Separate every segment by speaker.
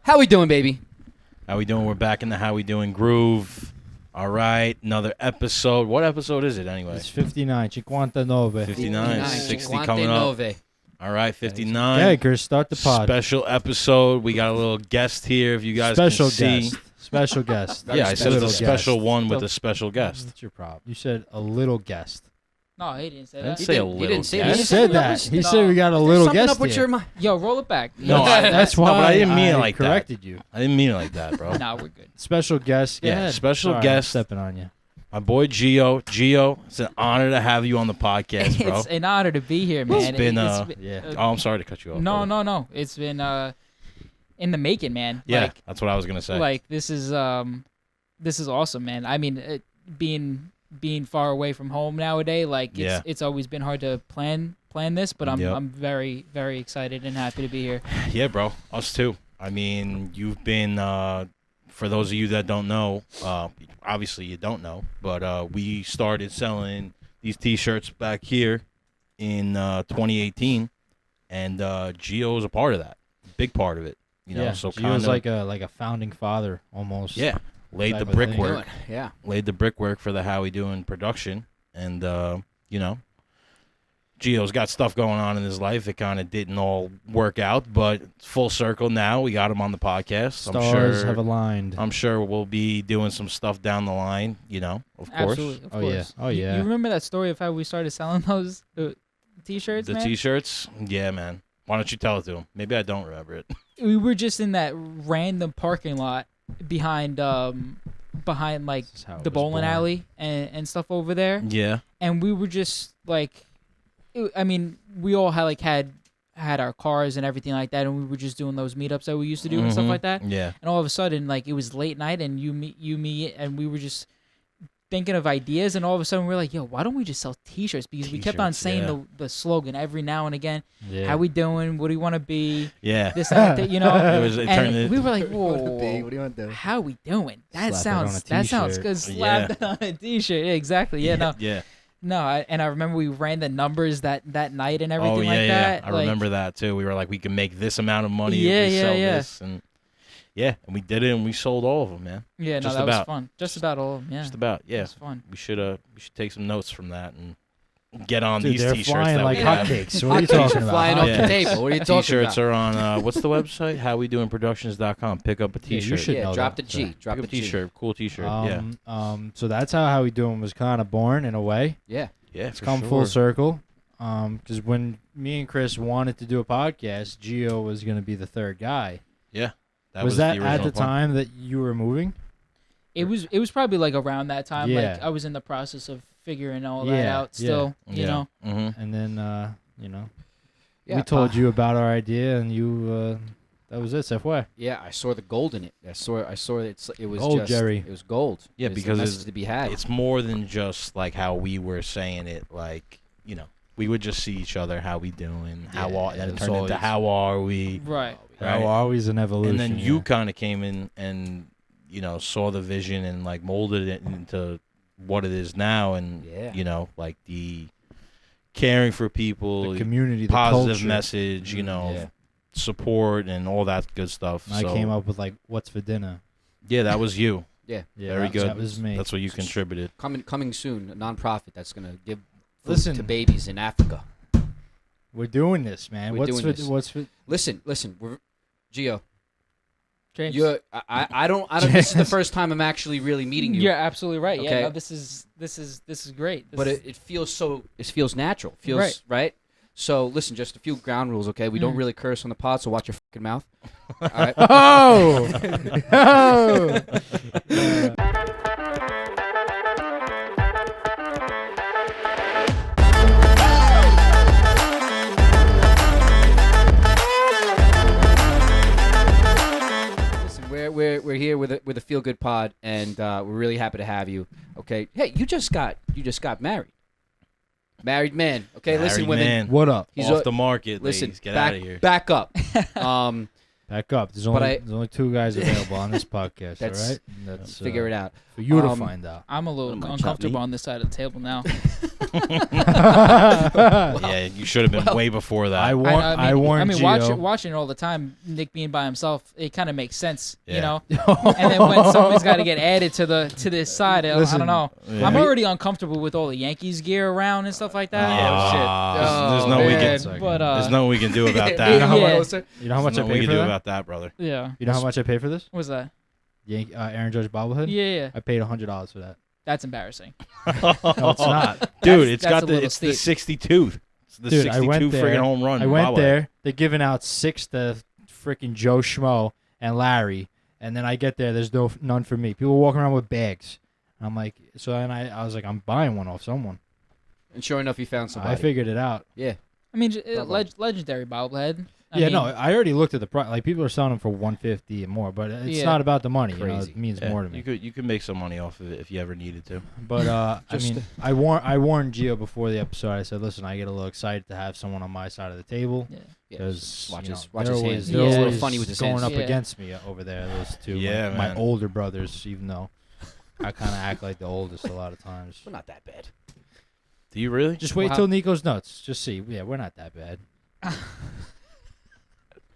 Speaker 1: How we doing, baby?
Speaker 2: How we doing? We're back in the How We Doing groove. All right, another episode. What episode is it anyway?
Speaker 3: It's 59, 59.
Speaker 2: 59, 60 coming up. All right, 59.
Speaker 3: Yeah, Chris, start the pod.
Speaker 2: Special episode. We got a little guest here. If you guys
Speaker 3: Special
Speaker 2: can see.
Speaker 3: guest. Special guest.
Speaker 2: Yeah, I said it's a special
Speaker 3: guest.
Speaker 2: one with a special guest.
Speaker 3: What's your problem? You said a little guest.
Speaker 4: No, he didn't say
Speaker 2: I
Speaker 4: that.
Speaker 2: didn't say a little
Speaker 1: didn't say
Speaker 2: guest.
Speaker 3: He said that. He said we got a little
Speaker 1: Something
Speaker 3: guest
Speaker 1: up with
Speaker 3: here.
Speaker 1: your mind.
Speaker 4: Yo, roll it back.
Speaker 2: No,
Speaker 3: That's why
Speaker 2: but I didn't mean it like that.
Speaker 3: corrected you.
Speaker 2: I didn't mean it like that, bro.
Speaker 4: Nah, we're good.
Speaker 3: Special guest. Go
Speaker 2: Yeah,
Speaker 3: ahead.
Speaker 2: special
Speaker 3: Sorry, I'm
Speaker 2: guest.
Speaker 3: stepping on you.
Speaker 2: My boy Gio. Gio, it's an honor to have you on the podcast, bro.
Speaker 4: It's an honor to be here, man.
Speaker 2: It's been,
Speaker 3: Yeah.
Speaker 2: Oh, I'm sorry to cut you off.
Speaker 4: No,
Speaker 2: brother.
Speaker 4: no. It's been in the making, man.
Speaker 2: Yeah, that's what I was gonna say.
Speaker 4: Like this is awesome, man. I mean, being far away from home nowadays, like it's always been hard to plan this, but I'm very, very excited and happy to be here.
Speaker 2: Yeah, bro. Us too. I mean, you've been, for those of you that don't know, obviously you don't know, but we started selling these T-shirts back here in 2018, and Gio was a part of that, big part of it. You know, so
Speaker 3: he was like a founding father almost.
Speaker 2: Yeah, laid the
Speaker 3: type of thing.
Speaker 2: brickwork.
Speaker 1: Yeah.
Speaker 2: Laid the brickwork for the How We Doing production, and you know, Gio's got stuff going on in his life. It kind of didn't all work out, but it's full circle now. We got him on the podcast.
Speaker 3: Stars have aligned.
Speaker 2: I'm sure we'll be doing some stuff down the line. You know, of course.
Speaker 4: Absolutely, of
Speaker 3: Oh,
Speaker 4: course.
Speaker 3: yeah. Oh, yeah.
Speaker 4: You remember that story of how we started selling those T-shirts,
Speaker 2: The
Speaker 4: man?
Speaker 2: T-shirts, yeah, man. Why don't you tell it to him? Maybe I don't remember it.
Speaker 4: We were just in that random parking lot behind like
Speaker 3: This is how it
Speaker 4: the
Speaker 3: was
Speaker 4: bowling
Speaker 3: born.
Speaker 4: alley and stuff over there,
Speaker 2: Yeah,
Speaker 4: and we were just like, I mean, we all had our cars and everything like that, and we were just doing those meetups that we used to do and stuff like that.
Speaker 2: Yeah,
Speaker 4: And all of a sudden, like, it was late night, and me, and we were just thinking of ideas, and all of a sudden we're like, yo, why don't we just sell T-shirts? Because we kept on
Speaker 2: T-shirts,
Speaker 4: saying
Speaker 2: yeah.
Speaker 4: the slogan every now and again.
Speaker 3: Yeah.
Speaker 4: How we doing? What do you want to be?
Speaker 2: yeah.
Speaker 4: This and that, you know.
Speaker 2: It turned
Speaker 4: And we were like,
Speaker 1: What
Speaker 4: whoa,
Speaker 1: do you want to do?
Speaker 4: how we doing? That
Speaker 3: Slap it on
Speaker 4: sounds
Speaker 3: a
Speaker 4: good.
Speaker 3: t-shirt.
Speaker 4: Slap it on a T-shirt. Yeah, exactly. Yeah, no.
Speaker 2: yeah.
Speaker 4: No, and I remember we ran the numbers that night and everything
Speaker 2: Oh yeah,
Speaker 4: like
Speaker 2: yeah.
Speaker 4: that.
Speaker 2: I
Speaker 4: like,
Speaker 2: remember that too. We were like, we can make this amount of money
Speaker 4: Yeah,
Speaker 2: if we
Speaker 4: yeah,
Speaker 2: sell
Speaker 4: yeah.
Speaker 2: this, and and we did it, and we sold all of them, man.
Speaker 4: Yeah, no,
Speaker 2: Just
Speaker 4: that
Speaker 2: about.
Speaker 4: was fun. Just about all of them. Yeah,
Speaker 2: Just about,
Speaker 4: it
Speaker 2: yeah.
Speaker 4: was fun.
Speaker 2: We should take some notes from that and get on
Speaker 3: Dude,
Speaker 2: these
Speaker 3: they're
Speaker 2: T-shirts
Speaker 3: flying
Speaker 2: that
Speaker 3: like
Speaker 2: we have.
Speaker 3: hotcakes. What are you
Speaker 1: Hotcakes
Speaker 3: talking
Speaker 1: are
Speaker 3: about?
Speaker 1: flying off
Speaker 2: Yeah.
Speaker 1: the table. What are you talking
Speaker 2: T-shirts
Speaker 1: about?
Speaker 2: are on what's the website? HowWeDoingProductions.com. Pick up a
Speaker 3: Yeah, you
Speaker 2: T-shirt.
Speaker 3: should know
Speaker 1: drop
Speaker 3: that.
Speaker 1: the G.
Speaker 2: Pick
Speaker 1: Drop
Speaker 2: up
Speaker 1: the
Speaker 2: a
Speaker 1: G.
Speaker 2: T-shirt. Cool T-shirt. Yeah,
Speaker 3: So that's how We Doing was kind of born in a way.
Speaker 1: Yeah.
Speaker 2: yeah.
Speaker 3: It's
Speaker 2: for
Speaker 3: come
Speaker 2: sure.
Speaker 3: full circle. Because when me and Chris wanted to do a podcast, Gio was going to be the third guy.
Speaker 2: Yeah,
Speaker 3: Was that
Speaker 2: the
Speaker 3: at
Speaker 2: original
Speaker 3: the
Speaker 2: plan.
Speaker 3: time that you were moving?
Speaker 4: It was probably like around that time.
Speaker 3: Yeah.
Speaker 4: Like I was in the process of figuring all that
Speaker 3: Yeah,
Speaker 4: out. Still, you know.
Speaker 2: Mm-hmm.
Speaker 3: And then,
Speaker 1: Yeah.
Speaker 3: we told you about our idea, and you, that was it, Safeway.
Speaker 1: Yeah, I saw the gold in it. I saw it was
Speaker 3: Gold,
Speaker 1: just
Speaker 3: Jerry.
Speaker 1: It was gold.
Speaker 2: Yeah,
Speaker 1: It was a
Speaker 2: because
Speaker 1: message to be had.
Speaker 2: It's more than just like how we were saying it. Like, you know, we would just see each other. How we doing? How
Speaker 1: Yeah,
Speaker 2: are?
Speaker 1: and
Speaker 2: And it
Speaker 1: it's
Speaker 2: turned into
Speaker 1: always-
Speaker 2: how are we?
Speaker 4: Right.
Speaker 2: Right.
Speaker 3: Always an evolution.
Speaker 2: And then you
Speaker 3: yeah.
Speaker 2: kind of came in and, you know, saw the vision and like molded it into what it is now. And,
Speaker 1: Yeah.
Speaker 2: you know, like the caring for people,
Speaker 3: the community, the
Speaker 2: positive
Speaker 3: culture.
Speaker 2: message, you know,
Speaker 1: Yeah.
Speaker 2: support and all that good stuff.
Speaker 3: And I
Speaker 2: So,
Speaker 3: came up with, like, what's for dinner?
Speaker 2: yeah, that was you.
Speaker 1: Yeah.
Speaker 3: Yeah,
Speaker 2: Very
Speaker 3: that,
Speaker 2: good.
Speaker 3: That was me.
Speaker 2: That's what you contributed.
Speaker 1: Coming soon, a nonprofit that's gonna give food
Speaker 3: Listen.
Speaker 1: to babies in Africa.
Speaker 3: We're doing this, man.
Speaker 1: We're
Speaker 3: what's
Speaker 1: doing
Speaker 3: for,
Speaker 1: this.
Speaker 3: What's for?
Speaker 1: Listen, we're Gio.
Speaker 4: James.
Speaker 1: I don't. This is the first time I'm actually really meeting you.
Speaker 4: You're absolutely right.
Speaker 1: Okay.
Speaker 4: Yeah, no, this is great.
Speaker 1: But it feels so. It feels natural. Feels
Speaker 4: Right.
Speaker 1: right. So listen, just a few ground rules, okay? We don't
Speaker 4: Mm.
Speaker 1: really curse on the pod, so watch your fucking mouth. All right.
Speaker 3: Oh! Oh!
Speaker 1: Listen, we're here with a feel good pod, and we're really happy to have you. Okay. Hey, you just got married. Married man. Okay. Listen,
Speaker 2: Married
Speaker 1: women.
Speaker 2: man.
Speaker 3: What up?
Speaker 1: He's
Speaker 2: Off
Speaker 1: a-
Speaker 2: the market,
Speaker 1: Listen,
Speaker 2: ladies. Get
Speaker 1: back,
Speaker 2: out of here.
Speaker 1: back up.
Speaker 3: Back up. There's only 2 guys available on this podcast. All right, and that's
Speaker 1: figure it out
Speaker 3: for you to find out.
Speaker 4: I'm a little uncomfortable on this side of the table now.
Speaker 2: Yeah, you should have been way before that.
Speaker 3: I warned Gio.
Speaker 4: Watching it all the time, Nick being by himself, it kind of makes sense,
Speaker 2: Yeah.
Speaker 4: you know. And then when someone's got to get added to this side, I don't know.
Speaker 2: Yeah.
Speaker 4: I'm already uncomfortable with all the Yankees gear around and stuff like that.
Speaker 2: There's no we can.
Speaker 4: But
Speaker 2: There's no we can do about that.
Speaker 3: You know how
Speaker 4: Yeah.
Speaker 3: much, you know how much I
Speaker 2: There's no we
Speaker 3: paid
Speaker 2: can
Speaker 3: for
Speaker 2: do
Speaker 3: that?
Speaker 2: about that, brother.
Speaker 4: yeah.
Speaker 3: You know how much I paid for this?
Speaker 4: What was that?
Speaker 3: Aaron Judge bobblehead.
Speaker 4: Yeah.
Speaker 3: I paid $100 for that.
Speaker 4: That's embarrassing.
Speaker 3: No, it's not.
Speaker 2: Dude, it's
Speaker 4: That's
Speaker 2: got
Speaker 4: a
Speaker 2: the
Speaker 4: little
Speaker 2: it's the
Speaker 4: steep.
Speaker 2: 62. It's the
Speaker 3: Dude,
Speaker 2: 62
Speaker 3: I went there.
Speaker 2: friggin' home run.
Speaker 3: I went
Speaker 2: bobblehead.
Speaker 3: there. They're giving out 6 to freaking Joe Schmo and Larry, and then I get there. There's none for me. People walking around with bags. And I'm like, so then I was like, I'm buying one off someone.
Speaker 1: And sure enough, you found somebody.
Speaker 3: I figured it out.
Speaker 1: Yeah.
Speaker 4: I mean, legendary bobblehead.
Speaker 3: I already looked at the price. Like people are selling them for $150 and more, but it's not about the money. You know,
Speaker 1: Crazy.
Speaker 3: it means
Speaker 2: Yeah,
Speaker 3: more to me.
Speaker 2: You could make some money off of it if you ever needed to.
Speaker 3: But I
Speaker 1: Just-
Speaker 3: mean, I warned Gio before the episode. I said, listen, I get a little excited to have someone on my side of the table
Speaker 4: Yeah.
Speaker 1: Yeah,
Speaker 3: because
Speaker 1: just watch
Speaker 3: you
Speaker 1: his
Speaker 3: know, they're
Speaker 1: hands.
Speaker 3: always-
Speaker 1: He's
Speaker 3: they're
Speaker 1: a little
Speaker 3: always
Speaker 1: funny with his
Speaker 3: going
Speaker 1: hands.
Speaker 3: up
Speaker 4: Yeah.
Speaker 3: against me over there. Those 2,
Speaker 2: Yeah,
Speaker 3: my
Speaker 2: man.
Speaker 3: older brothers, even though I kind of act like the oldest a lot of times.
Speaker 1: We're not that bad.
Speaker 2: Do you really?
Speaker 3: Just wait
Speaker 1: Wow.
Speaker 3: till Nico's nuts. Just see. Yeah, we're not that bad.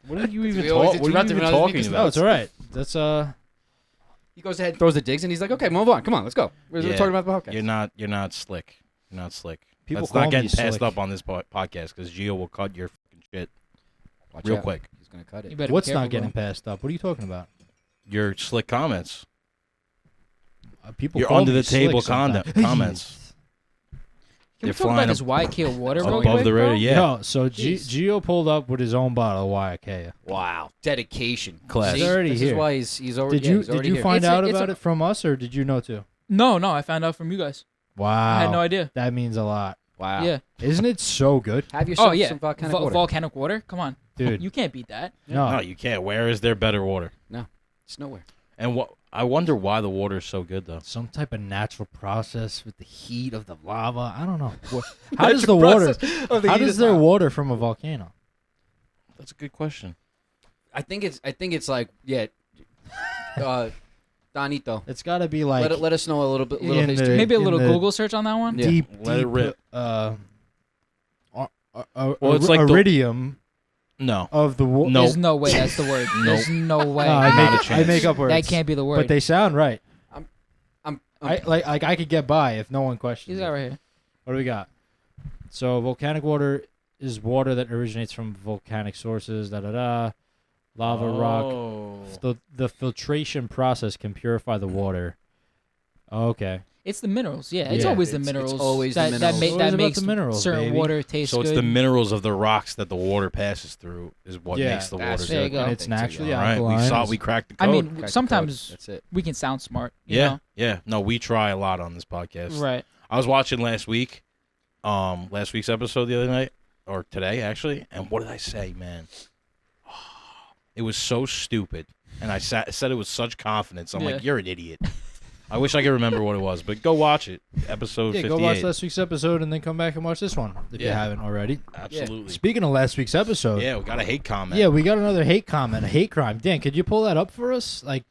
Speaker 2: What are you
Speaker 1: we
Speaker 2: even,
Speaker 1: always
Speaker 2: what are
Speaker 1: interrupt
Speaker 2: you
Speaker 1: him
Speaker 2: even
Speaker 1: when
Speaker 2: talking
Speaker 1: others
Speaker 3: No,
Speaker 2: about?
Speaker 3: it's all right. That's
Speaker 1: He goes ahead and throws the digs, and he's like, "Okay, move on. Come on, let's go. We're
Speaker 2: Yeah.
Speaker 1: talking about the podcast."
Speaker 2: You're not slick. You're not slick.
Speaker 3: People
Speaker 2: That's
Speaker 3: call
Speaker 2: not
Speaker 3: me
Speaker 2: getting passed
Speaker 3: slick.
Speaker 2: up on this podcast because Gio will cut your fucking shit
Speaker 1: Watch
Speaker 2: real
Speaker 1: out.
Speaker 2: quick.
Speaker 1: He's gonna cut
Speaker 4: You
Speaker 1: it.
Speaker 4: better be
Speaker 3: what's
Speaker 4: careful,
Speaker 3: not getting
Speaker 4: bro.
Speaker 3: passed up. What are you talking about?
Speaker 2: Your slick comments.
Speaker 3: People
Speaker 2: Your
Speaker 3: call
Speaker 2: under
Speaker 3: me
Speaker 2: the table
Speaker 3: slick sometimes.
Speaker 2: comments.
Speaker 4: Can we
Speaker 2: They're
Speaker 4: talk about
Speaker 2: flying
Speaker 4: this YK water real
Speaker 2: above
Speaker 4: quick,
Speaker 2: the radar.
Speaker 4: bro?
Speaker 2: Yeah.
Speaker 3: Yo, so
Speaker 1: Jeez.
Speaker 3: Gio pulled up with his own bottle of YK.
Speaker 1: Wow, dedication.
Speaker 2: Class.
Speaker 1: See,
Speaker 3: He's already
Speaker 1: this
Speaker 3: here.
Speaker 1: is why he's already.
Speaker 3: Did you
Speaker 1: he's already
Speaker 3: did you
Speaker 1: here.
Speaker 3: find
Speaker 4: It's a-
Speaker 3: out
Speaker 4: it's
Speaker 3: about
Speaker 4: a-
Speaker 3: it from us or did you know too?
Speaker 4: No, I found out from you guys.
Speaker 3: Wow,
Speaker 4: I had no idea.
Speaker 3: That means a lot.
Speaker 1: Wow.
Speaker 4: Yeah.
Speaker 3: Isn't it so good,
Speaker 1: Have yourself
Speaker 4: Oh yeah.
Speaker 1: some volcanic water.
Speaker 4: Volcanic water. Come on,
Speaker 3: dude?
Speaker 4: you can't beat that.
Speaker 2: No, you can't. Where is there better water?
Speaker 1: It's nowhere.
Speaker 2: And what? I wonder why the water is so good though.
Speaker 3: Some type of natural process with the heat of the lava. I don't know. How does the water? How does there water from a volcano?
Speaker 2: That's a good question.
Speaker 1: I think it's like Donito.
Speaker 3: It's got to be like
Speaker 1: Let us know a little bit. Little
Speaker 3: in the-
Speaker 1: history.
Speaker 4: Maybe a
Speaker 3: in
Speaker 4: little
Speaker 3: the-
Speaker 4: Google search on that one.
Speaker 1: Yeah.
Speaker 3: deep,
Speaker 2: Let it
Speaker 3: deep,
Speaker 2: rip.
Speaker 3: Well,
Speaker 2: it's like the-
Speaker 3: iridium
Speaker 2: No.
Speaker 3: of the water.
Speaker 2: No.
Speaker 4: There's no way that's the word. There's no way.
Speaker 3: No, I
Speaker 2: Not a
Speaker 3: make, I
Speaker 2: chance.
Speaker 3: make up words.
Speaker 4: That can't be the word.
Speaker 3: But they sound right.
Speaker 1: I'm
Speaker 3: I could get by if no one questions.
Speaker 4: He's
Speaker 3: it.
Speaker 4: got right here.
Speaker 3: What do we got? So volcanic water is water that originates from volcanic sources. Lava rock.
Speaker 2: Oh.
Speaker 3: The filtration process can purify the water. Okay.
Speaker 4: It's the minerals. Yeah, it's
Speaker 3: Yeah.
Speaker 4: always the
Speaker 1: It's
Speaker 4: minerals.
Speaker 1: always the
Speaker 4: that
Speaker 1: minerals.
Speaker 3: Always
Speaker 4: that
Speaker 3: about
Speaker 4: makes
Speaker 3: the minerals,
Speaker 4: certain
Speaker 3: baby.
Speaker 4: water taste
Speaker 2: So it's
Speaker 4: good.
Speaker 2: the minerals of the rocks that the water passes through is what
Speaker 3: Yeah,
Speaker 2: makes the
Speaker 1: that's
Speaker 2: water
Speaker 4: There you
Speaker 2: good.
Speaker 4: go.
Speaker 3: And it's naturally
Speaker 2: All right,
Speaker 3: alkaline.
Speaker 2: we saw we cracked the
Speaker 4: I
Speaker 2: code.
Speaker 4: mean,
Speaker 1: Crack the
Speaker 4: sometimes
Speaker 1: code. That's it.
Speaker 4: we can sound smart. You
Speaker 2: yeah,
Speaker 4: know?
Speaker 2: yeah. No, we try a lot on this podcast.
Speaker 4: Right.
Speaker 2: I was watching last week's episode the other night or today actually, and what did I say, man? It was so stupid, and I said it with such confidence. I'm
Speaker 4: Yeah.
Speaker 2: like, you're an idiot. I wish I could remember what it was, but go watch it. Episode
Speaker 3: Yeah,
Speaker 2: 58.
Speaker 3: go watch last week's episode and then come back and watch this one if you
Speaker 2: Yeah.
Speaker 3: haven't already.
Speaker 2: Absolutely.
Speaker 3: Speaking of last week's episode,
Speaker 2: Yeah, we got a hate comment.
Speaker 3: yeah, we got another hate comment, a hate crime. Dan, could you pull that up for us? Like,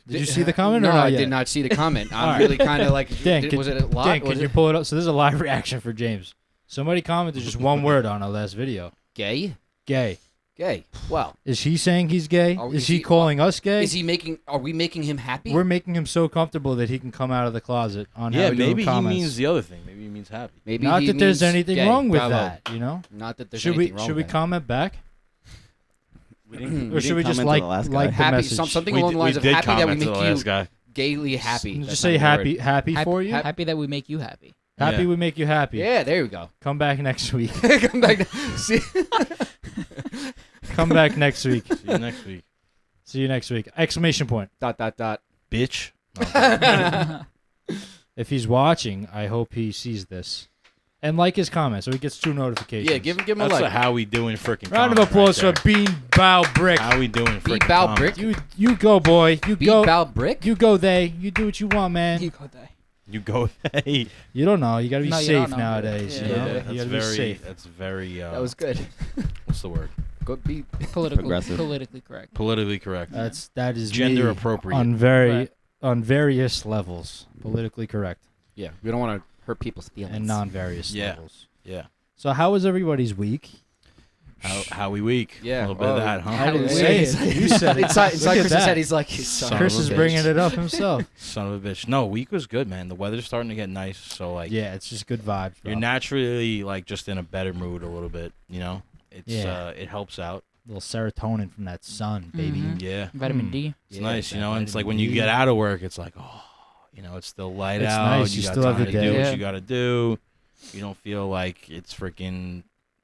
Speaker 3: did you see the comment?
Speaker 1: No,
Speaker 3: or not
Speaker 1: I
Speaker 3: yet?
Speaker 1: did not see the comment. I'm
Speaker 3: Alright.
Speaker 1: really kind of like.
Speaker 3: Dan,
Speaker 1: was it a lot?
Speaker 3: Dan,
Speaker 1: Was
Speaker 3: can you
Speaker 1: it
Speaker 3: pull it up? So this is a live reaction for James. Somebody commented just one word on our last video.
Speaker 1: gay?
Speaker 3: Gay.
Speaker 1: Gay. Well,
Speaker 3: Is he saying he's gay? Is he calling us gay?
Speaker 1: is he making? Are we making him happy?
Speaker 3: We're making him so comfortable that he can come out of the closet on how
Speaker 2: Yeah,
Speaker 3: we do
Speaker 2: maybe he
Speaker 3: comments.
Speaker 2: means the other thing. Maybe he means happy.
Speaker 1: Maybe
Speaker 3: Not
Speaker 1: he
Speaker 3: that there's
Speaker 1: means
Speaker 3: anything
Speaker 1: gay.
Speaker 3: wrong with
Speaker 1: Bravo.
Speaker 3: that, you know?
Speaker 1: Not that there's
Speaker 3: Should we
Speaker 1: anything wrong
Speaker 3: should
Speaker 1: with
Speaker 3: we
Speaker 1: that.
Speaker 3: comment back?
Speaker 2: We didn't.
Speaker 3: Or should we just
Speaker 5: comment
Speaker 3: like
Speaker 5: to the last
Speaker 3: like
Speaker 5: guy.
Speaker 3: the
Speaker 1: Happy,
Speaker 3: message?
Speaker 1: something
Speaker 2: we
Speaker 1: along
Speaker 2: did,
Speaker 1: the lines
Speaker 2: we
Speaker 1: of
Speaker 2: did
Speaker 1: happy that we
Speaker 2: comment to
Speaker 1: make
Speaker 2: the
Speaker 1: you
Speaker 2: last guy.
Speaker 1: gaily happy.
Speaker 3: Just
Speaker 1: That's
Speaker 3: say
Speaker 1: not the word.
Speaker 3: happy for you.
Speaker 4: Happy that we make you happy.
Speaker 3: Happy
Speaker 2: Yeah.
Speaker 3: we make you happy.
Speaker 1: Yeah, there we go.
Speaker 3: Come back next week.
Speaker 1: Come back. See,
Speaker 3: Come back next week.
Speaker 2: See you next week,
Speaker 3: See you next week. Exclamation point.
Speaker 1: dot.
Speaker 2: bitch. No,
Speaker 3: If he's watching, I hope he sees this. And like his comment so he gets 2 notifications.
Speaker 1: Yeah, give him a
Speaker 2: that's
Speaker 1: like.
Speaker 2: a how we doing freaking.
Speaker 3: Round of
Speaker 2: comment
Speaker 3: applause
Speaker 2: right
Speaker 3: for Bean Bow Brick.
Speaker 2: there. How we doing freaking.
Speaker 1: Beat Bow
Speaker 2: comment.
Speaker 1: Brick.
Speaker 3: You go, boy. You
Speaker 1: Beat
Speaker 3: go.
Speaker 1: Bow Brick.
Speaker 3: You go, they. You do what you want, man.
Speaker 4: You got that.
Speaker 2: You go. Hey,
Speaker 3: You don't know. You gotta be
Speaker 4: No, you
Speaker 3: safe
Speaker 4: don't know.
Speaker 3: nowadays.
Speaker 4: Yeah,
Speaker 3: you know?
Speaker 4: yeah,
Speaker 3: You
Speaker 2: that's
Speaker 3: gotta be
Speaker 2: very.
Speaker 3: safe.
Speaker 2: That's very.
Speaker 1: That was good.
Speaker 2: What's the word?
Speaker 1: Go be
Speaker 5: Progressive.
Speaker 4: politically correct.
Speaker 2: Politically correct.
Speaker 3: That is
Speaker 2: Gender
Speaker 3: me
Speaker 2: appropriate.
Speaker 3: on various levels, politically correct,
Speaker 1: Yeah, we don't want to hurt people's feelings.
Speaker 3: and non-various
Speaker 2: Yeah.
Speaker 3: levels.
Speaker 2: Yeah.
Speaker 3: So how was everybody's week?
Speaker 2: How we weak?
Speaker 1: Yeah.
Speaker 2: A little bit of that, huh?
Speaker 3: I didn't
Speaker 4: How
Speaker 3: say
Speaker 4: weird.
Speaker 3: it. You said it.
Speaker 1: Inside
Speaker 3: Look at
Speaker 1: Chris's
Speaker 3: that.
Speaker 1: head, he's like, son of
Speaker 3: Chris
Speaker 1: a
Speaker 3: is
Speaker 1: bitch.
Speaker 3: bringing it up himself.
Speaker 2: Son of a bitch. No, week was good, man. The weather's starting to get nice, so like
Speaker 3: Yeah, it's just good vibes, bro.
Speaker 2: you're naturally like just in a better mood a little bit. You know, it's
Speaker 3: Yeah.
Speaker 2: it helps out.
Speaker 3: little serotonin from that sun, baby.
Speaker 4: Mhm.
Speaker 2: Yeah,
Speaker 4: Vitamin
Speaker 3: Mm.
Speaker 4: D.
Speaker 2: it's
Speaker 1: Yeah,
Speaker 2: nice. You
Speaker 3: that
Speaker 2: know, and it's like when
Speaker 3: vitamin
Speaker 2: you
Speaker 3: D.
Speaker 2: get out of work, it's like it's still light
Speaker 3: It's
Speaker 2: out.
Speaker 3: nice.
Speaker 2: You,
Speaker 3: You
Speaker 2: got
Speaker 3: still have
Speaker 2: time
Speaker 3: the
Speaker 2: to
Speaker 3: day.
Speaker 2: do what
Speaker 4: Yeah.
Speaker 2: you got to do. You don't feel like it's freaking.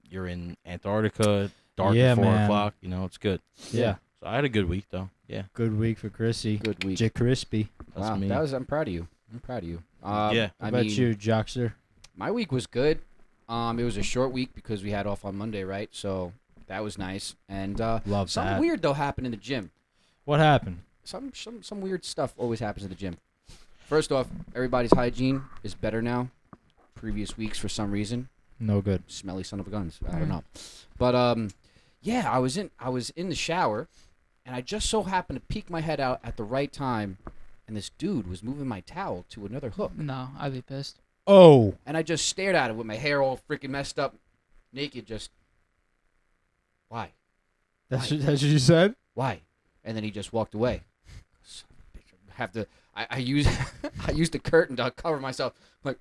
Speaker 2: You're in Antarctica, dark
Speaker 3: Yeah,
Speaker 2: at 4
Speaker 3: man.
Speaker 2: o'clock. You know, it's good.
Speaker 3: Yeah.
Speaker 2: So I had a good week though. Yeah,
Speaker 3: Good week for Chrissy.
Speaker 1: Good week.
Speaker 3: J. Crispy.
Speaker 2: that's
Speaker 1: Wow,
Speaker 2: me.
Speaker 1: I'm proud of you. I'm proud of you.
Speaker 2: Yeah.
Speaker 3: How
Speaker 1: I
Speaker 3: about
Speaker 1: mean,
Speaker 3: you, Jockster?
Speaker 1: my week was good. It was a short week because we had off on Monday, right? So that was nice. And
Speaker 3: Love
Speaker 1: something
Speaker 3: that.
Speaker 1: weird though happened in the gym.
Speaker 3: What happened?
Speaker 1: Some weird stuff always happens in the gym. First off, everybody's hygiene is better now. Previous weeks, for some reason,
Speaker 3: No good.
Speaker 1: smelly son of a guns. I don't know, but yeah, I was in the shower, and I just so happened to peek my head out at the right time, and this dude was moving my towel to another hook,
Speaker 4: No, I'd be pissed.
Speaker 3: Oh.
Speaker 1: and I just stared at it with my hair all freaking messed up, naked. Just why?
Speaker 3: That's what you said?
Speaker 1: Why? And then he just walked away. Son of a bitch. I have to. I use I used the curtain to cover myself. Like,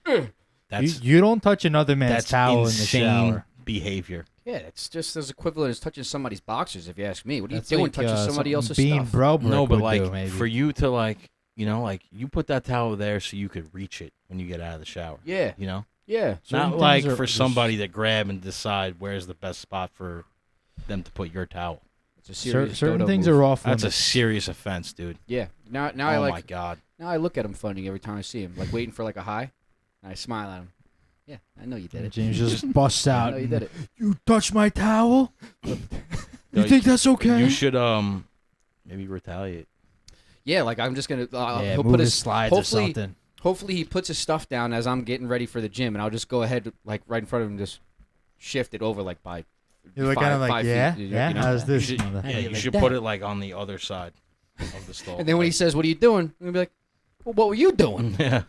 Speaker 1: ugh.
Speaker 2: That's
Speaker 3: You don't touch another man's
Speaker 2: that's
Speaker 3: towel in the
Speaker 2: insane
Speaker 3: shower.
Speaker 2: behavior.
Speaker 1: yeah, it's just as equivalent as touching somebody's boxers, if you ask me. What are
Speaker 3: That's
Speaker 1: you doing
Speaker 3: like,
Speaker 1: touching somebody
Speaker 3: something
Speaker 1: else's
Speaker 3: Bean
Speaker 1: stuff?
Speaker 3: Bro
Speaker 2: No, but
Speaker 3: would
Speaker 2: like
Speaker 3: do, maybe.
Speaker 2: for you to like, like you put that towel there so you could reach it when you get out of the shower.
Speaker 1: Yeah,
Speaker 2: You know,
Speaker 1: yeah.
Speaker 3: Certain
Speaker 2: not like
Speaker 3: things are
Speaker 2: for
Speaker 3: just-
Speaker 2: somebody to grab and decide where's the best spot for them to put your towel.
Speaker 1: It's a serious
Speaker 3: certain
Speaker 1: dodo
Speaker 3: things
Speaker 1: move.
Speaker 3: are off
Speaker 2: That's a
Speaker 3: limits.
Speaker 2: serious offense, dude.
Speaker 1: Yeah. Now I
Speaker 2: Oh
Speaker 1: like.
Speaker 2: my god.
Speaker 1: Now I look at him funny every time I see him, like waiting for like a high, and I smile at him. Yeah, I know you did it.
Speaker 3: James just busts
Speaker 1: I
Speaker 3: out.
Speaker 1: know you did it.
Speaker 3: You touch my towel? You
Speaker 2: Like,
Speaker 3: think that's okay?
Speaker 2: You should maybe retaliate.
Speaker 1: Yeah, like I'm just gonna.
Speaker 3: yeah,
Speaker 1: he'll
Speaker 3: move
Speaker 1: put
Speaker 3: his
Speaker 1: his.
Speaker 3: slides or
Speaker 1: hopefully-
Speaker 3: something.
Speaker 1: Hopefully he puts his stuff down as I'm getting ready for the gym, and I'll just go ahead, like right in front of him, just shift it over like by.
Speaker 3: You're
Speaker 1: five-
Speaker 3: kind of like,
Speaker 1: 5
Speaker 3: yeah,
Speaker 1: feet,
Speaker 3: yeah.
Speaker 1: you know?
Speaker 3: How's
Speaker 2: You
Speaker 3: this?
Speaker 2: should,
Speaker 3: mother-
Speaker 2: yeah, you
Speaker 1: like
Speaker 2: should
Speaker 1: that.
Speaker 2: put it like on the other side of the stall.
Speaker 1: And then when he says, "What are you doing?" I'm gonna be like, "Well, what were you doing?"
Speaker 2: yeah.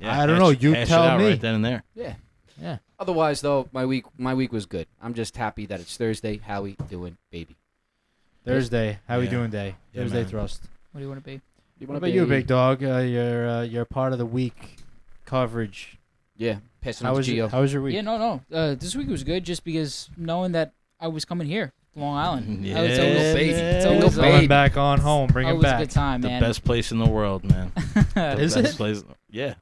Speaker 3: I don't know, you
Speaker 2: hash
Speaker 3: tell
Speaker 2: it out
Speaker 3: me.
Speaker 2: right then and there.
Speaker 1: Yeah.
Speaker 3: Yeah.
Speaker 1: Otherwise, though, my week was good. I'm just happy that it's Thursday. How we doing, baby?
Speaker 3: Thursday. How we
Speaker 2: Yeah.
Speaker 3: doing day?
Speaker 2: Yeah,
Speaker 3: Thursday
Speaker 2: man.
Speaker 3: thrust.
Speaker 4: What do you want to be?
Speaker 1: You
Speaker 3: What
Speaker 1: wanna
Speaker 3: about you,
Speaker 1: be-
Speaker 3: big dog? You're part of the week coverage.
Speaker 1: Yeah, passing
Speaker 3: How
Speaker 1: on to
Speaker 3: was
Speaker 1: Gio.
Speaker 3: how was your week?
Speaker 4: Yeah, no. This week was good just because knowing that I was coming here, to Long Island.
Speaker 2: Yeah,
Speaker 4: It's always,
Speaker 1: baby.
Speaker 4: It's
Speaker 1: Single
Speaker 4: always,
Speaker 1: baby.
Speaker 3: Going back on home. Bring him
Speaker 4: always a
Speaker 3: back.
Speaker 4: good time,
Speaker 2: The
Speaker 4: man.
Speaker 2: best place in the world, man. The
Speaker 3: Is
Speaker 2: best
Speaker 3: it?
Speaker 2: place. Yeah.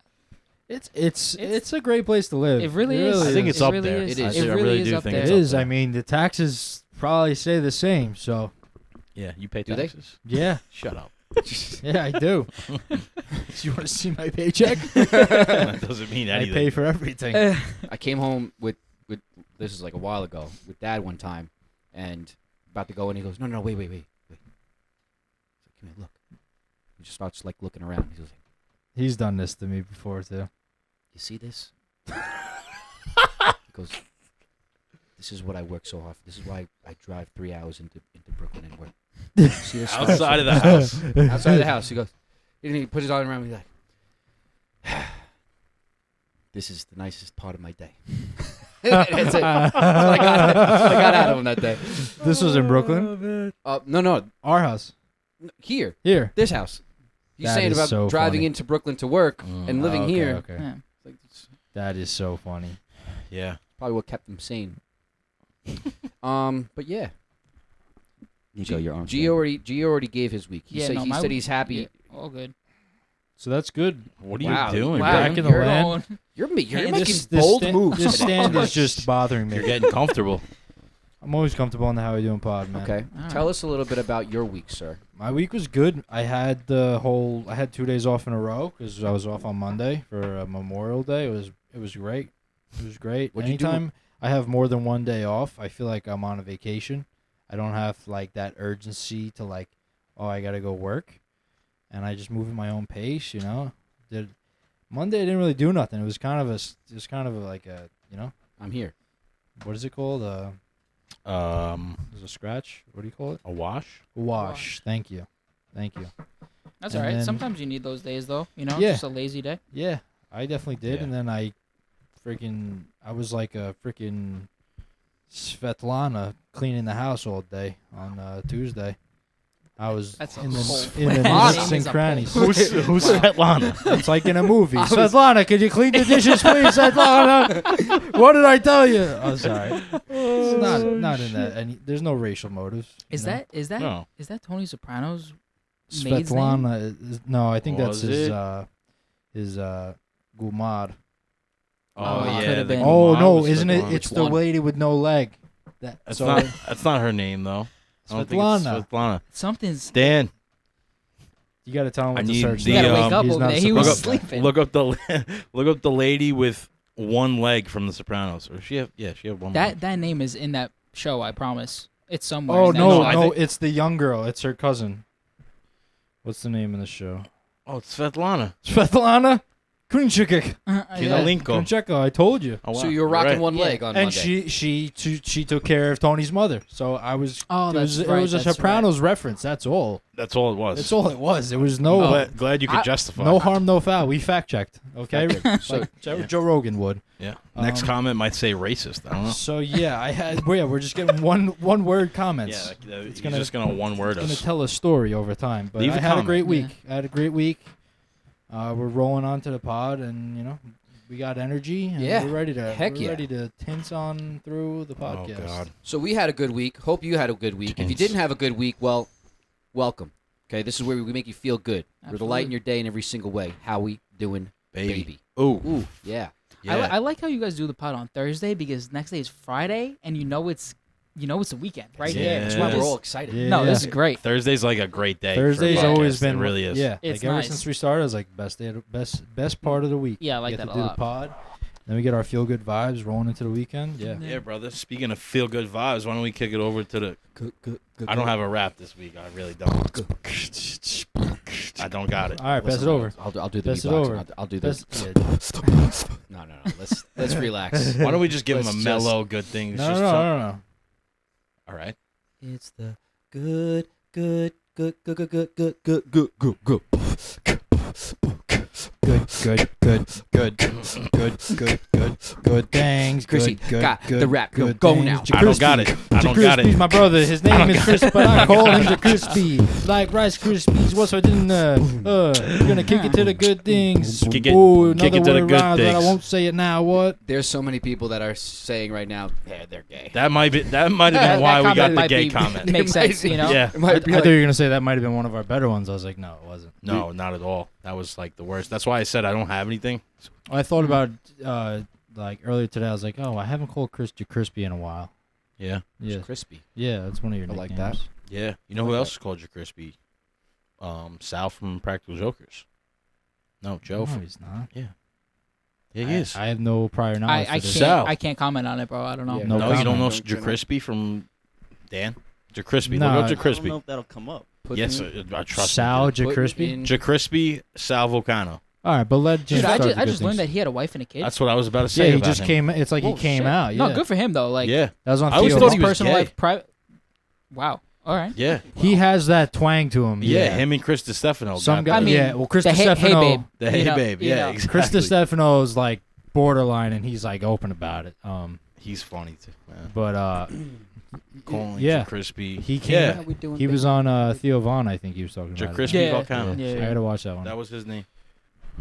Speaker 3: It's a great place to live.
Speaker 4: It really is.
Speaker 2: I think it's up
Speaker 4: really
Speaker 2: there.
Speaker 4: Is.
Speaker 1: It is.
Speaker 2: I
Speaker 4: It
Speaker 2: really
Speaker 4: really is
Speaker 2: do
Speaker 4: up
Speaker 2: think
Speaker 4: there.
Speaker 3: It
Speaker 2: it's up
Speaker 3: is.
Speaker 2: there.
Speaker 3: I mean, the taxes probably stay the same. So
Speaker 2: Yeah, you pay
Speaker 1: Do they?
Speaker 2: taxes.
Speaker 3: yeah,
Speaker 2: Shut up.
Speaker 3: yeah, I do. You want to see my paycheck?
Speaker 2: That doesn't mean
Speaker 3: I
Speaker 2: anything.
Speaker 3: pay for everything.
Speaker 1: I came home with this is like a while ago with Dad one time, and about to go in. He goes, no, wait. He's like, come here, look. He just starts like looking around. He goes,
Speaker 3: He's done this to me before too.
Speaker 1: you see this? He goes, this is what I work so hard for. This is why I drive 3 hours into Brooklyn and work. You see this?
Speaker 2: Outside of the house.
Speaker 1: Outside of the house. He goes, and he puts his arm around me like, this is the nicest part of my day. That's it. That's what I got out of him that day.
Speaker 3: This was in Brooklyn.
Speaker 1: No,
Speaker 3: Our house
Speaker 1: here,
Speaker 3: here.
Speaker 1: this house. He's
Speaker 3: That
Speaker 1: saying
Speaker 3: is
Speaker 1: about
Speaker 3: so
Speaker 1: driving
Speaker 3: funny.
Speaker 1: into Brooklyn to work and living
Speaker 3: Okay,
Speaker 1: here.
Speaker 3: Okay.
Speaker 4: Yeah.
Speaker 1: Like, it's
Speaker 3: That is so funny.
Speaker 2: Yeah.
Speaker 1: probably what kept him sane. But yeah,
Speaker 5: Nico, your arm.
Speaker 1: Gio already gave his week. He
Speaker 4: Yeah,
Speaker 1: said
Speaker 4: no,
Speaker 1: he
Speaker 4: my
Speaker 1: said he's happy.
Speaker 4: Yeah, all good.
Speaker 3: So that's good.
Speaker 2: What are
Speaker 1: Wow.
Speaker 2: you doing,
Speaker 1: Wow.
Speaker 3: Back
Speaker 2: man?
Speaker 3: in the
Speaker 1: You're
Speaker 3: land.
Speaker 4: Going.
Speaker 1: You're
Speaker 4: Hey,
Speaker 1: making
Speaker 3: This
Speaker 1: bold
Speaker 3: sta-
Speaker 1: moves.
Speaker 3: This
Speaker 1: today.
Speaker 3: stand is just bothering
Speaker 2: You're
Speaker 3: me.
Speaker 2: getting comfortable.
Speaker 3: I'm always comfortable on the How We Doing pod, man.
Speaker 1: Okay,
Speaker 4: All
Speaker 1: tell
Speaker 4: right.
Speaker 1: us a little bit about your week, sir.
Speaker 3: My week was good. I had 2 days off in a row because I was off on Monday for Memorial Day. It was great. It was great.
Speaker 1: What'd you do?
Speaker 3: Anytime I have more than one day off, I feel like I'm on a vacation. I don't have like that urgency to like, oh, I gotta go work, and I just move at my own pace. You know, Monday I didn't really do nothing. It was kind of like a
Speaker 1: I'm here.
Speaker 3: what is it called? There's a scratch. What do you call it?
Speaker 2: A wash.
Speaker 3: Wash. Thank you.
Speaker 4: That's
Speaker 3: And
Speaker 4: all right.
Speaker 3: then-
Speaker 4: Sometimes you need those days, though. You know,
Speaker 3: Yeah.
Speaker 4: just a lazy day.
Speaker 3: Yeah, I definitely did.
Speaker 2: Yeah.
Speaker 3: And then I was like a freaking Svetlana cleaning the house all day on Tuesday. I was
Speaker 4: That's a
Speaker 3: in
Speaker 4: whole
Speaker 3: the nooks
Speaker 4: Svetlana.
Speaker 3: and crannies.
Speaker 2: Who's Svetlana?
Speaker 3: It's like in a movie. Svetlana, could you clean the dishes, please? Svetlana, what did I tell you? I'm sorry. It's not in that. And there's no racial motives.
Speaker 4: Is
Speaker 3: you know?
Speaker 2: No.
Speaker 4: that Tony Soprano's maid's name?
Speaker 3: Svetlana? No, I think that's
Speaker 2: Was
Speaker 3: his Gumar.
Speaker 2: Oh
Speaker 4: it
Speaker 2: yeah.
Speaker 4: could've
Speaker 2: the
Speaker 4: been.
Speaker 3: Oh
Speaker 2: Gumar
Speaker 3: no,
Speaker 2: was
Speaker 3: isn't it?
Speaker 2: Svetlana.
Speaker 3: It's
Speaker 1: Which
Speaker 3: the
Speaker 1: one?
Speaker 3: lady with no leg.
Speaker 2: That's not her name though. I don't think it's
Speaker 3: Svetlana.
Speaker 2: Svetlana.
Speaker 4: Something's.
Speaker 2: Dan,
Speaker 3: You got to tell him
Speaker 2: I
Speaker 3: what to
Speaker 2: need
Speaker 3: search.
Speaker 2: the,
Speaker 4: You gotta
Speaker 2: um,
Speaker 4: wake up
Speaker 3: He's
Speaker 4: over
Speaker 3: not
Speaker 4: there. He
Speaker 2: look
Speaker 4: was
Speaker 2: up,
Speaker 3: supposed to.
Speaker 4: sleeping.
Speaker 2: look up the lady with one leg from The Sopranos. Or she have one. leg.
Speaker 4: That name is in that show. I promise. It's somewhere.
Speaker 3: Oh
Speaker 4: in that
Speaker 3: no,
Speaker 4: show.
Speaker 2: I
Speaker 3: no,
Speaker 2: think-
Speaker 3: it's the young girl. It's her cousin. What's the name of the show?
Speaker 2: Oh, it's Svetlana
Speaker 3: Svetlana Kunchik.
Speaker 4: Yeah.
Speaker 2: Kinolenko.
Speaker 3: Kuncheko, I told you.
Speaker 2: Oh, wow.
Speaker 1: So you were rocking
Speaker 2: Right.
Speaker 1: one
Speaker 4: Yeah.
Speaker 1: leg on
Speaker 3: And
Speaker 1: Monday.
Speaker 3: she took care of Tony's mother. So I was.
Speaker 4: Oh,
Speaker 3: it
Speaker 4: that's
Speaker 3: was,
Speaker 4: right.
Speaker 3: It was a
Speaker 4: that's
Speaker 3: Sopranos reference. That's all.
Speaker 2: That's all it was.
Speaker 3: That's all it was. It was no
Speaker 2: Glad you could
Speaker 4: I-
Speaker 2: justify.
Speaker 3: no harm, no foul. We fact checked. Okay,
Speaker 1: So
Speaker 3: like Joe Rogan would.
Speaker 2: Yeah. Next
Speaker 3: Um,
Speaker 2: comment might say racist. I don't know.
Speaker 3: So yeah, we're just getting one word comments.
Speaker 2: Yeah,
Speaker 3: It's
Speaker 2: he's
Speaker 3: gonna-
Speaker 2: just gonna one word
Speaker 3: It's gonna
Speaker 2: us.
Speaker 3: tell a story over time. But
Speaker 2: Leave
Speaker 3: I
Speaker 2: a
Speaker 3: had a
Speaker 2: comment.
Speaker 3: great week.
Speaker 4: Yeah.
Speaker 3: I had a great week. We're rolling on to the pod, and we got energy. And
Speaker 1: Yeah.
Speaker 3: we're ready to
Speaker 1: Heck yeah.
Speaker 3: ready to tense on through the
Speaker 2: Oh
Speaker 3: podcast.
Speaker 2: God.
Speaker 1: So we had a good week. Hope you had a good week. If you
Speaker 2: Tense.
Speaker 1: didn't have a good week, well, welcome. Okay, this is where we make you feel good. We're the light in
Speaker 4: Absolutely.
Speaker 1: your day in every single way. How we doing, baby?
Speaker 2: Ooh.
Speaker 1: Ooh, yeah.
Speaker 2: Yeah.
Speaker 4: I like how you guys do the pod on Thursday because next day is Friday and you know it's the weekend right
Speaker 2: Yeah.
Speaker 4: there.
Speaker 1: That's
Speaker 2: Yeah.
Speaker 1: why we're
Speaker 4: Just-
Speaker 1: all excited.
Speaker 3: Yeah.
Speaker 4: No, this is great.
Speaker 2: Thursday's like a great day.
Speaker 3: Thursday's
Speaker 2: for a
Speaker 3: always
Speaker 2: podcast.
Speaker 3: been
Speaker 2: It really is.
Speaker 3: Yeah,
Speaker 4: It's
Speaker 3: like ever
Speaker 4: nice.
Speaker 3: since we started, it was like best part of the week.
Speaker 4: Yeah, I like
Speaker 3: we get
Speaker 4: that
Speaker 3: to
Speaker 4: a
Speaker 3: do
Speaker 4: lot.
Speaker 3: the pod. Then we get our feel good vibes rolling into the weekend. Yeah.
Speaker 2: Yeah, brother. Speaking of feel good vibes, why don't we kick it over to the? I don't have a rap this week. I really don't. I don't got it.
Speaker 3: All right, pass
Speaker 1: Listen,
Speaker 3: it over.
Speaker 1: I'll do the
Speaker 3: Pass it
Speaker 1: beatbox.
Speaker 3: over.
Speaker 1: I'll do the.
Speaker 3: Pass- yeah.
Speaker 1: No. Let's relax.
Speaker 2: Why don't we just give him a
Speaker 1: Let's
Speaker 2: mellow, good thing?
Speaker 3: No, no.
Speaker 2: All right.
Speaker 1: It's the good. Good
Speaker 3: things.
Speaker 1: Chrissy,
Speaker 3: good,
Speaker 1: got
Speaker 3: good,
Speaker 1: the rap.
Speaker 3: good
Speaker 1: Go
Speaker 3: things.
Speaker 1: now.
Speaker 2: I don't got it. I don't got
Speaker 3: Crispy's
Speaker 2: it.
Speaker 3: my brother. His name is Chris, but I call him the Crispy. Like Rice Krispies. What's for dinner? We're gonna kick it to the good things.
Speaker 2: Kick it-
Speaker 3: Ooh,
Speaker 2: kick
Speaker 3: another
Speaker 2: it to the
Speaker 3: word
Speaker 2: good
Speaker 3: rhymes, but I
Speaker 2: things.
Speaker 3: won't say it now. What?
Speaker 1: There's so many people that are saying right now, yeah, they're gay.
Speaker 2: That might have been
Speaker 4: That
Speaker 2: why we got
Speaker 4: comment
Speaker 2: the
Speaker 4: might
Speaker 2: gay
Speaker 4: be-
Speaker 2: comment.
Speaker 4: Makes sense, you know.
Speaker 2: Yeah.
Speaker 1: It
Speaker 3: I,
Speaker 1: might be
Speaker 3: I
Speaker 1: like-
Speaker 3: thought you were gonna say that might have been one of our better ones. I was like, no, it wasn't.
Speaker 2: No, not at all. That was like the worst. That's why I said I don't have anything.
Speaker 3: I thought about like earlier today. I was like, oh, I haven't called Chris Crispy in a while.
Speaker 2: Yeah.
Speaker 3: Yeah,
Speaker 1: Crispy.
Speaker 3: yeah, that's one of your
Speaker 1: I like
Speaker 3: nicknames.
Speaker 1: that.
Speaker 2: Yeah. You know who else is called your crispy? Sal from Practical Jokers. No, Joe.
Speaker 3: No,
Speaker 2: From,
Speaker 3: he's not.
Speaker 2: yeah, he is.
Speaker 3: I have no prior knowledge.
Speaker 4: I
Speaker 3: to this.
Speaker 2: Sal.
Speaker 4: can't comment on it, bro. I don't know.
Speaker 1: Yeah.
Speaker 3: No
Speaker 2: no, you don't
Speaker 3: comment.
Speaker 2: know Jacrispy from Dan? Jacrispy.
Speaker 3: No,
Speaker 2: Look up
Speaker 5: I don't know
Speaker 2: Jacrispy.
Speaker 5: if that'll come up.
Speaker 2: Yes, I trust
Speaker 3: Sal
Speaker 2: me.
Speaker 1: Put
Speaker 3: Crispy.
Speaker 1: in-
Speaker 2: Jacrispy Sal Volcano.
Speaker 3: All right, but let James
Speaker 4: Dude, I
Speaker 3: start
Speaker 4: just,
Speaker 3: the
Speaker 4: I
Speaker 3: good
Speaker 4: just learned
Speaker 3: things.
Speaker 4: that he had a wife and a kid.
Speaker 2: That's what I was about to say.
Speaker 3: Yeah, he
Speaker 2: about
Speaker 3: just
Speaker 2: him.
Speaker 3: came. It's like
Speaker 4: Whoa,
Speaker 3: he came
Speaker 4: shit.
Speaker 3: out. Yeah,
Speaker 4: No, good for him though. Like
Speaker 2: Yeah,
Speaker 3: that was on.
Speaker 2: I always
Speaker 3: Theo
Speaker 2: thought
Speaker 3: Von.
Speaker 2: he was
Speaker 4: personal
Speaker 2: gay.
Speaker 4: life, private. Wow. All right.
Speaker 2: yeah,
Speaker 3: He has that twang to him.
Speaker 2: yeah. Him and Chris DiStefano.
Speaker 3: Some
Speaker 2: got
Speaker 3: guy.
Speaker 2: that.
Speaker 4: I mean,
Speaker 3: yeah. Well, Chris
Speaker 4: The hey
Speaker 3: DiStefano.
Speaker 4: babe.
Speaker 2: The
Speaker 4: You
Speaker 2: hey
Speaker 4: know,
Speaker 2: babe.
Speaker 4: you
Speaker 2: Yeah,
Speaker 4: know.
Speaker 2: exactly.
Speaker 3: Chris DiStefano's like borderline, and he's like open about it.
Speaker 2: He's funny too. Man.
Speaker 3: But
Speaker 2: Calling
Speaker 3: yeah.
Speaker 2: Crispy.
Speaker 3: He came-
Speaker 2: Yeah,
Speaker 1: How we doing,
Speaker 3: he was
Speaker 1: baby?
Speaker 3: on Theo Von. I think he was talking about.
Speaker 2: Crispy
Speaker 4: Yeah.
Speaker 2: Volcano.
Speaker 4: Yeah.
Speaker 3: I gotta watch that one.
Speaker 2: That was his name.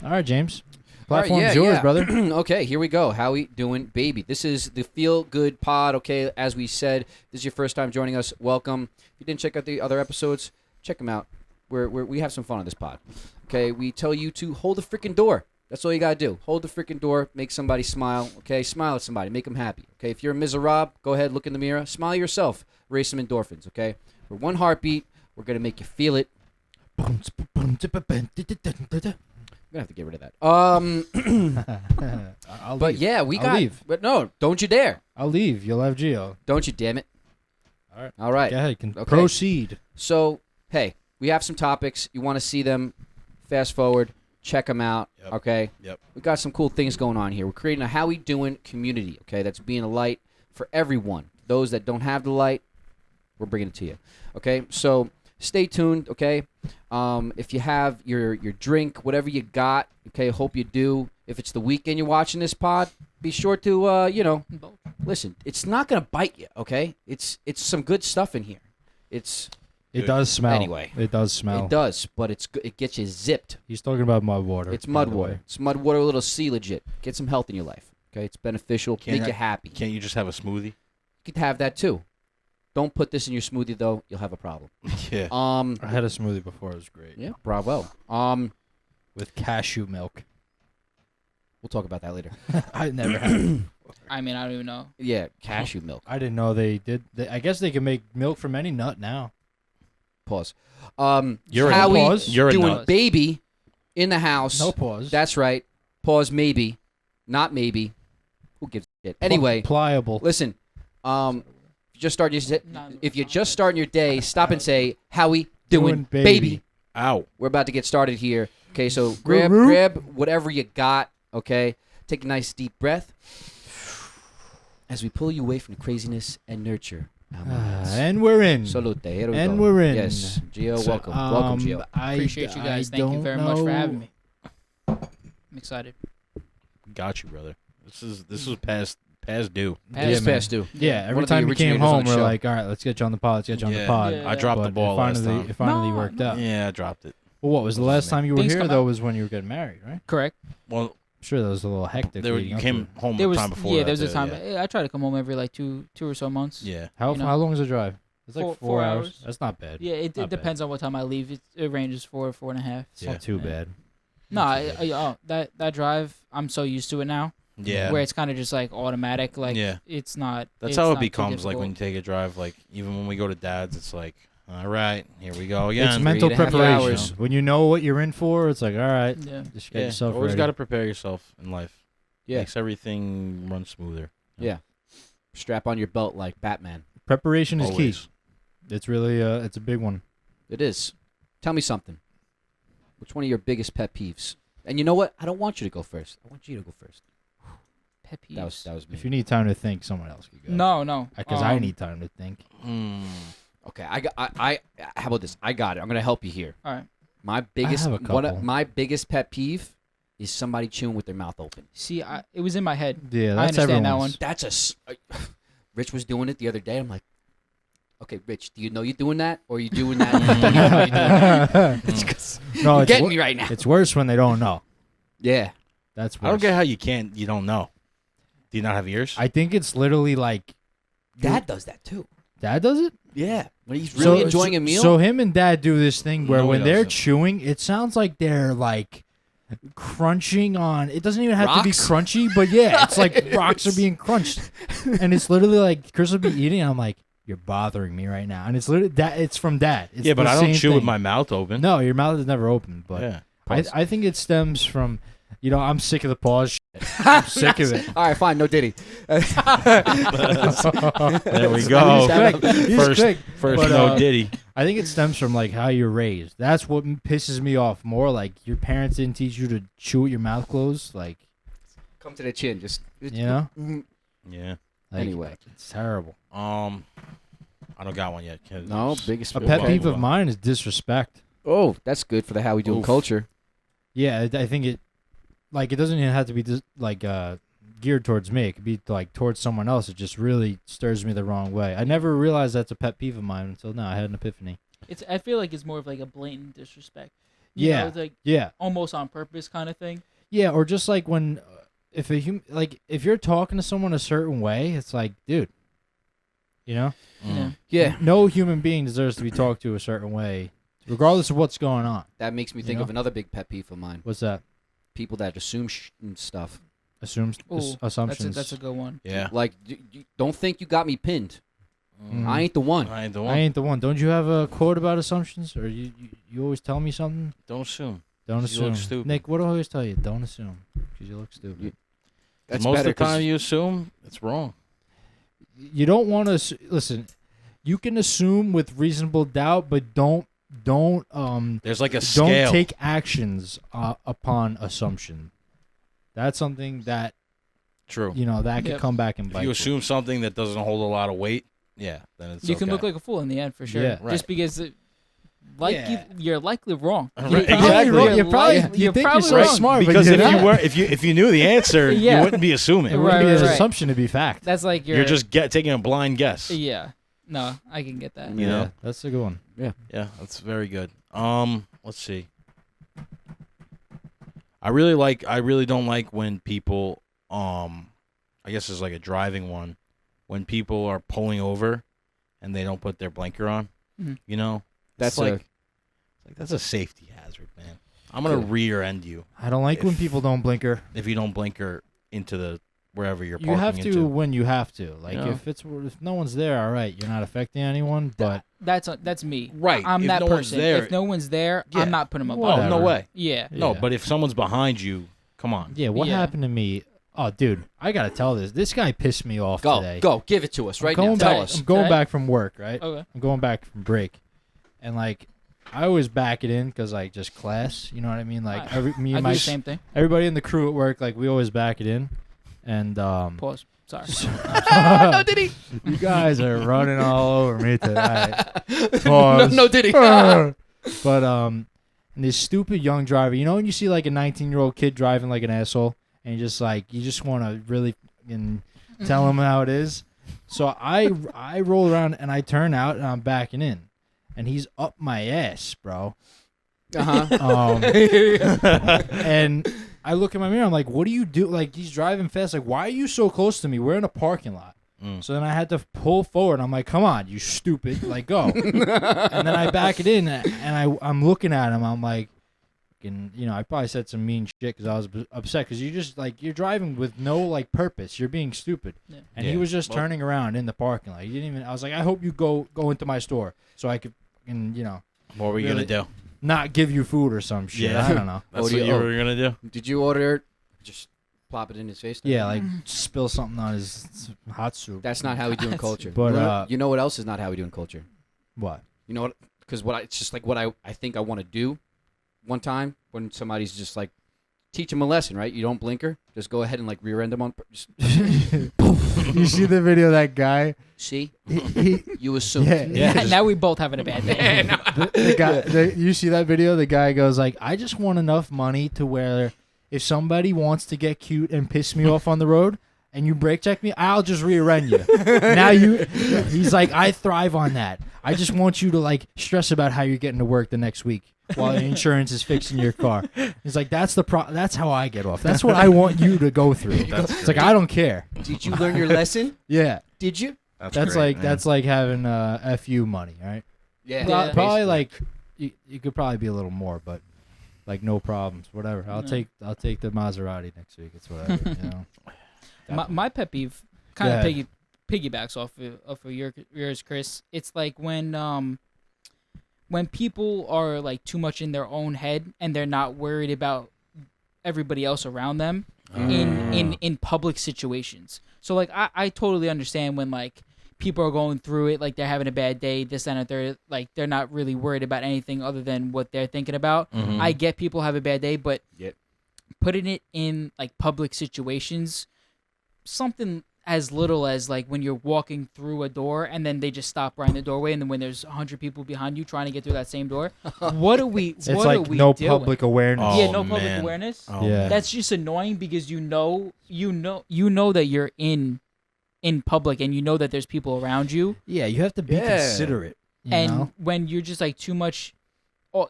Speaker 3: All right, James.
Speaker 1: All right,
Speaker 3: Platform's
Speaker 1: yeah,
Speaker 3: yours,
Speaker 1: yeah.
Speaker 3: brother.
Speaker 1: Okay, here we go. How we doing, baby? This is the Feel Good Pod. Okay, as we said, this is your first time joining us. Welcome. If you didn't check out the other episodes, check them out. We have some fun on this pod. Okay, we tell you to hold the freaking door. That's all you gotta do. Hold the freaking door. Make somebody smile. Okay, smile at somebody. Make them happy. Okay, if you're a miserable, go ahead, look in the mirror, smile yourself. Raise some endorphins. Okay, we're one heartbeat. We're gonna make you feel it. I'm gonna have to get rid of that.
Speaker 3: I'll
Speaker 1: But
Speaker 3: leave.
Speaker 1: yeah, we
Speaker 3: I'll
Speaker 1: got.
Speaker 3: leave.
Speaker 1: But no, don't you dare.
Speaker 3: I'll leave. You'll have Gio.
Speaker 1: Don't you, damn it.
Speaker 3: All right.
Speaker 1: All right.
Speaker 3: Go ahead. Can
Speaker 1: Okay.
Speaker 3: proceed.
Speaker 1: So, hey, we have some topics. You want to see them, fast forward, check them out,
Speaker 2: Yep.
Speaker 1: okay?
Speaker 2: Yep.
Speaker 1: We got some cool things going on here. We're creating a How We Doing community, okay? That's being a light for everyone. those that don't have the light, we're bringing it to you. Okay, so stay tuned. Okay, if you have your drink, whatever you got. Okay, hope you do. If it's the weekend you're watching this pod, be sure to listen. It's not gonna bite you. Okay, it's some good stuff in here.
Speaker 3: It does smell.
Speaker 1: Anyway.
Speaker 3: It does smell.
Speaker 1: It does, but it gets you zipped.
Speaker 3: He's talking about mud water.
Speaker 1: It's mud water. It's mud water, a little C legit. Get some health in your life. Okay, it's beneficial. Make you happy.
Speaker 2: Can't you just have a smoothie?
Speaker 1: You could have that too. Don't put this in your smoothie though. You'll have a problem.
Speaker 2: Yeah.
Speaker 3: I had a smoothie before. It was great.
Speaker 1: Yeah. Bravo.
Speaker 3: With cashew milk.
Speaker 1: We'll talk about that later.
Speaker 3: I never had it.
Speaker 4: I mean, I don't even know.
Speaker 1: Yeah, cashew milk.
Speaker 3: I didn't know they did. I guess they can make milk from any nut now.
Speaker 1: Pause.
Speaker 2: You're
Speaker 1: Howie
Speaker 3: pause.
Speaker 2: You're
Speaker 1: doing
Speaker 2: nut.
Speaker 1: baby in the house.
Speaker 3: No pause.
Speaker 1: That's right. Pause. Maybe, not maybe. Who gives a shit? Anyway,
Speaker 3: pliable.
Speaker 1: listen. If you're just starting your day, stop and say, "Howie doing baby."
Speaker 2: Ow.
Speaker 1: We're about to get started here. Okay, so grab whatever you got. Okay, take a nice deep breath as we pull you away from craziness and nurture.
Speaker 3: And we're in.
Speaker 1: Salute. Here we
Speaker 3: And
Speaker 1: go.
Speaker 3: we're in.
Speaker 1: Yes, Gio, welcome. Welcome, Gio.
Speaker 3: I
Speaker 4: Appreciate you guys. Thank you very much for having me. I'm excited.
Speaker 2: Got you, brother. This was past due.
Speaker 1: It's
Speaker 3: man.
Speaker 1: past due.
Speaker 3: Yeah, every
Speaker 1: One of the
Speaker 3: time we came
Speaker 1: originators on
Speaker 3: home,
Speaker 1: the
Speaker 3: we're
Speaker 1: show.
Speaker 3: like, all right, let's get you on the pod. Let's get you on the pod.
Speaker 4: Yeah.
Speaker 2: I dropped the
Speaker 3: But
Speaker 2: ball last time.
Speaker 3: It finally
Speaker 4: No,
Speaker 3: worked out.
Speaker 2: Yeah, I dropped it.
Speaker 3: Well, what was the last time you were
Speaker 4: Things
Speaker 3: here,
Speaker 4: come
Speaker 3: though,
Speaker 4: out.
Speaker 3: was when you were getting married, right?
Speaker 4: Correct.
Speaker 2: Well,
Speaker 3: I'm sure that was a little hectic.
Speaker 2: you
Speaker 3: leading up
Speaker 2: came
Speaker 3: to it.
Speaker 2: home
Speaker 4: There
Speaker 2: the
Speaker 4: was
Speaker 2: time before.
Speaker 4: there was a
Speaker 2: that,
Speaker 4: time.
Speaker 2: Yeah.
Speaker 4: I try to come home every like two or so months.
Speaker 2: Yeah.
Speaker 3: How
Speaker 4: you know.
Speaker 3: how long is the drive? It's like
Speaker 4: 4
Speaker 3: 4
Speaker 4: hours.
Speaker 3: hours. That's not bad.
Speaker 4: Yeah, it
Speaker 3: Not
Speaker 4: depends on what time I leave. It ranges 4.5.
Speaker 3: It's
Speaker 2: Yeah.
Speaker 3: not too
Speaker 4: Yeah.
Speaker 3: bad.
Speaker 4: No, that drive, I'm so used to it now.
Speaker 2: Yeah.
Speaker 4: Where it's kind of just like automatic. Like
Speaker 2: Yeah.
Speaker 4: it's not.
Speaker 2: That's
Speaker 4: it's
Speaker 2: how it
Speaker 4: not too
Speaker 2: becomes. Like when you
Speaker 4: difficult.
Speaker 2: take a drive, like even when we go to Dad's, it's like, all right, here we go again.
Speaker 3: It's mental
Speaker 1: 3.5
Speaker 3: preparation.
Speaker 1: hours.
Speaker 3: When you know what you're in for, it's like, all right,
Speaker 4: Yeah.
Speaker 3: just get
Speaker 2: Yeah.
Speaker 3: yourself
Speaker 2: Always
Speaker 3: ready.
Speaker 2: got to prepare yourself in life.
Speaker 1: Yeah.
Speaker 2: Makes everything run smoother.
Speaker 1: Yeah. Strap on your belt like Batman.
Speaker 3: Preparation is
Speaker 2: Always.
Speaker 3: key. It's really it's a big one.
Speaker 1: It is. Tell me something. Which one of your biggest pet peeves? And you know what? I don't want you to go first. I want you to go first.
Speaker 4: Pet peeves.
Speaker 1: That was me.
Speaker 3: If you need time to think, someone else could go.
Speaker 4: No.
Speaker 3: Because I need time to think.
Speaker 1: Okay, I how about this? I got it. I'm gonna help you here.
Speaker 4: All right.
Speaker 1: My biggest
Speaker 3: have a
Speaker 1: one of
Speaker 3: couple.
Speaker 1: my biggest pet peeve is somebody chewing with their mouth open.
Speaker 4: See, it was in my head.
Speaker 3: Yeah,
Speaker 4: I
Speaker 3: that's
Speaker 4: understand that
Speaker 3: everyone's.
Speaker 4: one.
Speaker 1: That's Rich was doing it the other day. I'm like, okay, Rich, do you know you're doing that, or are you doing that? And you don't even know you're doing it? It's 'cause
Speaker 3: No,
Speaker 1: you're
Speaker 3: it's
Speaker 1: getting
Speaker 3: wor-
Speaker 1: me right now.
Speaker 3: It's worse when they don't know.
Speaker 1: Yeah,
Speaker 3: That's worse.
Speaker 2: I don't get how you don't know. Do you not have ears?
Speaker 3: I think it's literally like
Speaker 1: Dad does that too.
Speaker 3: Dad does it.
Speaker 1: Yeah, when he's really enjoying a meal.
Speaker 3: So him and Dad do this thing where
Speaker 2: No, he
Speaker 3: when they're
Speaker 2: doesn't.
Speaker 3: chewing, it sounds like they're like crunching on. It doesn't even have to be
Speaker 1: Rocks?
Speaker 3: crunchy, but yeah, it's like rocks are being crunched, and it's literally like Chris will be eating, and I'm like, "You're bothering me right now," and it's literally that. It's from Dad. It's
Speaker 2: yeah, but
Speaker 3: the
Speaker 2: I don't
Speaker 3: same
Speaker 2: chew with
Speaker 3: thing.
Speaker 2: my mouth open.
Speaker 3: No, your mouth is never open, but
Speaker 2: Yeah.
Speaker 3: I think it stems from. I'm sick of the pause. I'm sick of it.
Speaker 1: All right, fine, no Diddy.
Speaker 2: There we
Speaker 3: He's
Speaker 2: go.
Speaker 3: quick. He's
Speaker 2: First-
Speaker 3: quick.
Speaker 2: First,
Speaker 3: But,
Speaker 2: no Diddy.
Speaker 3: I think it stems from like how you're raised. That's what pisses me off more. Like your parents didn't teach you to chew with your mouth closed. Like
Speaker 1: Come to the chin, just
Speaker 3: you know.
Speaker 2: Yeah.
Speaker 3: Like,
Speaker 1: Anyway.
Speaker 3: it's terrible.
Speaker 2: I don't got one yet. 'Cause
Speaker 1: No, biggest
Speaker 3: A
Speaker 2: Move
Speaker 3: pet
Speaker 2: on,
Speaker 3: peeve
Speaker 2: move
Speaker 3: of
Speaker 2: on.
Speaker 3: mine is disrespect.
Speaker 1: Oh, that's good for the How We Doing
Speaker 2: Oof.
Speaker 1: culture.
Speaker 3: Yeah, I think it doesn't even have to be geared towards me. It could be like towards someone else. It just really stirs me the wrong way. I never realized that's a pet peeve of mine until now. I had an epiphany.
Speaker 4: I feel like it's more of like a blatant disrespect. You
Speaker 3: Yeah.
Speaker 4: know, it's like
Speaker 3: Yeah,
Speaker 4: almost on purpose kind of thing.
Speaker 3: yeah, or just like when if if you're talking to someone a certain way, it's like, dude, you know,
Speaker 2: Mm.
Speaker 1: Yeah,
Speaker 3: no human being deserves to be talked to a certain way, regardless of what's going on.
Speaker 1: that makes me
Speaker 3: You
Speaker 1: think
Speaker 3: know?
Speaker 1: of another big pet peeve of mine.
Speaker 3: What's that?
Speaker 1: People that assume stuff.
Speaker 3: Assumes
Speaker 4: Ooh,
Speaker 3: assumptions.
Speaker 4: That's a good one.
Speaker 2: Yeah.
Speaker 1: Like, you don't think you got me pinned.
Speaker 3: Mhm.
Speaker 1: I ain't the one.
Speaker 2: I ain't the
Speaker 3: I
Speaker 2: one.
Speaker 3: ain't the one. Don't you have a quote about assumptions, or you always tell me something?
Speaker 2: Don't assume.
Speaker 3: Don't
Speaker 2: You
Speaker 3: assume.
Speaker 2: look stupid.
Speaker 3: Nick, what do I always tell you? Don't assume, because you look stupid.
Speaker 1: That's
Speaker 2: Most of
Speaker 1: better
Speaker 2: the time
Speaker 1: 'cause-
Speaker 2: you assume, it's wrong.
Speaker 3: You don't want to listen. You can assume with reasonable doubt, but don't
Speaker 2: There's like a scale.
Speaker 3: don't take actions upon assumption. That's something that
Speaker 2: True.
Speaker 3: that could come back and
Speaker 2: If
Speaker 3: bite
Speaker 2: you assume something that doesn't hold a lot of weight, then it's
Speaker 4: You can
Speaker 2: okay.
Speaker 4: look like a fool in the end for sure.
Speaker 3: Yeah.
Speaker 2: Right.
Speaker 4: Just because, you're likely wrong.
Speaker 2: Right,
Speaker 4: You're
Speaker 2: exactly.
Speaker 4: probably-
Speaker 3: You're probably
Speaker 4: you're
Speaker 3: you think
Speaker 4: probably
Speaker 3: you're so
Speaker 4: wrong.
Speaker 3: smart,
Speaker 2: Because
Speaker 3: but
Speaker 2: if
Speaker 3: you're
Speaker 2: you
Speaker 3: not.
Speaker 2: were, if you knew the answer,
Speaker 4: Yeah.
Speaker 2: you wouldn't be assuming.
Speaker 3: It
Speaker 4: Right,
Speaker 3: wouldn't be an
Speaker 4: right.
Speaker 3: assumption to be fact.
Speaker 4: That's like
Speaker 2: You're just taking a blind guess.
Speaker 4: Yeah. No, I can get that.
Speaker 2: You know?
Speaker 3: That's a good one.
Speaker 2: Yeah, that's very good. Let's see. I really don't like when people, I guess it's like a driving one, when people are pulling over and they don't put their blinker on.
Speaker 4: Mhm.
Speaker 2: You know,
Speaker 1: That's
Speaker 2: that's a safety hazard, man. I'm gonna rear end you
Speaker 3: I don't like when
Speaker 2: If-
Speaker 3: people don't blinker.
Speaker 2: if you don't blinker into the wherever you're
Speaker 3: You
Speaker 2: parking
Speaker 3: have to
Speaker 2: into.
Speaker 3: when you have to. Like
Speaker 2: Yeah.
Speaker 3: if no one's there, all right, you're not affecting anyone. But
Speaker 4: That's me.
Speaker 2: Right.
Speaker 4: I'm
Speaker 2: If
Speaker 4: that
Speaker 2: no one's
Speaker 4: person.
Speaker 2: there-
Speaker 4: If no one's there,
Speaker 2: Yeah.
Speaker 4: I'm not putting them up.
Speaker 3: Whatever.
Speaker 2: Oh, no way.
Speaker 4: Yeah.
Speaker 2: No,
Speaker 3: yeah.
Speaker 2: but if someone's behind you, come on.
Speaker 3: yeah, what
Speaker 4: Yeah.
Speaker 3: happened to me? Oh, dude, I gotta tell this. This guy pissed me off today.
Speaker 1: Go, give it to us right
Speaker 3: I'm
Speaker 1: now.
Speaker 3: going
Speaker 1: Tell
Speaker 3: back,
Speaker 1: us.
Speaker 3: I'm going
Speaker 4: Okay.
Speaker 3: back from work, right?
Speaker 4: Okay.
Speaker 3: I'm going back from break, and like I always back it in because like just class. You know what I mean? Like me
Speaker 4: I
Speaker 3: and
Speaker 4: do
Speaker 3: my
Speaker 4: the same thing.
Speaker 3: everybody in the crew at work, like we always back it in, and
Speaker 4: Pause. Sorry.
Speaker 1: No, did he?
Speaker 3: You guys are running all over me tonight. Pause.
Speaker 1: No, did he?
Speaker 3: But and this stupid young driver, when you see like a 19-year-old kid driving like an asshole, and you just want to really fucking tell him how it is. So I roll around and I turn out and I'm backing in, and he's up my ass, bro.
Speaker 1: Uh-huh.
Speaker 3: And I look in my mirror. I'm like, what do you do? Like, he's driving fast. Like, why are you so close to me? We're in a parking lot. So then I had to pull forward. I'm like, come on, you stupid. Like, go. And then I back it in, and I'm looking at him. I'm like, and I probably said some mean shit because I was upset because you just like you're driving with no like purpose. You're being stupid.
Speaker 4: Yeah.
Speaker 3: And he was just turning around in the parking lot. He didn't even. I was like, I hope you go into my store so I could,
Speaker 2: What were we
Speaker 3: Really?
Speaker 2: gonna do?
Speaker 3: not give you food or some shit.
Speaker 2: Yeah.
Speaker 3: I don't know.
Speaker 2: That's
Speaker 1: What
Speaker 2: what
Speaker 1: do
Speaker 2: you
Speaker 1: you-
Speaker 2: were gonna do.
Speaker 1: Did you order it? Just plop it in his face?
Speaker 3: Yeah, like spill something on his hot soup.
Speaker 1: That's not how we do in culture.
Speaker 3: But,
Speaker 1: you know what else is not how we do in culture?
Speaker 3: What?
Speaker 1: You know what? Because it's just like what I think I want to do one time when somebody's just like, teach him a lesson, right? You don't blinker. Just go ahead and like rear end him on.
Speaker 3: You see the video of that guy?
Speaker 1: See?
Speaker 3: He
Speaker 1: You assume.
Speaker 3: yeah.
Speaker 4: Now we both having a bad day.
Speaker 3: The guy, you see that video? The guy goes like, "I just want enough money to where if somebody wants to get cute and piss me off on the road, and you brake check me, I'll just rear end you." Now he's like, "I thrive on that. I just want you to like stress about how you're getting to work the next week while the insurance is fixing your car." He's like, "That's that's how I get off. That's what I want you to go through." It's like I don't care.
Speaker 1: Did you learn your lesson?
Speaker 3: Yeah,
Speaker 1: Did you?
Speaker 3: that's like having FU money, right?
Speaker 1: Yeah.
Speaker 4: Yeah.
Speaker 3: Probably like you could probably be a little more, but like no problems, whatever. I'll take the Maserati next week. It's whatever,
Speaker 4: My pet peeve kind of piggybacks off of yours, Chris. It's like when people are like too much in their own head and they're not worried about everybody else around them in public situations. So like I totally understand when like people are going through it, like they're having a bad day, this and that, they're not really worried about anything other than what they're thinking about. I get people have a bad day, but putting it in like public situations, something as little as like when you're walking through a door and then they just stop right in the doorway, and then when there's 100 people behind you trying to get through that same door, what are we?
Speaker 3: It's
Speaker 4: what
Speaker 3: like
Speaker 4: are we
Speaker 3: no
Speaker 4: doing?
Speaker 3: public awareness.
Speaker 2: Oh,
Speaker 4: Yeah, no public
Speaker 2: man.
Speaker 4: awareness.
Speaker 2: Oh,
Speaker 3: Yeah.
Speaker 2: man.
Speaker 4: That's just annoying because you know that you're in public and you know that there's people around you,
Speaker 3: Yeah, you have to be considerate. You
Speaker 4: and
Speaker 3: know?
Speaker 4: when you're just like too much,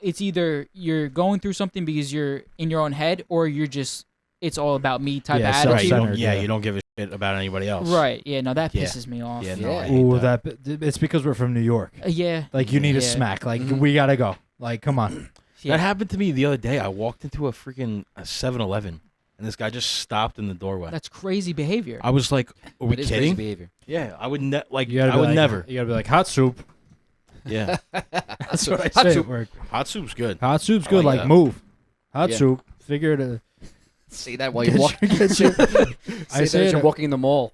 Speaker 4: it's either you're going through something because you're in your own head, or you're just it's all about me type
Speaker 3: Yeah,
Speaker 4: of
Speaker 3: so-
Speaker 2: Right,
Speaker 4: attitude.
Speaker 2: you don't,
Speaker 3: Centered,
Speaker 2: yeah,
Speaker 3: yeah.
Speaker 2: you don't give a shit about anybody else.
Speaker 4: Right. Yeah. No, that
Speaker 2: Yeah.
Speaker 4: pisses me off.
Speaker 2: Yeah, no, I
Speaker 1: Yeah.
Speaker 2: hate
Speaker 3: Ooh,
Speaker 2: that.
Speaker 3: it's because we're from New York.
Speaker 4: Yeah.
Speaker 3: Like you need a
Speaker 4: Yeah.
Speaker 3: smack. Like
Speaker 1: Mhm.
Speaker 3: we gotta go. Like come on.
Speaker 4: Yeah.
Speaker 2: That happened to me the other day. I walked into a freaking 7-Eleven, and this guy just stopped in the doorway.
Speaker 4: That's crazy behavior.
Speaker 2: I was like, "Are we
Speaker 1: It is crazy
Speaker 2: kidding?"
Speaker 1: behavior.
Speaker 2: Yeah, I would
Speaker 3: You gotta
Speaker 2: I
Speaker 3: be
Speaker 2: would
Speaker 3: like,
Speaker 2: never.
Speaker 3: You gotta be like hot soup.
Speaker 2: Yeah,
Speaker 3: That's what I
Speaker 1: Hot
Speaker 3: say
Speaker 1: soup.
Speaker 3: at work.
Speaker 2: hot soup's good.
Speaker 3: Hot soup's
Speaker 2: I
Speaker 3: good.
Speaker 2: like
Speaker 3: Like
Speaker 2: that.
Speaker 3: move. Hot
Speaker 1: Yeah.
Speaker 3: soup. Figure it out.
Speaker 1: Say that while you're walking.
Speaker 3: I
Speaker 1: Say that
Speaker 3: say
Speaker 1: as you're
Speaker 3: it.
Speaker 1: walking in the mall.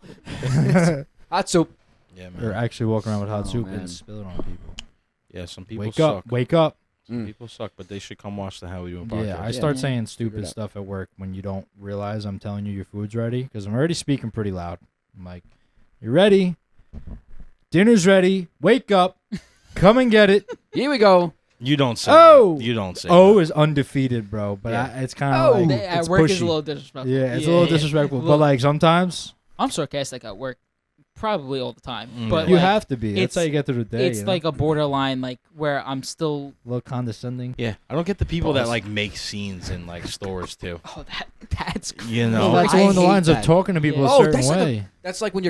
Speaker 1: Hot soup.
Speaker 2: Yeah,
Speaker 3: Or
Speaker 2: man.
Speaker 3: actually walk around with hot
Speaker 1: Oh,
Speaker 3: soup
Speaker 1: man.
Speaker 3: and spill it on people.
Speaker 2: Yeah, some people
Speaker 3: Wake
Speaker 2: suck.
Speaker 3: up. Wake up.
Speaker 2: Some people suck, but they should come watch the How We Doing podcast.
Speaker 3: Yeah, I start saying
Speaker 1: Figure
Speaker 3: stupid
Speaker 1: it out.
Speaker 3: stuff at work when you don't realize I'm telling you your food's ready because I'm already speaking pretty loud. I'm like, "You ready? Dinner's ready. Wake up. Come and get it."
Speaker 1: Here we go.
Speaker 2: You don't say.
Speaker 3: Oh!
Speaker 2: That. You don't say.
Speaker 3: O
Speaker 2: that.
Speaker 3: is undefeated, bro. But
Speaker 1: Yeah.
Speaker 3: it's kind of like
Speaker 4: At
Speaker 3: it's
Speaker 4: work
Speaker 3: pushy.
Speaker 4: is a little disrespectful.
Speaker 3: Yeah, it's a little disrespectful. But like sometimes
Speaker 4: I'm sarcastic at work, probably all the time.
Speaker 2: Mm.
Speaker 4: But
Speaker 3: you
Speaker 4: like,
Speaker 3: have to be. That's
Speaker 4: it's-
Speaker 3: how you get through the day.
Speaker 4: it's
Speaker 3: you know?
Speaker 4: like a borderline, like where I'm still.
Speaker 3: a little condescending.
Speaker 2: Yeah, I don't get the people that
Speaker 3: Pause.
Speaker 2: like make scenes in like stores too.
Speaker 4: Oh, that's
Speaker 2: You
Speaker 3: Well,
Speaker 2: know,
Speaker 3: that's
Speaker 1: I
Speaker 3: along the
Speaker 1: hate
Speaker 3: lines
Speaker 1: that.
Speaker 3: of talking to people
Speaker 4: Yeah.
Speaker 3: a
Speaker 1: Oh,
Speaker 3: certain
Speaker 1: that's like a-
Speaker 3: way.
Speaker 1: That's like when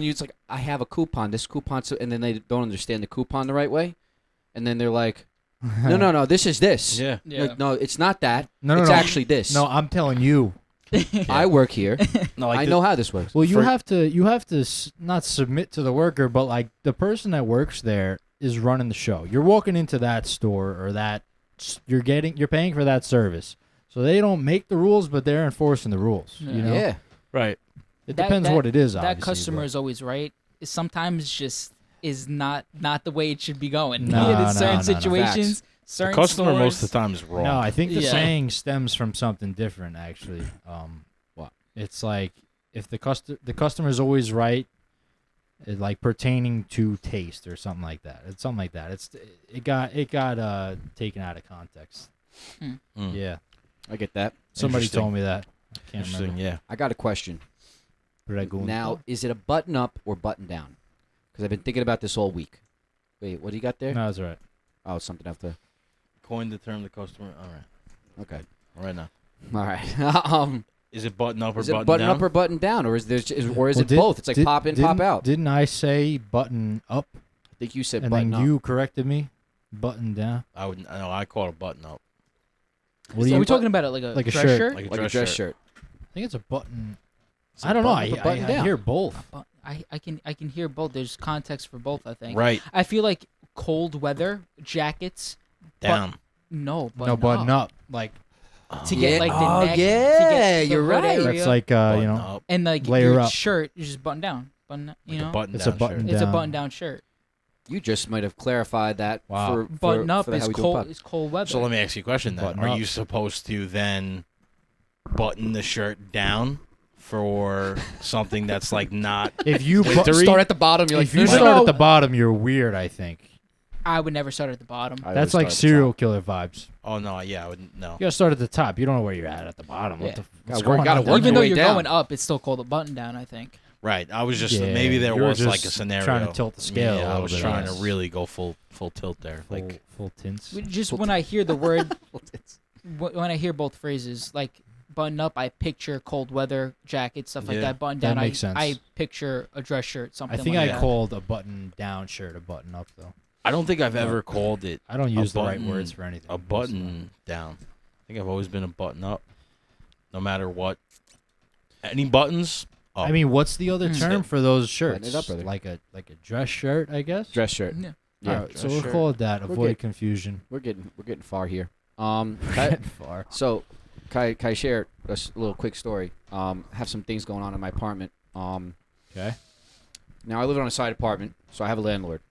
Speaker 1: it's like I have a coupon, this coupon, and then they don't understand the coupon the right way, and then they're like, no, this is this.
Speaker 2: yeah.
Speaker 4: yeah.
Speaker 1: Like, no, it's not that.
Speaker 3: No,
Speaker 1: it's
Speaker 3: no.
Speaker 1: actually this.
Speaker 3: No, I'm telling you.
Speaker 1: I work here.
Speaker 2: No, like
Speaker 1: I know how this works.
Speaker 3: Well, you
Speaker 2: For-
Speaker 3: have to not submit to the worker, but like the person that works there is running the show. You're walking into that store or you're paying for that service. So they don't make the rules, but they're enforcing the rules. You know,
Speaker 1: Yeah.
Speaker 2: Right.
Speaker 3: it
Speaker 4: That-
Speaker 3: depends
Speaker 4: that-
Speaker 3: what it is.
Speaker 4: That
Speaker 3: Obviously,
Speaker 4: customer
Speaker 3: but-
Speaker 4: is always right. It sometimes just is not the way it should be going.
Speaker 3: No,
Speaker 4: in
Speaker 3: no,
Speaker 4: certain
Speaker 3: no.
Speaker 4: situations,
Speaker 2: The
Speaker 4: certain
Speaker 2: customer
Speaker 4: stores,
Speaker 2: most of the time is wrong.
Speaker 3: No, I think the
Speaker 4: Yeah.
Speaker 3: saying stems from something different. Actually,
Speaker 1: What?
Speaker 3: It's like if the customer is always right, like pertaining to taste or something like that. It's something like that. It got taken out of context.
Speaker 2: Mm.
Speaker 3: Yeah,
Speaker 1: I get that.
Speaker 3: somebody
Speaker 2: Interesting.
Speaker 3: told me that. I can't
Speaker 2: Interesting.
Speaker 3: remember.
Speaker 2: Yeah.
Speaker 1: I got a question.
Speaker 3: Did I go
Speaker 1: Now, is it a button up or button down? Because I've been thinking about this all week. Wait, what do you got there?
Speaker 3: No, that's right.
Speaker 1: Oh, it's something after.
Speaker 2: Coin the term the customer. All right.
Speaker 1: Okay.
Speaker 2: All right now.
Speaker 1: All right.
Speaker 2: Is it button up or
Speaker 1: Is it
Speaker 2: button
Speaker 1: button
Speaker 2: down?
Speaker 1: up or button down, or is there is
Speaker 3: Well,
Speaker 1: it both? It's like pop in, pop out.
Speaker 3: Didn't I say button up
Speaker 1: I think you said
Speaker 3: and
Speaker 1: button
Speaker 3: then
Speaker 1: up.
Speaker 3: you corrected me? Button down.
Speaker 2: I would. No, I call it a button up.
Speaker 3: What do
Speaker 4: Are
Speaker 3: you?
Speaker 4: we talking about it like a
Speaker 3: like a
Speaker 4: dress
Speaker 3: shirt.
Speaker 4: shirt?
Speaker 2: Like
Speaker 1: like a dress shirt.
Speaker 3: I think it's a button.
Speaker 1: It's a
Speaker 3: I don't know.
Speaker 1: button up or button
Speaker 3: I
Speaker 1: down.
Speaker 3: hear both.
Speaker 4: But I can hear both. There's context for both. I think.
Speaker 2: Right.
Speaker 4: I feel like cold weather jackets.
Speaker 2: Down.
Speaker 4: No,
Speaker 3: No, button up. Like
Speaker 4: to get like the
Speaker 1: Oh,
Speaker 4: neck.
Speaker 1: yeah,
Speaker 4: to get the
Speaker 1: you're
Speaker 4: hood
Speaker 1: right.
Speaker 4: area,
Speaker 3: that's like
Speaker 2: Button
Speaker 3: you know,
Speaker 2: up.
Speaker 4: and like
Speaker 3: layer
Speaker 4: your
Speaker 3: up.
Speaker 4: shirt is just button down. Button, you
Speaker 2: Like
Speaker 4: know,
Speaker 2: a button
Speaker 3: It's
Speaker 2: down
Speaker 3: a button
Speaker 2: shirt.
Speaker 4: it's a
Speaker 3: down.
Speaker 4: button down shirt.
Speaker 1: You just might have clarified that.
Speaker 3: Wow.
Speaker 1: For,
Speaker 4: Button up
Speaker 1: for the
Speaker 4: is
Speaker 1: How We Doing
Speaker 4: cold.
Speaker 1: pod.
Speaker 4: Is cold weather.
Speaker 2: So let me ask you a question then.
Speaker 3: Button
Speaker 2: Are
Speaker 3: up.
Speaker 2: you supposed to then button the shirt down for something that's like not
Speaker 3: if you
Speaker 2: Wintery?
Speaker 1: Start at the bottom. You're like,
Speaker 3: if you
Speaker 1: no, no,
Speaker 3: start
Speaker 1: no.
Speaker 3: at the bottom, you're weird. I think
Speaker 4: I would never start at the bottom.
Speaker 1: I always
Speaker 3: that's
Speaker 1: start
Speaker 3: like
Speaker 1: at the
Speaker 3: serial
Speaker 1: top.
Speaker 3: killer vibes.
Speaker 2: Oh no, yeah, I wouldn't no.
Speaker 3: You gotta start at the top. You don't know where you're at the bottom.
Speaker 1: Yeah.
Speaker 3: What the what's
Speaker 1: Gotta work-
Speaker 3: going
Speaker 1: gotta
Speaker 3: on
Speaker 1: work
Speaker 3: down
Speaker 4: Even
Speaker 1: your
Speaker 4: though
Speaker 1: way
Speaker 4: you're
Speaker 1: down.
Speaker 4: going up, it's still called a button down. I think.
Speaker 2: Right. I was just
Speaker 3: Yeah,
Speaker 2: maybe there
Speaker 3: you were
Speaker 2: was like a
Speaker 3: just
Speaker 2: scenario.
Speaker 3: trying to tilt the scale a
Speaker 2: Yeah, I
Speaker 3: little
Speaker 2: was
Speaker 3: bit,
Speaker 2: trying
Speaker 3: yes.
Speaker 2: to really go full tilt there.
Speaker 3: full,
Speaker 2: Like
Speaker 3: full tints.
Speaker 4: Just when I hear the word, when I hear both phrases, like button up, I picture cold weather jacket stuff like
Speaker 2: Yeah.
Speaker 4: that. Button
Speaker 3: That
Speaker 4: down,
Speaker 3: makes sense.
Speaker 4: I picture a dress shirt,
Speaker 3: I
Speaker 4: something.
Speaker 3: think
Speaker 4: like
Speaker 3: I
Speaker 4: that.
Speaker 3: called a button down shirt a button up though.
Speaker 2: I don't think I've ever called it
Speaker 3: I don't use the right
Speaker 2: button-
Speaker 3: words for anything.
Speaker 2: a button down. I think I've always been a button up, no matter what. Any buttons? Up.
Speaker 3: I mean, what's the other
Speaker 4: Mm.
Speaker 3: term for those
Speaker 1: Button
Speaker 3: shirts?
Speaker 1: it up, brother.
Speaker 3: Like a dress shirt, I guess.
Speaker 1: Dress shirt.
Speaker 4: Yeah.
Speaker 1: Yeah.
Speaker 3: Alright, so
Speaker 2: dress
Speaker 3: we'll
Speaker 2: shirt.
Speaker 3: call it that.
Speaker 1: We're
Speaker 3: Avoid
Speaker 1: good.
Speaker 3: confusion.
Speaker 1: We're getting far here. Kai-
Speaker 3: Far.
Speaker 1: so, Kai share a little quick story. Have some things going on in my apartment.
Speaker 3: Okay.
Speaker 1: Now I live on a side apartment, so I have a landlord,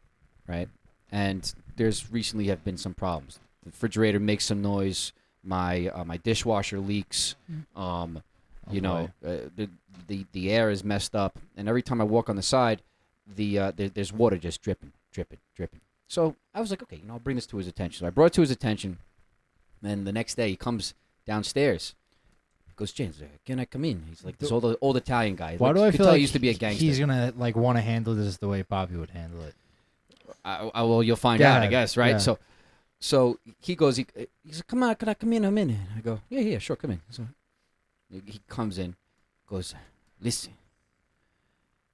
Speaker 1: right? And there's recently have been some problems. The refrigerator makes some noise. My dishwasher leaks. You know, the air is messed up, and every time I walk on the side, there's water just dripping. So I was like, okay, I'll bring this to his attention. So I brought it to his attention, and the next day he comes downstairs. He goes, James, can I come in? He's like this old Italian guy.
Speaker 3: Why
Speaker 1: Like,
Speaker 3: do
Speaker 1: you
Speaker 3: I
Speaker 1: could
Speaker 3: feel
Speaker 1: tell
Speaker 3: like
Speaker 1: he used to be a gangster?
Speaker 3: he's gonna like want to handle this the way Poppy would handle it?
Speaker 1: Well, you'll find
Speaker 3: Go
Speaker 1: out, I
Speaker 3: ahead.
Speaker 1: guess, right?
Speaker 3: Yeah.
Speaker 1: So he goes, he said, come on, can I come in a minute? I go, yeah, sure, come in. So he comes in, goes, listen,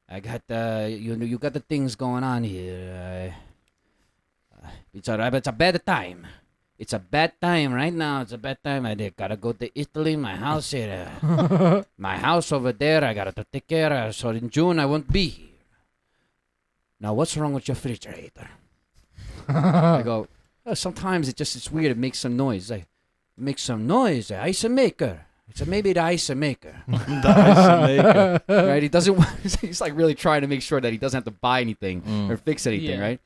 Speaker 1: I got you got the things going on here. It's a bad time. It's a bad time right now. It's a bad time. I gotta go to Italy. My house here, my house over there. I gotta take care of. So in June I won't be here. Now what's wrong with your refrigerator? I go, sometimes it's weird. It makes some noise. It makes some noise. Ice maker. It's maybe the ice maker. Right? He doesn't. He's like really trying to make sure that he doesn't have to buy anything or fix anything.
Speaker 4: Yeah.
Speaker 1: Right?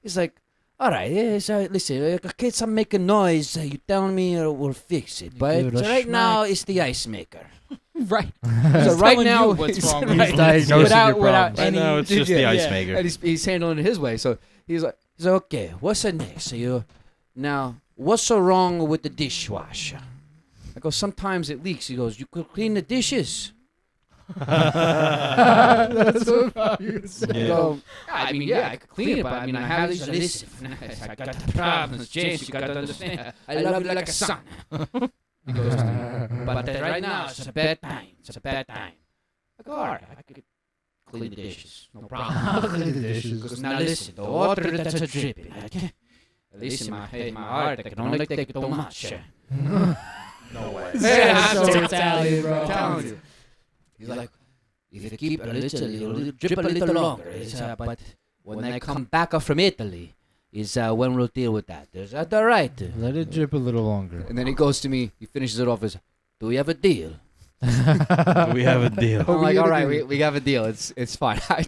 Speaker 1: He's like, All right, so listen, kids are making noise. You tell me we'll fix it. But
Speaker 3: give it a
Speaker 1: right now,
Speaker 3: smack.
Speaker 1: it's the ice maker.
Speaker 4: Right.
Speaker 1: So right
Speaker 4: telling
Speaker 1: now,
Speaker 4: you what's
Speaker 1: he's-
Speaker 4: wrong
Speaker 1: right,
Speaker 4: with
Speaker 3: He's diagnosing
Speaker 4: without
Speaker 3: your
Speaker 4: without
Speaker 3: problems.
Speaker 2: Right
Speaker 4: any.
Speaker 2: now, it's just the
Speaker 1: Yeah.
Speaker 2: ice maker.
Speaker 1: And he's handling it his way. So he's like, okay, what's the next? So now, what's so wrong with the dishwasher? I go, sometimes it leaks. He goes, you could clean the dishes. That's what you said. I go, I mean, yeah, I could clean it, but I mean, I have these. Listen, I got the problems, James. You got to understand. I love you like a son. He goes, but right now it's a bad time. It's a bad time. I go, all right, I could clean the dishes, no problem.
Speaker 3: Clean the dishes.
Speaker 1: Because now listen, the water that's a dripping. I can't. At least in my head, my heart, I can only take too much.
Speaker 2: No way.
Speaker 1: Yeah,
Speaker 4: so
Speaker 1: I'm
Speaker 4: Italian, bro.
Speaker 1: I'm telling you. He's like, if you keep a little, drip a little longer. But when I come back from Italy, is when we'll deal with that. Is that all right?
Speaker 3: Let it drip a little longer.
Speaker 1: And then he goes to me. He finishes it off as, "Do we have a deal?"
Speaker 2: We have a deal.
Speaker 1: I'm like, "All right, we have a deal. It's fine." I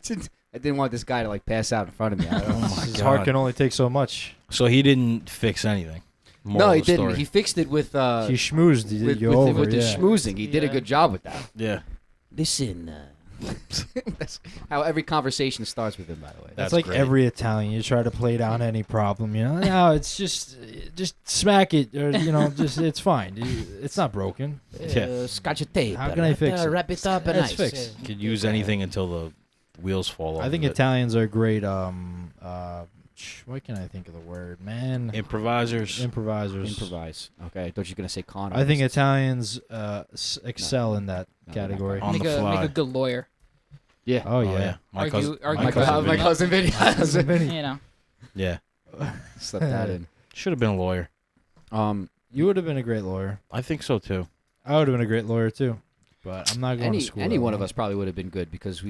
Speaker 1: didn't want this guy to like pass out in front of me. I don't know.
Speaker 3: His heart can only take so much.
Speaker 2: So he didn't fix anything.
Speaker 1: No, he
Speaker 2: Moral of the
Speaker 1: didn't.
Speaker 2: story.
Speaker 1: He fixed it with
Speaker 3: He schmoozed. He
Speaker 1: with,
Speaker 3: did you
Speaker 1: with,
Speaker 3: over.
Speaker 1: with the
Speaker 3: Yeah.
Speaker 1: schmoozing. He did a
Speaker 4: Yeah.
Speaker 1: good job with that.
Speaker 2: Yeah.
Speaker 1: Listen, that's how every conversation starts with him. By the way,
Speaker 3: That's
Speaker 2: That's
Speaker 3: like
Speaker 2: great.
Speaker 3: every Italian. You try to play down any problem, you know. No, it's just smack it, or just it's fine. It's not broken.
Speaker 2: Yeah.
Speaker 1: Scotch tape.
Speaker 3: How can I fix it?
Speaker 1: Wrap it up and
Speaker 3: That's
Speaker 1: nice.
Speaker 3: fixed.
Speaker 2: Could use anything until the wheels fall off.
Speaker 3: I think
Speaker 2: of it.
Speaker 3: Italians are great. Why can't I think of the word, man?
Speaker 2: Improvisers.
Speaker 3: Improvisers.
Speaker 1: Improvise. Okay, I thought you were gonna say con.
Speaker 3: I think
Speaker 1: artist.
Speaker 3: Italians excel in that
Speaker 1: No,
Speaker 3: category.
Speaker 2: On
Speaker 4: Make
Speaker 2: the
Speaker 4: a
Speaker 2: fly.
Speaker 4: good lawyer.
Speaker 1: Yeah.
Speaker 3: Oh yeah.
Speaker 2: My
Speaker 4: Argue-
Speaker 2: cousin.
Speaker 4: argue
Speaker 2: My
Speaker 4: for
Speaker 2: cousin.
Speaker 4: something.
Speaker 1: My
Speaker 2: Vinny.
Speaker 1: cousin Vinny.
Speaker 3: Cousin Vinny.
Speaker 4: You know.
Speaker 2: Yeah.
Speaker 1: Slip that in.
Speaker 2: Should have been a lawyer.
Speaker 3: You would have been a great lawyer.
Speaker 2: I think so too.
Speaker 3: I would have been a great lawyer too, but I'm not going to school.
Speaker 1: Any
Speaker 3: that
Speaker 1: one of
Speaker 3: long.
Speaker 1: us probably would have been good because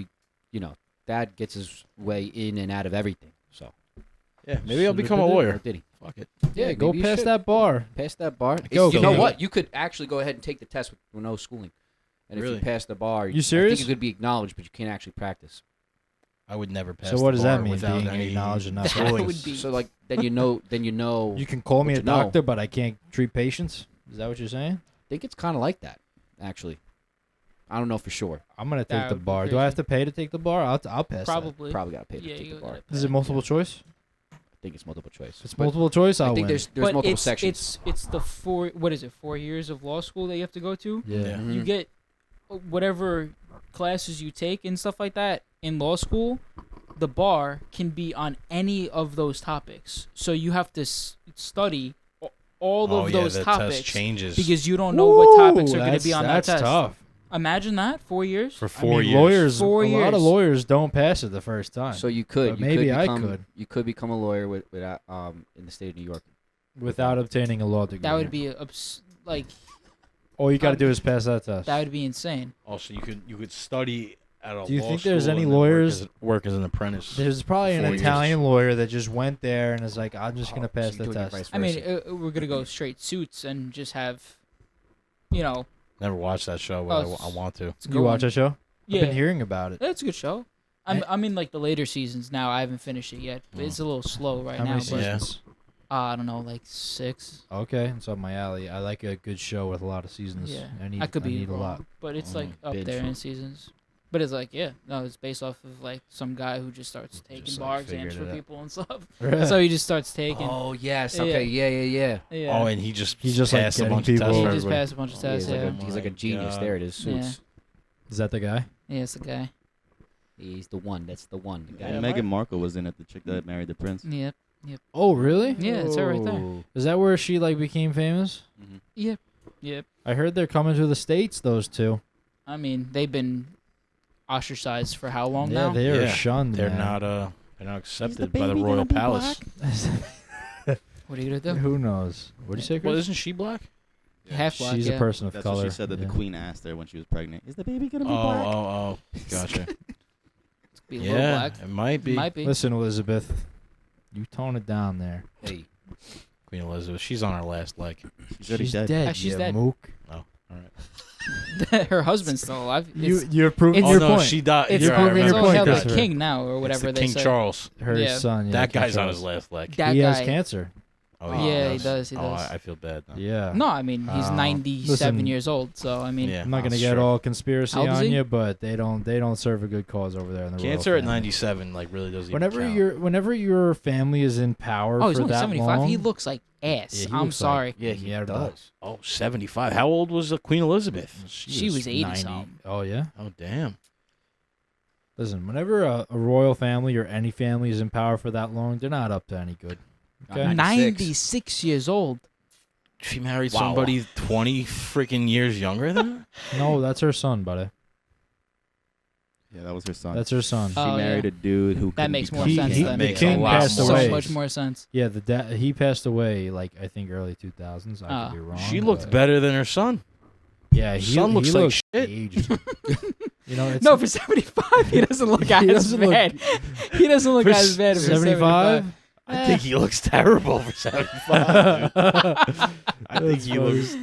Speaker 1: Dad gets his way in and out of everything. So
Speaker 2: Yeah. Maybe I'll
Speaker 3: Should've
Speaker 2: become a
Speaker 3: been it.
Speaker 1: or
Speaker 2: lawyer.
Speaker 1: did he?
Speaker 2: Fuck it.
Speaker 3: Yeah, go
Speaker 1: maybe you
Speaker 3: past
Speaker 1: should.
Speaker 3: that bar.
Speaker 1: Past that bar.
Speaker 3: Go,
Speaker 1: You know
Speaker 3: go.
Speaker 1: what? You could actually go ahead and take the test with no schooling. And if
Speaker 2: Really?
Speaker 1: you pass the bar,
Speaker 3: You
Speaker 1: I
Speaker 3: serious?
Speaker 1: think you could be acknowledged, but you can't actually practice.
Speaker 2: I would never pass.
Speaker 3: So what
Speaker 2: the
Speaker 3: does that
Speaker 2: bar
Speaker 3: mean?
Speaker 2: Without
Speaker 3: Being
Speaker 2: any
Speaker 3: acknowledged and not
Speaker 4: That
Speaker 2: schooling.
Speaker 4: would be.
Speaker 1: So like then you know
Speaker 3: You can call me
Speaker 1: What
Speaker 3: a
Speaker 1: you know.
Speaker 3: doctor, but I can't treat patients. Is that what you're saying?
Speaker 1: I think it's kind of like that, actually. I don't know for sure.
Speaker 3: I'm gonna
Speaker 4: That
Speaker 3: take the
Speaker 4: would be
Speaker 3: bar. Do I have
Speaker 4: crazy.
Speaker 3: to pay to take the bar? I'll pass.
Speaker 4: Probably.
Speaker 1: Probably got to pay to
Speaker 4: Yeah,
Speaker 1: take
Speaker 4: you
Speaker 1: the bar.
Speaker 4: gotta
Speaker 3: That. Is it multiple choice?
Speaker 1: I think it's multiple choice.
Speaker 3: If it's
Speaker 1: But
Speaker 3: multiple choice, I'll
Speaker 1: I think
Speaker 3: win.
Speaker 1: there's
Speaker 4: But
Speaker 1: multiple
Speaker 4: it's,
Speaker 1: sections.
Speaker 4: It's the 4 years of law school that you have to go to.
Speaker 3: yeah.
Speaker 2: Yeah.
Speaker 4: You
Speaker 1: Mhm.
Speaker 4: get whatever classes you take and stuff like that in law school. The bar can be on any of those topics, so you have to study all
Speaker 2: Oh
Speaker 4: of
Speaker 2: yeah,
Speaker 4: those
Speaker 2: the
Speaker 4: topics
Speaker 2: test changes
Speaker 4: because you don't know what topics are going to
Speaker 3: that's-
Speaker 4: be on that
Speaker 3: that's
Speaker 4: test.
Speaker 3: tough.
Speaker 4: Imagine that 4 years.
Speaker 2: for
Speaker 3: I
Speaker 2: 4
Speaker 3: mean,
Speaker 2: years.
Speaker 3: lawyers.
Speaker 4: 4
Speaker 3: A lot of
Speaker 4: years.
Speaker 3: lawyers don't pass it the first time.
Speaker 1: So you could.
Speaker 3: But
Speaker 1: You
Speaker 3: maybe
Speaker 1: could
Speaker 3: I
Speaker 1: become,
Speaker 3: could.
Speaker 1: You could become a lawyer without in the state of New York.
Speaker 3: without obtaining a law degree.
Speaker 4: That would be like
Speaker 3: All you got to do is pass that test.
Speaker 4: that would be insane.
Speaker 2: Also, you could study at a
Speaker 3: Do you
Speaker 2: law
Speaker 3: think there's
Speaker 2: school
Speaker 3: any
Speaker 2: and then
Speaker 3: lawyers-
Speaker 2: work as an apprentice?
Speaker 3: There's probably an
Speaker 2: 4 years.
Speaker 3: Italian lawyer that just went there and is like, I'm just gonna pass
Speaker 1: So
Speaker 3: the
Speaker 1: you're doing it
Speaker 3: test.
Speaker 1: vice
Speaker 4: I mean,
Speaker 1: versa.
Speaker 4: we're gonna go straight suits and just have, you know,
Speaker 2: Never watched that show, but
Speaker 4: Oh,
Speaker 2: I want to.
Speaker 4: it's a
Speaker 3: You
Speaker 4: good
Speaker 3: watch
Speaker 4: one.
Speaker 3: that show?
Speaker 4: Yeah,
Speaker 3: I've been hearing about it.
Speaker 4: it's a good show. I'm in like the later seasons now. I haven't finished it yet. But it's a little slow right
Speaker 3: How
Speaker 4: now.
Speaker 3: many
Speaker 4: But
Speaker 2: Yeah.
Speaker 3: seasons?
Speaker 4: I don't know, like 6.
Speaker 3: Okay, it's up my alley. I like a good show with a lot of seasons.
Speaker 4: Yeah,
Speaker 3: I
Speaker 4: could be
Speaker 3: need a
Speaker 4: wrong,
Speaker 3: lot.
Speaker 4: but it's like up
Speaker 1: binge
Speaker 4: there in
Speaker 1: them.
Speaker 4: seasons. But it's like it's based off of like some guy who just starts taking
Speaker 3: Just,
Speaker 4: bar
Speaker 3: like, figured
Speaker 4: exams for
Speaker 3: it out.
Speaker 4: people and stuff.
Speaker 3: Right.
Speaker 4: So he just starts taking.
Speaker 1: Oh yes.
Speaker 4: Yeah.
Speaker 1: Okay. Yeah.
Speaker 4: Yeah.
Speaker 2: Oh, and he just
Speaker 3: He's just, like,
Speaker 2: passed a
Speaker 3: getting
Speaker 2: bunch of
Speaker 3: people-
Speaker 2: tests
Speaker 4: he
Speaker 2: for
Speaker 4: just
Speaker 2: everybody.
Speaker 4: passed a bunch of
Speaker 1: Yeah,
Speaker 4: tests.
Speaker 1: he's,
Speaker 4: Yeah,
Speaker 1: like a
Speaker 2: my
Speaker 1: genius.
Speaker 2: God.
Speaker 1: There it is.
Speaker 4: Yeah.
Speaker 1: Suits.
Speaker 3: Is that the guy?
Speaker 4: yeah, it's the guy.
Speaker 1: He's the one. That's the one. The guy.
Speaker 5: And Meghan Markle was in it, the chick that married the prince.
Speaker 4: Yep.
Speaker 3: Oh, really?
Speaker 4: Yeah, it's her right there.
Speaker 1: Oh.
Speaker 3: Is that where she like became famous?
Speaker 4: Yep. Yep.
Speaker 3: I heard they're coming to the States. Those two.
Speaker 4: I mean, they've been ostracized for how long
Speaker 3: Yeah,
Speaker 4: now?
Speaker 3: they are
Speaker 2: Yeah,
Speaker 3: shunned.
Speaker 2: They're
Speaker 3: man.
Speaker 2: not accepted by the royal palace.
Speaker 4: What are you gonna do?
Speaker 3: Who knows? What do you say,
Speaker 2: Well,
Speaker 3: Chris?
Speaker 2: isn't she black?
Speaker 4: Half black.
Speaker 3: She's
Speaker 4: yeah.
Speaker 3: a person of
Speaker 5: That's
Speaker 3: color.
Speaker 5: what she said that
Speaker 3: yeah.
Speaker 5: the queen asked her when she was pregnant. Is the baby gonna be
Speaker 2: Oh,
Speaker 5: black?
Speaker 2: oh, gotcha.
Speaker 4: Be a little
Speaker 2: yeah,
Speaker 4: black.
Speaker 2: it might be.
Speaker 4: Might be.
Speaker 3: Listen, Elizabeth, you tone it down there.
Speaker 1: Hey.
Speaker 2: Queen Elizabeth. She's on her last leg.
Speaker 5: She's already
Speaker 3: She's
Speaker 5: dead.
Speaker 3: dead.
Speaker 4: She's
Speaker 3: you
Speaker 4: dead.
Speaker 3: mook.
Speaker 2: Oh, all right.
Speaker 4: Her husband's still alive.
Speaker 3: You're proving
Speaker 4: it's-
Speaker 3: your
Speaker 2: no,
Speaker 3: point.
Speaker 2: she died.
Speaker 4: It's
Speaker 3: You're
Speaker 2: Yeah, I
Speaker 3: proving your
Speaker 4: so
Speaker 2: remember.
Speaker 3: point,
Speaker 4: held
Speaker 3: that's
Speaker 4: the
Speaker 3: right.
Speaker 4: king now, or whatever
Speaker 2: It's the
Speaker 4: they
Speaker 2: King
Speaker 4: say.
Speaker 2: Charles.
Speaker 3: Her
Speaker 4: Yeah.
Speaker 3: son. Yeah,
Speaker 2: That
Speaker 3: King
Speaker 2: guy's on
Speaker 3: Charles.
Speaker 2: his last leg.
Speaker 4: That
Speaker 3: he
Speaker 4: guy.
Speaker 3: has cancer.
Speaker 2: Oh,
Speaker 4: Yeah, he
Speaker 2: does.
Speaker 4: does. He
Speaker 2: Oh,
Speaker 4: does.
Speaker 2: I feel bad now.
Speaker 3: Yeah.
Speaker 4: No, I mean he's 97
Speaker 3: listen,
Speaker 4: years old, so I mean,
Speaker 2: Yeah.
Speaker 3: I'm not gonna
Speaker 2: Oh,
Speaker 3: get
Speaker 2: sure.
Speaker 3: all conspiracy
Speaker 4: How old is
Speaker 3: on
Speaker 4: he?
Speaker 3: you, but they don't serve a good cause over there in the royal
Speaker 2: Cancer at
Speaker 3: family.
Speaker 2: 97 really doesn't even count.
Speaker 3: Whenever your family is in power
Speaker 4: oh, he's
Speaker 3: for
Speaker 4: only
Speaker 3: that
Speaker 4: 75.
Speaker 3: long,
Speaker 4: He looks like ass.
Speaker 3: Yeah, he
Speaker 4: I'm
Speaker 3: looks
Speaker 4: sorry.
Speaker 3: like-
Speaker 2: Yeah, he
Speaker 3: Yeah,
Speaker 2: does. Oh, 75. How old was Queen Elizabeth?
Speaker 4: She was 80
Speaker 3: 90.
Speaker 4: something.
Speaker 3: Oh yeah.
Speaker 2: Oh, damn.
Speaker 3: Listen, whenever a royal family or any family is in power for that long, they're not up to any good.
Speaker 1: Not
Speaker 3: Okay.
Speaker 4: 96 years old.
Speaker 2: She married
Speaker 1: Wow.
Speaker 2: somebody 20 freaking years younger than her?
Speaker 3: No, that's her son, buddy.
Speaker 5: Yeah, that was her son.
Speaker 3: That's her son.
Speaker 5: She
Speaker 4: Oh,
Speaker 5: married
Speaker 4: yeah.
Speaker 5: a dude who
Speaker 4: That
Speaker 5: couldn't
Speaker 4: makes
Speaker 5: become
Speaker 4: more
Speaker 3: He-
Speaker 4: sense
Speaker 3: he-
Speaker 4: then.
Speaker 3: the
Speaker 2: Makes
Speaker 3: king
Speaker 2: a lot
Speaker 3: passed
Speaker 2: more
Speaker 4: So
Speaker 3: away.
Speaker 4: much more sense.
Speaker 3: Yeah, he passed away like I think early 2000s. I
Speaker 4: Ah.
Speaker 3: could be wrong.
Speaker 2: She looked
Speaker 3: but-
Speaker 2: better than her son.
Speaker 3: Yeah,
Speaker 2: Her son looks like
Speaker 3: looked
Speaker 2: shit.
Speaker 3: aged. You know, it's
Speaker 4: No, for 75, he doesn't look
Speaker 3: He
Speaker 4: as
Speaker 3: doesn't look-
Speaker 4: bad. He doesn't look
Speaker 2: For
Speaker 4: as bad as
Speaker 3: 75.
Speaker 2: I think he looks terrible for 75. I think he looks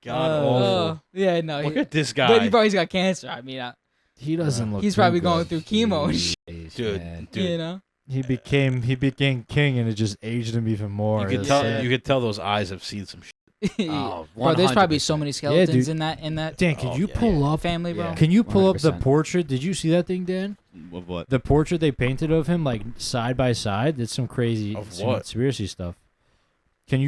Speaker 2: god awful.
Speaker 4: Yeah, no.
Speaker 2: Look
Speaker 4: he,
Speaker 2: at this
Speaker 4: but
Speaker 2: guy.
Speaker 4: he probably got cancer. I mean,
Speaker 3: He doesn't look.
Speaker 4: He's
Speaker 3: too
Speaker 4: probably
Speaker 3: good.
Speaker 4: going through chemo and shit.
Speaker 3: Jeez,
Speaker 2: Dude,
Speaker 3: man.
Speaker 2: dude.
Speaker 4: you know.
Speaker 3: He became king, and it just aged him even more.
Speaker 2: You could
Speaker 3: It's
Speaker 2: tell.
Speaker 3: sad.
Speaker 2: You could tell those eyes have seen some shit.
Speaker 1: Oh,
Speaker 4: Bro, there's probably
Speaker 1: 100%.
Speaker 4: so many skeletons
Speaker 3: dude.
Speaker 4: in that
Speaker 3: Dan, could
Speaker 2: Oh,
Speaker 3: you
Speaker 2: yeah,
Speaker 3: pull up?
Speaker 4: family, bro.
Speaker 1: Yeah.
Speaker 3: Can you pull up the
Speaker 1: 100%.
Speaker 3: portrait? Did you see that thing, Dan?
Speaker 5: Of what?
Speaker 3: The portrait they painted of him, like side by side. It's some crazy
Speaker 2: Of
Speaker 3: some
Speaker 2: what?
Speaker 3: conspiracy stuff. Can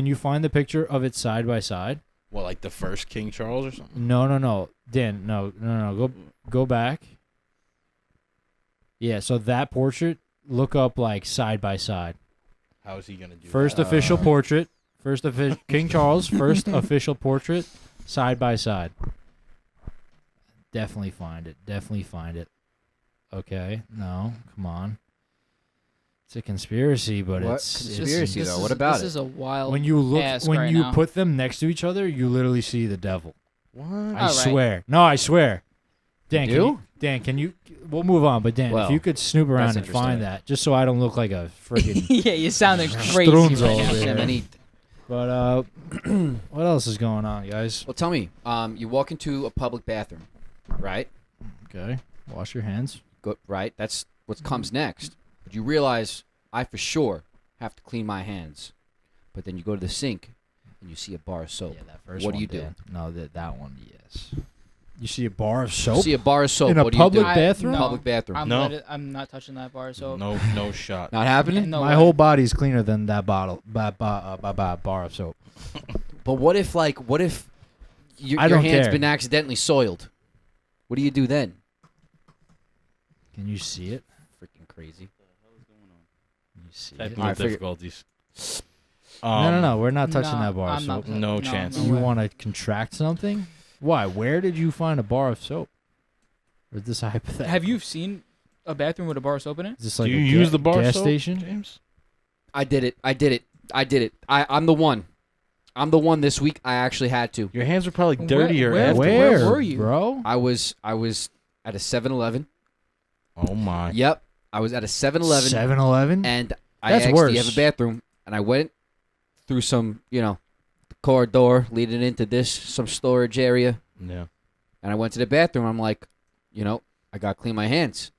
Speaker 3: you find the picture of it side by side?
Speaker 2: What, like the first King Charles or something?
Speaker 3: No, Dan, no. Go back. Yeah, so that portrait, look up like side by side.
Speaker 2: How is he gonna do
Speaker 3: First
Speaker 2: that?
Speaker 3: official portrait, King Charles, first official portrait, side by side. Definitely find it. Okay, no, come on. It's a conspiracy, but
Speaker 1: What
Speaker 3: it's
Speaker 1: conspiracy,
Speaker 3: it's,
Speaker 1: though? What about
Speaker 4: this
Speaker 1: it?
Speaker 4: is a wild.
Speaker 3: when you look
Speaker 4: ask
Speaker 3: when
Speaker 4: right
Speaker 3: you
Speaker 4: now.
Speaker 3: put them next to each other, you literally see the devil.
Speaker 2: What?
Speaker 3: I
Speaker 4: All right.
Speaker 3: swear. No, I swear. Dan,
Speaker 1: You
Speaker 3: can
Speaker 1: do?
Speaker 3: you, Dan, can you? We'll move on, but Dan,
Speaker 1: Well,
Speaker 3: if you could snoop around and
Speaker 1: interesting.
Speaker 3: find that, just so I don't look like a freaking.
Speaker 4: yeah, you sounding crazy
Speaker 3: Strunz
Speaker 4: right
Speaker 3: over
Speaker 4: now.
Speaker 3: here.
Speaker 1: Many-
Speaker 3: But what else is going on, guys?
Speaker 1: Well, tell me. You walk into a public bathroom, right?
Speaker 3: Okay, wash your hands.
Speaker 1: Go right. That's what comes next. But you realize I for sure have to clean my hands. But then you go to the sink and you see a bar of soap.
Speaker 3: that first
Speaker 1: What do
Speaker 3: one,
Speaker 1: you do?
Speaker 3: Dan. No, that one, yes. You see a bar of soap?
Speaker 1: You see a bar of soap.
Speaker 3: In a
Speaker 1: what do you
Speaker 3: public
Speaker 1: do?
Speaker 3: bathroom?
Speaker 4: No.
Speaker 1: Public bathroom.
Speaker 4: I'm not touching that bar. So
Speaker 2: No shot.
Speaker 1: Not happening.
Speaker 4: no
Speaker 3: My
Speaker 4: way.
Speaker 3: whole body's cleaner than that bar of soap.
Speaker 1: But what if your
Speaker 3: I don't
Speaker 1: hand's
Speaker 3: care.
Speaker 1: been accidentally soiled? What do you do then?
Speaker 3: Can you see it?
Speaker 1: Freaking crazy.
Speaker 3: Can you see it?
Speaker 2: Technical
Speaker 1: Alright, figure-
Speaker 2: difficulties.
Speaker 3: No. We're not touching
Speaker 4: No,
Speaker 3: that bar of
Speaker 4: I'm not
Speaker 3: soap.
Speaker 4: touching-
Speaker 2: No chance.
Speaker 3: You
Speaker 4: way.
Speaker 3: want to contract something? Why? Where did you find a bar of soap? Or is this a hypothetical?
Speaker 4: Have you seen a bathroom with a bar of soap in it?
Speaker 3: Is this
Speaker 2: Do
Speaker 3: like
Speaker 2: you
Speaker 3: a
Speaker 2: use the bar
Speaker 3: gas
Speaker 2: soap,
Speaker 3: station?
Speaker 2: James?
Speaker 1: I did it. I'm the one. I'm the one this week. I actually had to.
Speaker 2: Your hands are probably
Speaker 4: Where-
Speaker 2: dirtier
Speaker 4: where-
Speaker 2: afterwards.
Speaker 3: Where
Speaker 4: were you?
Speaker 3: bro?
Speaker 1: I was at a 7-Eleven.
Speaker 2: Oh my.
Speaker 1: Yep. I was at a 7-Eleven
Speaker 3: 7-Eleven?
Speaker 1: and I
Speaker 3: That's
Speaker 1: actually
Speaker 3: worse.
Speaker 1: have a bathroom and I went through some, corridor leading into some storage area
Speaker 2: Yeah.
Speaker 1: and I went to the bathroom. I'm like, I got to clean my hands.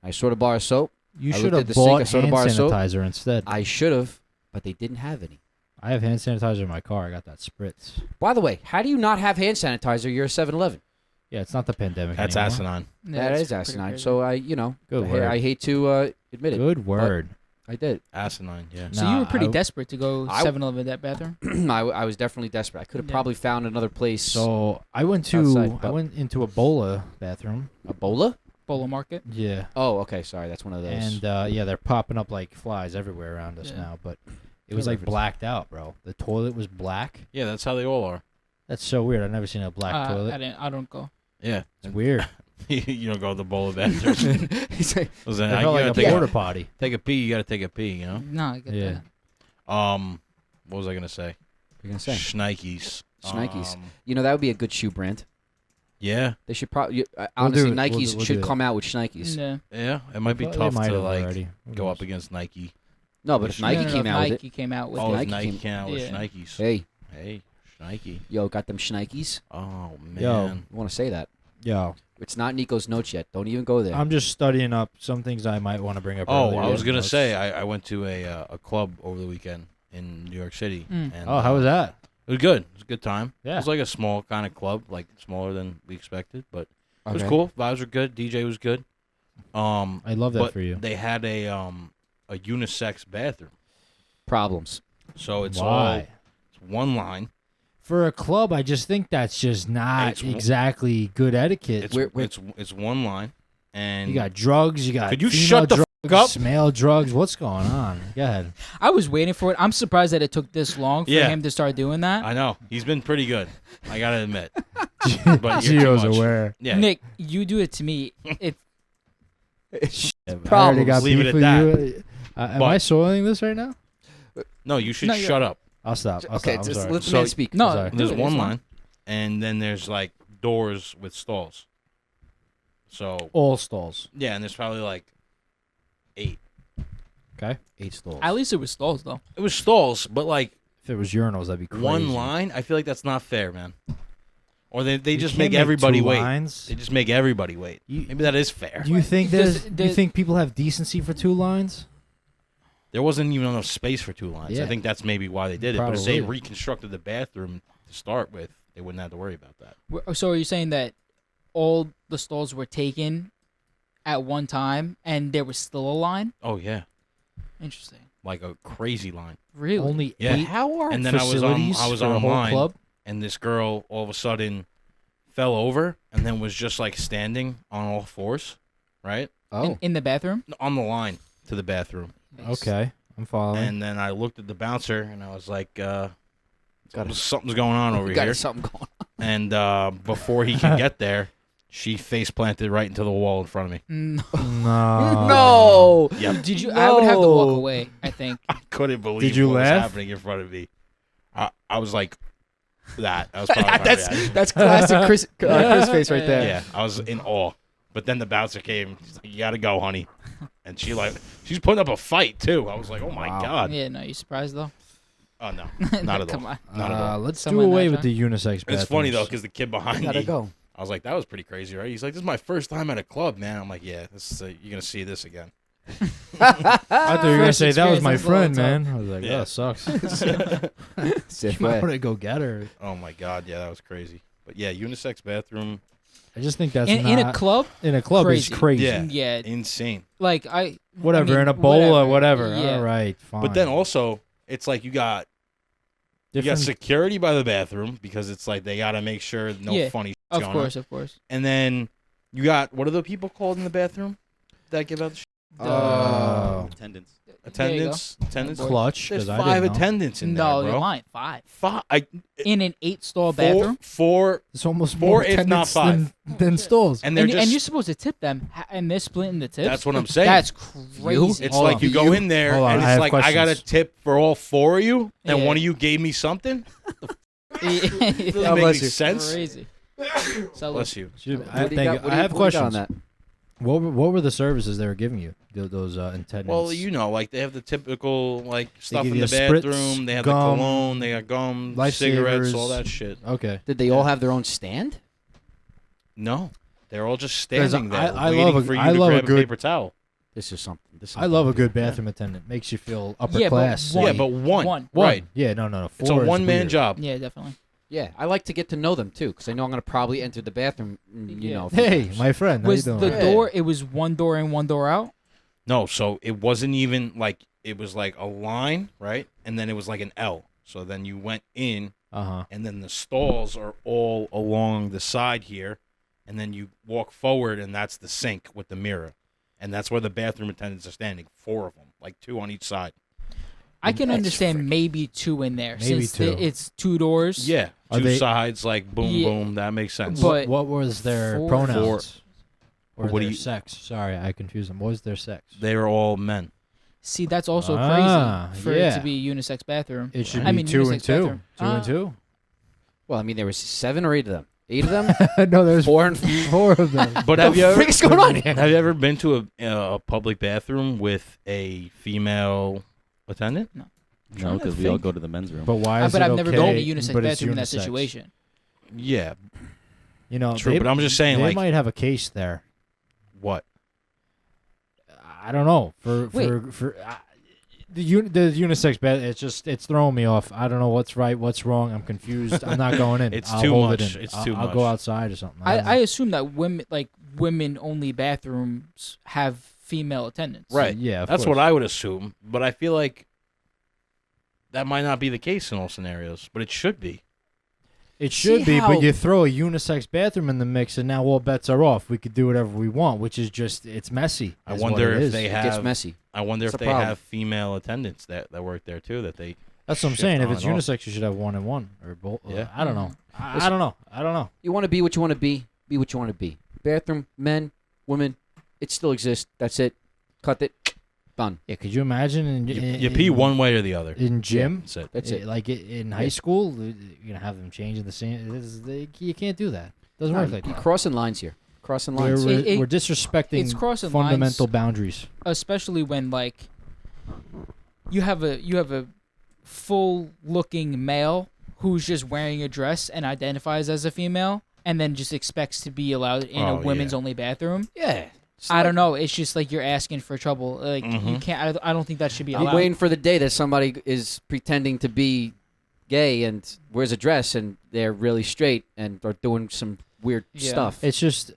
Speaker 1: I saw the bar of soap.
Speaker 3: You
Speaker 1: I
Speaker 3: should
Speaker 1: looked at
Speaker 3: have
Speaker 1: the sink, I
Speaker 3: bought
Speaker 1: saw the
Speaker 3: hand
Speaker 1: bar of soap.
Speaker 3: sanitizer instead.
Speaker 1: I should have, but they didn't have any.
Speaker 3: I have hand sanitizer in my car. I got that spritz.
Speaker 1: By the way, how do you not have hand sanitizer? You're a 7-Eleven.
Speaker 3: Yeah, it's not the pandemic
Speaker 2: That's
Speaker 3: anymore.
Speaker 2: asinine.
Speaker 4: Yeah,
Speaker 1: That
Speaker 4: it's
Speaker 1: is
Speaker 4: pretty
Speaker 1: asinine.
Speaker 4: crazy.
Speaker 1: So
Speaker 3: Good word.
Speaker 1: I hate to admit it.
Speaker 3: Good word.
Speaker 1: I did.
Speaker 2: Asinine, yeah.
Speaker 4: So you were pretty
Speaker 3: I-
Speaker 4: desperate to go
Speaker 1: I-
Speaker 4: 7-Eleven that bathroom.
Speaker 1: I was definitely desperate. I could have
Speaker 4: Yeah.
Speaker 1: probably found another place.
Speaker 3: So I went
Speaker 1: Outside, but-
Speaker 3: into a Bola bathroom.
Speaker 1: Ebola?
Speaker 4: Bolo Market.
Speaker 3: Yeah.
Speaker 1: Oh, okay. Sorry, that's one of those.
Speaker 3: And they're popping up like flies everywhere around us
Speaker 4: Yeah.
Speaker 3: now. But it was like
Speaker 1: reference.
Speaker 3: blacked out, bro. The toilet was black.
Speaker 2: Yeah, that's how they all are.
Speaker 3: That's so weird. I've never seen a black toilet.
Speaker 4: I don't go.
Speaker 2: Yeah.
Speaker 3: It's weird.
Speaker 2: You don't go to the bowl of bathroom.
Speaker 1: He's like,
Speaker 2: Listen,
Speaker 3: I
Speaker 2: you
Speaker 3: felt
Speaker 2: gotta
Speaker 3: like a
Speaker 2: take
Speaker 3: porta potty.
Speaker 2: take a pee. You gotta take a pee. You know.
Speaker 4: No, I get
Speaker 3: Yeah.
Speaker 4: that.
Speaker 2: What was I gonna say?
Speaker 1: what are you gonna say?
Speaker 2: Schnikes.
Speaker 1: Schnikes. That would be a good shoe brand.
Speaker 2: Yeah.
Speaker 1: They should probably
Speaker 3: We'll
Speaker 1: honestly
Speaker 3: do it.
Speaker 1: Nikes
Speaker 3: We'll
Speaker 1: should
Speaker 3: do it.
Speaker 1: come out with Schnikes.
Speaker 4: Yeah.
Speaker 2: Yeah. It might be
Speaker 3: They
Speaker 2: tough
Speaker 3: might
Speaker 2: to
Speaker 3: have
Speaker 2: like
Speaker 3: already. Who
Speaker 2: go
Speaker 3: knows?
Speaker 2: up against Nike.
Speaker 1: No, but if
Speaker 2: No,
Speaker 1: Nike
Speaker 4: No,
Speaker 1: came out with it,
Speaker 4: Nike came out with
Speaker 2: Oh,
Speaker 4: it.
Speaker 2: if
Speaker 1: Nike
Speaker 2: Nike
Speaker 1: came-
Speaker 2: came out with
Speaker 4: Yeah.
Speaker 2: Schnikes.
Speaker 1: hey,
Speaker 2: Hey. Schnikey.
Speaker 1: Yo, got them shnikes?
Speaker 2: Oh man.
Speaker 3: Yo.
Speaker 1: You want to say that?
Speaker 3: Yo,
Speaker 1: It's not Nico's notes yet. Don't even go there.
Speaker 3: I'm just studying up some things I might want to bring up.
Speaker 2: Oh,
Speaker 3: earlier
Speaker 2: I was
Speaker 3: in
Speaker 2: gonna
Speaker 3: notes.
Speaker 2: say I went to a club over the weekend in New York City.
Speaker 4: Mm.
Speaker 2: And,
Speaker 3: Oh, how was that?
Speaker 2: It was good. It was a good time.
Speaker 3: Yeah.
Speaker 2: It was like a small kind of club, like smaller than we expected, but it was
Speaker 1: Okay.
Speaker 2: cool. Vibes were good. DJ was good.
Speaker 3: I love that
Speaker 2: but
Speaker 3: for you.
Speaker 2: they had a unisex bathroom,
Speaker 1: Problems.
Speaker 2: so it's
Speaker 3: Why?
Speaker 2: it's one line.
Speaker 3: For a club, I just think that's just not
Speaker 2: It's-
Speaker 3: exactly good etiquette.
Speaker 2: It's
Speaker 1: Where-
Speaker 2: it's one line, and
Speaker 3: You got drugs. You got
Speaker 2: Could you
Speaker 3: female
Speaker 2: shut the
Speaker 3: drugs,
Speaker 2: fuck up?
Speaker 3: male drugs. What's going on? Go ahead.
Speaker 4: I was waiting for it. I'm surprised that it took this long for
Speaker 2: Yeah.
Speaker 4: him to start doing that.
Speaker 2: I know he's been pretty good. I gotta admit, but you're too
Speaker 3: Gio's
Speaker 2: much.
Speaker 3: aware.
Speaker 2: Yeah,
Speaker 4: Nick, you do it to me. It
Speaker 3: I already
Speaker 1: Problems.
Speaker 3: got
Speaker 2: Leave it
Speaker 3: beef
Speaker 2: at
Speaker 3: with
Speaker 2: that.
Speaker 3: you. Am
Speaker 2: But-
Speaker 3: I soiling this right now?
Speaker 2: no, you should
Speaker 4: No, you're-
Speaker 2: shut up.
Speaker 3: I'll stop. I'll
Speaker 1: Okay,
Speaker 3: stop. I'm
Speaker 1: just
Speaker 3: sorry.
Speaker 1: let the
Speaker 2: So-
Speaker 1: man speak.
Speaker 4: No,
Speaker 3: Sorry.
Speaker 4: do
Speaker 2: There's
Speaker 4: it,
Speaker 2: one
Speaker 4: it's fine.
Speaker 2: line, and then there's like doors with stalls. So
Speaker 3: All stalls.
Speaker 2: yeah, and there's probably like 8.
Speaker 3: Okay.
Speaker 1: 8 stalls.
Speaker 4: At least it was stalls though.
Speaker 2: It was stalls, but like
Speaker 3: If it was urinals, that'd be crazy.
Speaker 2: one line, I feel like that's not fair, man. Or they
Speaker 3: You
Speaker 2: just
Speaker 3: can't
Speaker 2: make everybody
Speaker 3: two
Speaker 2: wait.
Speaker 3: lines.
Speaker 2: They just make everybody wait.
Speaker 3: You-
Speaker 2: Maybe that is fair.
Speaker 3: Do you think
Speaker 4: Does-
Speaker 3: do you
Speaker 4: does-
Speaker 3: think people have decency for 2 lines?
Speaker 2: There wasn't even enough space for 2 lines.
Speaker 3: Yeah.
Speaker 2: I think that's maybe why they did it. But if they
Speaker 3: Probably.
Speaker 2: reconstructed the bathroom to start with, they wouldn't have to worry about that.
Speaker 4: So are you saying that all the stalls were taken at one time and there was still a line?
Speaker 2: Oh yeah,
Speaker 4: Interesting.
Speaker 2: like a crazy line.
Speaker 4: Really?
Speaker 3: Only
Speaker 2: Yeah.
Speaker 3: 8
Speaker 1: How are
Speaker 2: And then I was
Speaker 3: facilities
Speaker 2: I was
Speaker 3: for a whole
Speaker 2: online,
Speaker 3: club?
Speaker 2: and this girl all of a sudden fell over and then was just like standing on all fours, right
Speaker 1: Oh,
Speaker 4: in the bathroom?
Speaker 2: on the line to the bathroom.
Speaker 4: Nice.
Speaker 3: Okay, I'm following.
Speaker 2: And then I looked at the bouncer and I was like, something's going on over
Speaker 1: you got
Speaker 2: here.
Speaker 1: something going on.
Speaker 2: And before he could get there, she face planted right into the wall in front of me.
Speaker 4: No.
Speaker 3: no.
Speaker 1: No.
Speaker 2: Yep.
Speaker 4: Did you? I would have to walk
Speaker 1: No.
Speaker 4: away. I think.
Speaker 2: I couldn't believe
Speaker 3: Did you
Speaker 2: what was
Speaker 3: laugh?
Speaker 2: happening in front of me. I was like, that was probably my reaction.
Speaker 1: That's classic Chris face right there.
Speaker 2: Yeah, I was in awe. But then the bouncer came. She's like, "You gotta go, honey." And she's putting up a fight too. I was like, "Oh my
Speaker 1: Wow.
Speaker 2: god!"
Speaker 4: Yeah. No. You surprised though?
Speaker 2: Oh no, not at all.
Speaker 4: Come on.
Speaker 2: Not at all.
Speaker 3: Let's
Speaker 4: Someone
Speaker 3: do away
Speaker 4: that
Speaker 3: with the unisex bathrooms.
Speaker 2: It's funny though because the kid behind
Speaker 1: Gotta
Speaker 2: me,
Speaker 1: go.
Speaker 2: I was like, "That was pretty crazy, right?" He's like, "This is my first time at a club, man." I'm like, "Yeah, this is you're gonna see this again."
Speaker 3: I thought you were gonna
Speaker 4: First
Speaker 3: say that was my
Speaker 4: experience
Speaker 3: friend,
Speaker 4: is
Speaker 3: man. I was like,
Speaker 2: Yeah.
Speaker 3: oh, sucks.
Speaker 1: Sit
Speaker 3: You might
Speaker 1: back.
Speaker 3: want to go get her.
Speaker 2: Oh my god, yeah, that was crazy. But yeah, unisex bathroom,
Speaker 3: I just think that's
Speaker 4: In a club?
Speaker 3: in a club is
Speaker 4: Crazy.
Speaker 3: crazy.
Speaker 2: Yeah.
Speaker 4: Yeah.
Speaker 2: insane.
Speaker 4: Like
Speaker 3: Whatever,
Speaker 4: I mean,
Speaker 3: in a bowl or whatever.
Speaker 4: Yeah.
Speaker 3: All right, fine.
Speaker 2: But then also, it's like you got
Speaker 3: different.
Speaker 2: security by the bathroom because it's like they gotta make sure no
Speaker 4: Yeah,
Speaker 2: funny shit's
Speaker 4: Of
Speaker 2: going
Speaker 4: course.
Speaker 2: on.
Speaker 4: Of course.
Speaker 2: And then you got what are the people called in the bathroom that give out the
Speaker 3: Oh.
Speaker 5: Attendance.
Speaker 2: attendance? Attendance.
Speaker 3: Clutch.
Speaker 2: There's
Speaker 3: 'cause I
Speaker 2: 5
Speaker 3: didn't know.
Speaker 2: attendants in
Speaker 4: No,
Speaker 2: there,
Speaker 4: you're
Speaker 2: bro.
Speaker 4: lying. 5
Speaker 2: 5.
Speaker 4: in an 8-stall bathroom.
Speaker 2: Four,
Speaker 3: It's almost
Speaker 2: Four,
Speaker 3: more
Speaker 2: if not
Speaker 3: attendants
Speaker 2: five.
Speaker 3: than stalls.
Speaker 2: and they're just.
Speaker 4: And you're supposed to tip them, and they're splitting the tips.
Speaker 2: That's what I'm saying.
Speaker 4: That's crazy.
Speaker 2: It's
Speaker 3: Hold
Speaker 2: like
Speaker 3: on.
Speaker 2: you go in there
Speaker 3: Hold on,
Speaker 2: and
Speaker 3: I
Speaker 2: it's
Speaker 3: have
Speaker 2: like I got a
Speaker 3: questions.
Speaker 2: tip for all 4 of you, and
Speaker 4: Yeah.
Speaker 2: one of you gave me something. Doesn't
Speaker 1: God
Speaker 2: make
Speaker 1: bless
Speaker 2: any
Speaker 1: you.
Speaker 2: sense.
Speaker 4: Crazy. So
Speaker 2: Bless you.
Speaker 3: I think I have
Speaker 1: What do you got
Speaker 3: questions.
Speaker 1: on that?
Speaker 3: What were the services they were giving you? Those attendants.
Speaker 2: Well, you know, like they have the typical like stuff
Speaker 3: give
Speaker 2: in
Speaker 3: you
Speaker 2: the
Speaker 3: a spritz,
Speaker 2: bathroom. They have
Speaker 3: gum,
Speaker 2: the cologne. They got gum,
Speaker 3: lifesavers.
Speaker 2: cigarettes, all that shit.
Speaker 3: Okay.
Speaker 1: Did they all have their own stand?
Speaker 2: No, they're all just
Speaker 3: 'Cause
Speaker 2: standing there
Speaker 3: I
Speaker 2: waiting
Speaker 3: love a-
Speaker 2: for you
Speaker 3: I
Speaker 2: to
Speaker 3: love a
Speaker 2: grab a
Speaker 3: good-
Speaker 2: paper towel.
Speaker 1: This is something. This is
Speaker 3: I love a
Speaker 1: something.
Speaker 3: good bathroom attendant. Makes you feel upper
Speaker 4: Yeah, but
Speaker 3: class.
Speaker 4: one-
Speaker 2: Yeah, but one.
Speaker 4: One.
Speaker 2: Right.
Speaker 3: Yeah, no.
Speaker 2: It's a
Speaker 3: 4 is
Speaker 2: one-man
Speaker 3: weird.
Speaker 2: job.
Speaker 4: yeah, definitely.
Speaker 1: Yeah, I like to get to know them too, because I know I'm gonna probably enter the bathroom. You
Speaker 4: Yeah.
Speaker 1: know. a few
Speaker 3: Hey,
Speaker 1: times.
Speaker 3: my friend. How
Speaker 4: Was
Speaker 3: you
Speaker 4: the
Speaker 3: doing?
Speaker 1: Yeah.
Speaker 4: door? It was one door in, one door out.
Speaker 2: No, so it wasn't even like it was like a line, right? And then it was like an L. So then you went in,
Speaker 3: Uh-huh.
Speaker 2: and then the stalls are all along the side here, and then you walk forward, and that's the sink with the mirror, and that's where the bathroom attendants are standing, 4 of them, like 2 on each side.
Speaker 4: I can
Speaker 1: That's
Speaker 4: understand maybe 2 in there
Speaker 3: Maybe
Speaker 4: since
Speaker 3: 2.
Speaker 4: It's 2 doors.
Speaker 2: Yeah,
Speaker 3: Are
Speaker 2: 2
Speaker 3: they-
Speaker 2: sides, like boom,
Speaker 4: Yeah.
Speaker 2: boom. That makes sense.
Speaker 4: But-
Speaker 3: What was their
Speaker 4: 4
Speaker 3: pronouns? Or
Speaker 2: What do
Speaker 3: their
Speaker 2: you-
Speaker 3: sex? Sorry, I confused them. What was their sex?
Speaker 2: They are all men.
Speaker 4: See, that's also
Speaker 3: Ah,
Speaker 4: crazy for it
Speaker 3: yeah.
Speaker 4: to be a unisex bathroom.
Speaker 3: It should
Speaker 4: I
Speaker 3: be
Speaker 4: mean,
Speaker 3: 2 and
Speaker 4: unisex
Speaker 3: 2.
Speaker 4: bathroom.
Speaker 3: 2 and 2.
Speaker 1: Well, I mean, there was 7 or 8 of them. 8 of them.
Speaker 3: No, there's
Speaker 1: 4 and
Speaker 3: 4 of them.
Speaker 2: But
Speaker 1: the
Speaker 2: have you ever
Speaker 1: frick's going on here?
Speaker 2: have you ever been to a public bathroom with a female attendant?
Speaker 4: No.
Speaker 5: No, because we all go to the men's room.
Speaker 3: But why is
Speaker 4: But
Speaker 3: it
Speaker 4: I've never
Speaker 3: okay,
Speaker 4: been in a unisex
Speaker 3: but it's
Speaker 4: bathroom in that
Speaker 3: unisex?
Speaker 4: situation.
Speaker 2: Yeah.
Speaker 3: You know,
Speaker 2: True, but I'm just saying,
Speaker 3: they
Speaker 2: like,
Speaker 3: might have a case there.
Speaker 2: what?
Speaker 3: I don't know.
Speaker 4: Wait.
Speaker 3: The unisex bed, it's throwing me off. I don't know what's right, what's wrong. I'm confused. I'm not going in.
Speaker 2: It's
Speaker 3: I'll
Speaker 2: too
Speaker 3: hold
Speaker 2: much.
Speaker 3: It in.
Speaker 2: It's
Speaker 3: I'll,
Speaker 2: too
Speaker 3: I'll
Speaker 2: much.
Speaker 3: go outside or something. I don't
Speaker 4: I
Speaker 3: know.
Speaker 4: assume that women only bathrooms have female attendants.
Speaker 2: Right.
Speaker 3: Yeah, of
Speaker 2: That's
Speaker 3: course.
Speaker 2: what I would assume, but I feel like that might not be the case in all scenarios, but it should be.
Speaker 3: It should
Speaker 4: See
Speaker 3: be,
Speaker 4: how-
Speaker 3: but you throw a unisex bathroom in the mix, and now all bets are off. We could do whatever we want, which is just it's messy.
Speaker 2: I
Speaker 3: is
Speaker 2: wonder
Speaker 3: what it
Speaker 2: if
Speaker 3: is.
Speaker 2: they
Speaker 1: It gets
Speaker 2: have.
Speaker 1: messy.
Speaker 2: I wonder
Speaker 1: It's
Speaker 2: if
Speaker 1: a
Speaker 2: they
Speaker 1: problem.
Speaker 2: have female attendants that work there too. That they.
Speaker 3: That's what I'm
Speaker 2: shift
Speaker 3: saying. If
Speaker 2: on
Speaker 3: it's
Speaker 2: and off.
Speaker 3: unisex, you should have one and one or both.
Speaker 2: Yeah.
Speaker 3: I don't know.
Speaker 4: Mm-hmm.
Speaker 3: I don't know. I don't know.
Speaker 1: You want to be what you want to be. Be what you want to be. Bathroom, men, women, it still exists. That's it. Cut it. Done.
Speaker 3: Yeah, could you imagine
Speaker 2: You pee one way or the other.
Speaker 3: in gym?
Speaker 2: That's it.
Speaker 1: That's it.
Speaker 3: Like in high school, you're gonna have them changing the same. You can't do that. Doesn't work like
Speaker 1: You're
Speaker 3: that.
Speaker 1: crossing lines here. Crossing
Speaker 3: We're,
Speaker 1: lines.
Speaker 3: we're,
Speaker 4: It-
Speaker 3: we're disrespecting
Speaker 4: it's crossing
Speaker 3: fundamental
Speaker 4: lines.
Speaker 3: boundaries.
Speaker 4: Especially when like you have a full looking male who's just wearing a dress and identifies as a female and then just expects to be allowed in a
Speaker 2: Oh,
Speaker 4: women's
Speaker 2: yeah.
Speaker 4: only bathroom.
Speaker 1: Yeah. It's
Speaker 4: I
Speaker 1: like-
Speaker 4: don't know. It's just like you're asking for trouble. Like you
Speaker 2: Mhm.
Speaker 4: can't. I don't think that should be
Speaker 1: I'm
Speaker 4: allowed.
Speaker 1: waiting for the day that somebody is pretending to be gay and wears a dress and they're really straight and are doing some weird
Speaker 4: Yeah.
Speaker 1: stuff.
Speaker 3: It's just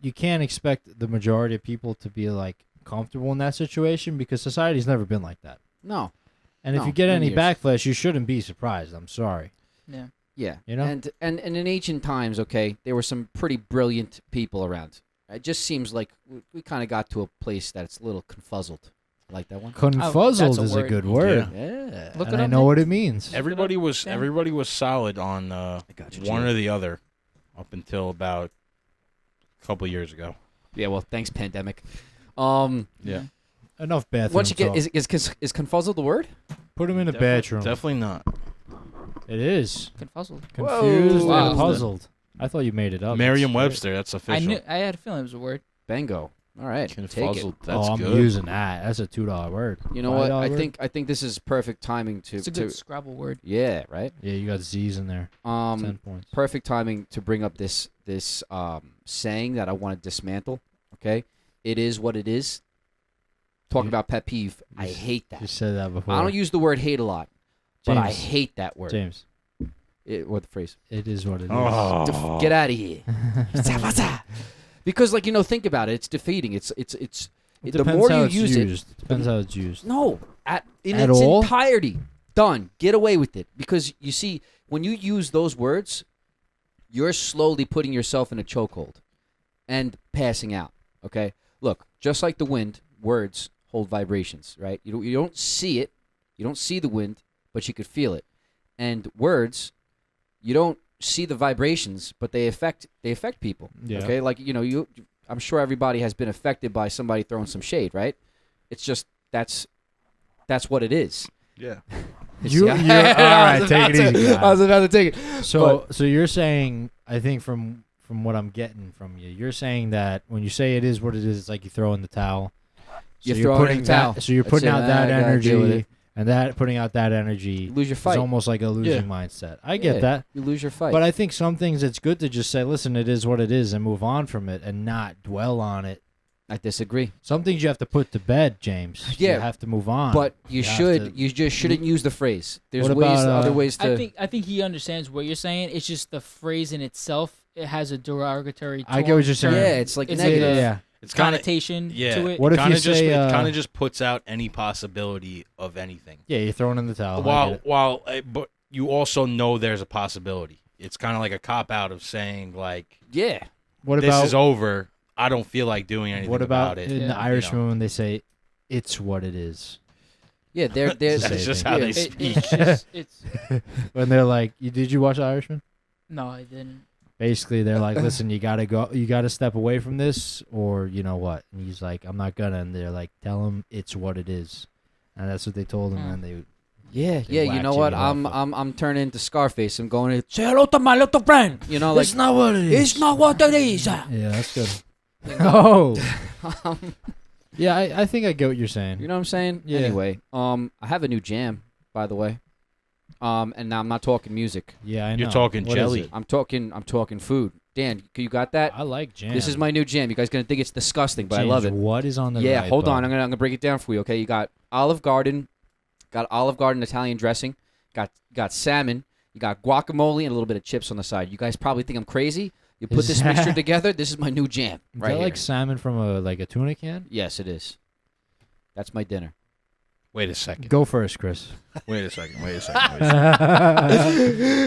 Speaker 3: you can't expect the majority of people to be like comfortable in that situation because society's never been like that.
Speaker 1: No.
Speaker 3: And if
Speaker 1: No,
Speaker 3: you get
Speaker 1: many
Speaker 3: any
Speaker 1: years.
Speaker 3: backlash, you shouldn't be surprised. I'm sorry.
Speaker 4: Yeah.
Speaker 1: Yeah.
Speaker 3: You know?
Speaker 1: And in ancient times, okay, there were some pretty brilliant people around. It just seems like we kind of got to a place that's a little confuzzled. Like that one?
Speaker 3: Confuzzled
Speaker 4: that's a
Speaker 3: is a
Speaker 4: word.
Speaker 3: good word.
Speaker 1: Yeah.
Speaker 4: Look
Speaker 3: And
Speaker 4: it
Speaker 3: I
Speaker 4: up,
Speaker 3: know
Speaker 4: man.
Speaker 3: what it means.
Speaker 2: Everybody was
Speaker 4: Yeah.
Speaker 2: solid on
Speaker 1: got you,
Speaker 2: one
Speaker 1: Gio.
Speaker 2: or the other up until about a couple years ago.
Speaker 1: Yeah, well, thanks, pandemic.
Speaker 2: Yeah.
Speaker 3: Enough bathroom
Speaker 1: Once you get,
Speaker 3: talk.
Speaker 1: is confuzzled the word?
Speaker 3: Put him in a
Speaker 2: Definitely-
Speaker 3: bathroom.
Speaker 2: Definitely not.
Speaker 3: It is.
Speaker 4: Confuzzled.
Speaker 3: Confused
Speaker 4: Wow.
Speaker 3: and puzzled. I thought you made it up.
Speaker 2: Merriam-Webster, that's official.
Speaker 4: I had a feeling it was a word.
Speaker 1: Bingo. All right, take it.
Speaker 2: Confuzzled, that's
Speaker 3: I'm
Speaker 2: good.
Speaker 3: using that. That's a $2 word.
Speaker 1: You know what? I
Speaker 3: $5
Speaker 1: think this is perfect timing to.
Speaker 4: It's a good Scrabble word.
Speaker 1: Yeah, right.
Speaker 3: Yeah, you got Z's in there. 10 points.
Speaker 1: Perfect timing to bring up this saying that I want to dismantle. Okay, it is what it is. Talking about pet peeve, I hate that.
Speaker 3: You said that before.
Speaker 1: I don't use the word hate a lot, but I
Speaker 3: James.
Speaker 1: hate that word.
Speaker 3: James,
Speaker 1: What the phrase?
Speaker 3: it is what it is.
Speaker 2: Oh.
Speaker 1: Get out of here. Because, like, think about it. It's defeating. It's
Speaker 3: It
Speaker 1: the
Speaker 3: depends
Speaker 1: more
Speaker 3: how
Speaker 1: you
Speaker 3: it's
Speaker 1: use it.
Speaker 3: used. Depends how it's used.
Speaker 1: No, in
Speaker 3: At
Speaker 1: its
Speaker 3: all?
Speaker 1: entirety. Done. Get away with it. Because you see, when you use those words, you're slowly putting yourself in a chokehold and passing out. Okay? Look, just like the wind, words hold vibrations, right? You don't see it. You don't see the wind, but you could feel it. And words, you don't see the vibrations, but they affect people.
Speaker 3: Yeah.
Speaker 1: Okay? Like, I'm sure everybody has been affected by somebody throwing some shade, right? It's just that's what it is.
Speaker 2: Yeah.
Speaker 3: You're, all
Speaker 1: I
Speaker 3: right,
Speaker 1: was
Speaker 3: take it
Speaker 1: about
Speaker 3: easy.
Speaker 1: to- I was about to take it.
Speaker 3: So you're saying, I think from what I'm getting from you, you're saying that when you say it is what it is, it's like you throw in the towel.
Speaker 1: You
Speaker 3: So
Speaker 1: throw
Speaker 3: you're
Speaker 1: it in
Speaker 3: putting
Speaker 1: the towel.
Speaker 3: So you're
Speaker 1: That's
Speaker 3: putting
Speaker 1: it.
Speaker 3: out that
Speaker 1: I gotta deal with
Speaker 3: energy,
Speaker 1: it.
Speaker 3: and that putting out that energy
Speaker 1: You lose your
Speaker 3: is
Speaker 1: fight.
Speaker 3: almost like a losing mindset. I get
Speaker 1: Yeah,
Speaker 3: that.
Speaker 1: You lose your fight.
Speaker 3: But I think some things it's good to just say, listen, it is what it is, and move on from it and not dwell on it.
Speaker 1: I disagree.
Speaker 3: Some things you have to put to bed, James.
Speaker 1: Yeah,
Speaker 3: You have to move on.
Speaker 1: But you
Speaker 3: have
Speaker 1: should.
Speaker 3: to-
Speaker 1: You just shouldn't use the phrase. There's
Speaker 3: What
Speaker 1: ways,
Speaker 3: about,
Speaker 1: other ways to.
Speaker 4: I think he understands what you're saying. It's just the phrase in itself. It has a derogatory.
Speaker 3: I get what you're saying.
Speaker 1: yeah, it's like
Speaker 4: It's
Speaker 3: yeah,
Speaker 1: negative.
Speaker 3: yeah, yeah.
Speaker 2: It's kind of
Speaker 4: connotation
Speaker 2: yeah.
Speaker 4: to it.
Speaker 3: What if
Speaker 2: kinda
Speaker 3: you
Speaker 2: just,
Speaker 3: say,
Speaker 2: it kind of just puts out any possibility of anything.
Speaker 3: Yeah, you're throwing in the towel. I get it.
Speaker 2: But you also know there's a possibility. It's kind of like a cop out of saying like
Speaker 1: Yeah.
Speaker 3: What
Speaker 2: this
Speaker 3: about
Speaker 2: is over. I don't feel like doing anything
Speaker 3: what about
Speaker 2: it.
Speaker 3: in
Speaker 4: Yeah.
Speaker 3: the Irish
Speaker 2: You know.
Speaker 3: when they say, "It's what it is"?
Speaker 1: Yeah, they're
Speaker 3: That's
Speaker 2: That's just
Speaker 3: thing.
Speaker 2: how
Speaker 1: Yeah.
Speaker 2: they
Speaker 4: It-
Speaker 2: speak.
Speaker 4: it's just, it's
Speaker 3: When they're like, "Did you watch The Irishman?"
Speaker 4: no, I didn't.
Speaker 3: Basically, they're like, "Listen, you gotta go. You gotta step away from this, or you know what?" And he's like, "I'm not gonna." And they're like, "Tell him it's what it is," and that's what they told him. And they
Speaker 1: Yeah,
Speaker 3: They
Speaker 1: yeah. You
Speaker 3: whack
Speaker 1: know
Speaker 3: Jimmy
Speaker 1: what?
Speaker 3: off.
Speaker 1: I'm turning into Scarface. I'm going to say hello to my little friend. You know, like
Speaker 3: not what it
Speaker 1: it's not what it is.
Speaker 3: Yeah, that's good. Oh, yeah. I think I get what you're saying.
Speaker 1: You know what I'm saying?
Speaker 3: Yeah.
Speaker 1: Anyway, I have a new jam by the way. And now I'm not talking music.
Speaker 3: Yeah, I know.
Speaker 2: You're talking
Speaker 3: What
Speaker 2: jelly.
Speaker 3: is it?
Speaker 1: I'm talking food. Dan, you got that?
Speaker 3: I like jam.
Speaker 1: This is my new jam. You guys gonna think it's disgusting, but I love it.
Speaker 3: What is on the
Speaker 1: Yeah,
Speaker 3: right,
Speaker 1: hold on.
Speaker 3: bud?
Speaker 1: I'm gonna break it down for you. Okay, you got Olive Garden, Italian dressing, got salmon, you got guacamole and a little bit of chips on the side. You guys probably think I'm crazy. You put
Speaker 3: Is
Speaker 1: this
Speaker 3: that-
Speaker 1: mixture together. This is my new jam
Speaker 3: Is
Speaker 1: right
Speaker 3: that
Speaker 1: here.
Speaker 3: like salmon from a tuna can?
Speaker 1: Yes, it is. That's my dinner.
Speaker 2: Wait a second.
Speaker 3: Go first, Chris.
Speaker 2: Wait a second. Wait a second.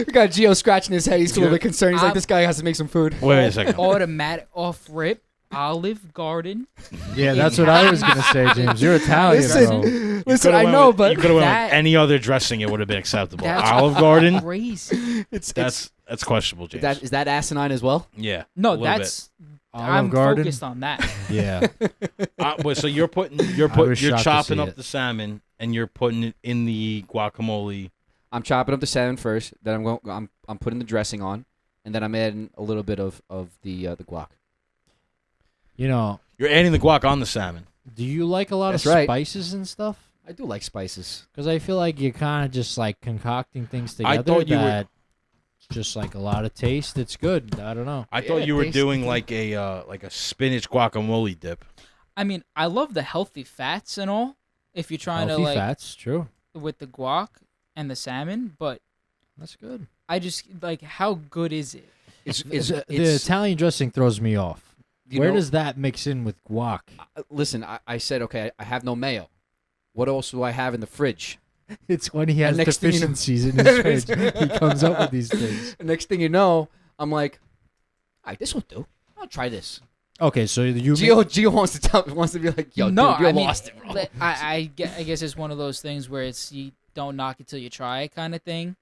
Speaker 1: We got Gio scratching his head. He's a little bit concerned. He's like,
Speaker 4: I'm-
Speaker 1: this guy has to make some food.
Speaker 2: Wait a second.
Speaker 4: Automatic off rip. Olive Garden.
Speaker 3: Yeah, that's what I was gonna say, James. You're Italian,
Speaker 1: Listen,
Speaker 3: bro.
Speaker 1: Listen, I know, but
Speaker 2: you could have went
Speaker 4: that-
Speaker 2: with any other dressing. It would have been acceptable.
Speaker 4: That's
Speaker 2: Olive Garden.
Speaker 4: Crazy.
Speaker 2: That's questionable, James.
Speaker 1: is that asinine as well?
Speaker 2: Yeah.
Speaker 4: No,
Speaker 2: a little
Speaker 4: that's.
Speaker 3: Olive
Speaker 4: I'm
Speaker 3: Garden.
Speaker 4: focused on that.
Speaker 3: Yeah.
Speaker 2: Wait, so you're
Speaker 3: was
Speaker 2: you're
Speaker 3: shocked to
Speaker 2: chopping
Speaker 3: see
Speaker 2: up
Speaker 3: it.
Speaker 2: the salmon and you're putting it in the guacamole.
Speaker 1: I'm chopping up the salmon first. Then I'm putting the dressing on, and then I'm adding a little bit of the guac.
Speaker 3: You know,
Speaker 2: You're adding the guac on the salmon.
Speaker 3: do you like a lot
Speaker 1: That's
Speaker 3: of
Speaker 1: right.
Speaker 3: spices and stuff?
Speaker 1: I do like spices.
Speaker 3: Because I feel like you're kind of just like concocting things
Speaker 2: I
Speaker 3: together
Speaker 2: thought you were-
Speaker 3: that just like a lot of taste. It's good. I don't know.
Speaker 2: I thought
Speaker 1: Yeah,
Speaker 2: you were
Speaker 1: tasty.
Speaker 2: doing like a spinach guacamole dip.
Speaker 4: I mean, I love the healthy fats and all. If you're trying
Speaker 3: Healthy
Speaker 4: to like
Speaker 3: fats, true.
Speaker 4: with the guac and the salmon, but
Speaker 3: That's good.
Speaker 4: I just like how good is it?
Speaker 3: The Italian dressing throws me off. Where does that mix in with guac?
Speaker 1: Listen, I said, okay, I have no mayo. What else do I have in the fridge?
Speaker 3: It's when he has
Speaker 1: next thing you know-
Speaker 3: deficiencies in his fridge. He comes up with these things.
Speaker 1: Next thing you know, I'm like, all right, this will do. I'll try this.
Speaker 3: Okay, so you
Speaker 1: Gio wants to be like, yo,
Speaker 4: no,
Speaker 1: dude, you
Speaker 4: I mean,
Speaker 1: lost it, bro.
Speaker 4: I guess it's one of those things where it's you don't knock it till you try it kind of thing.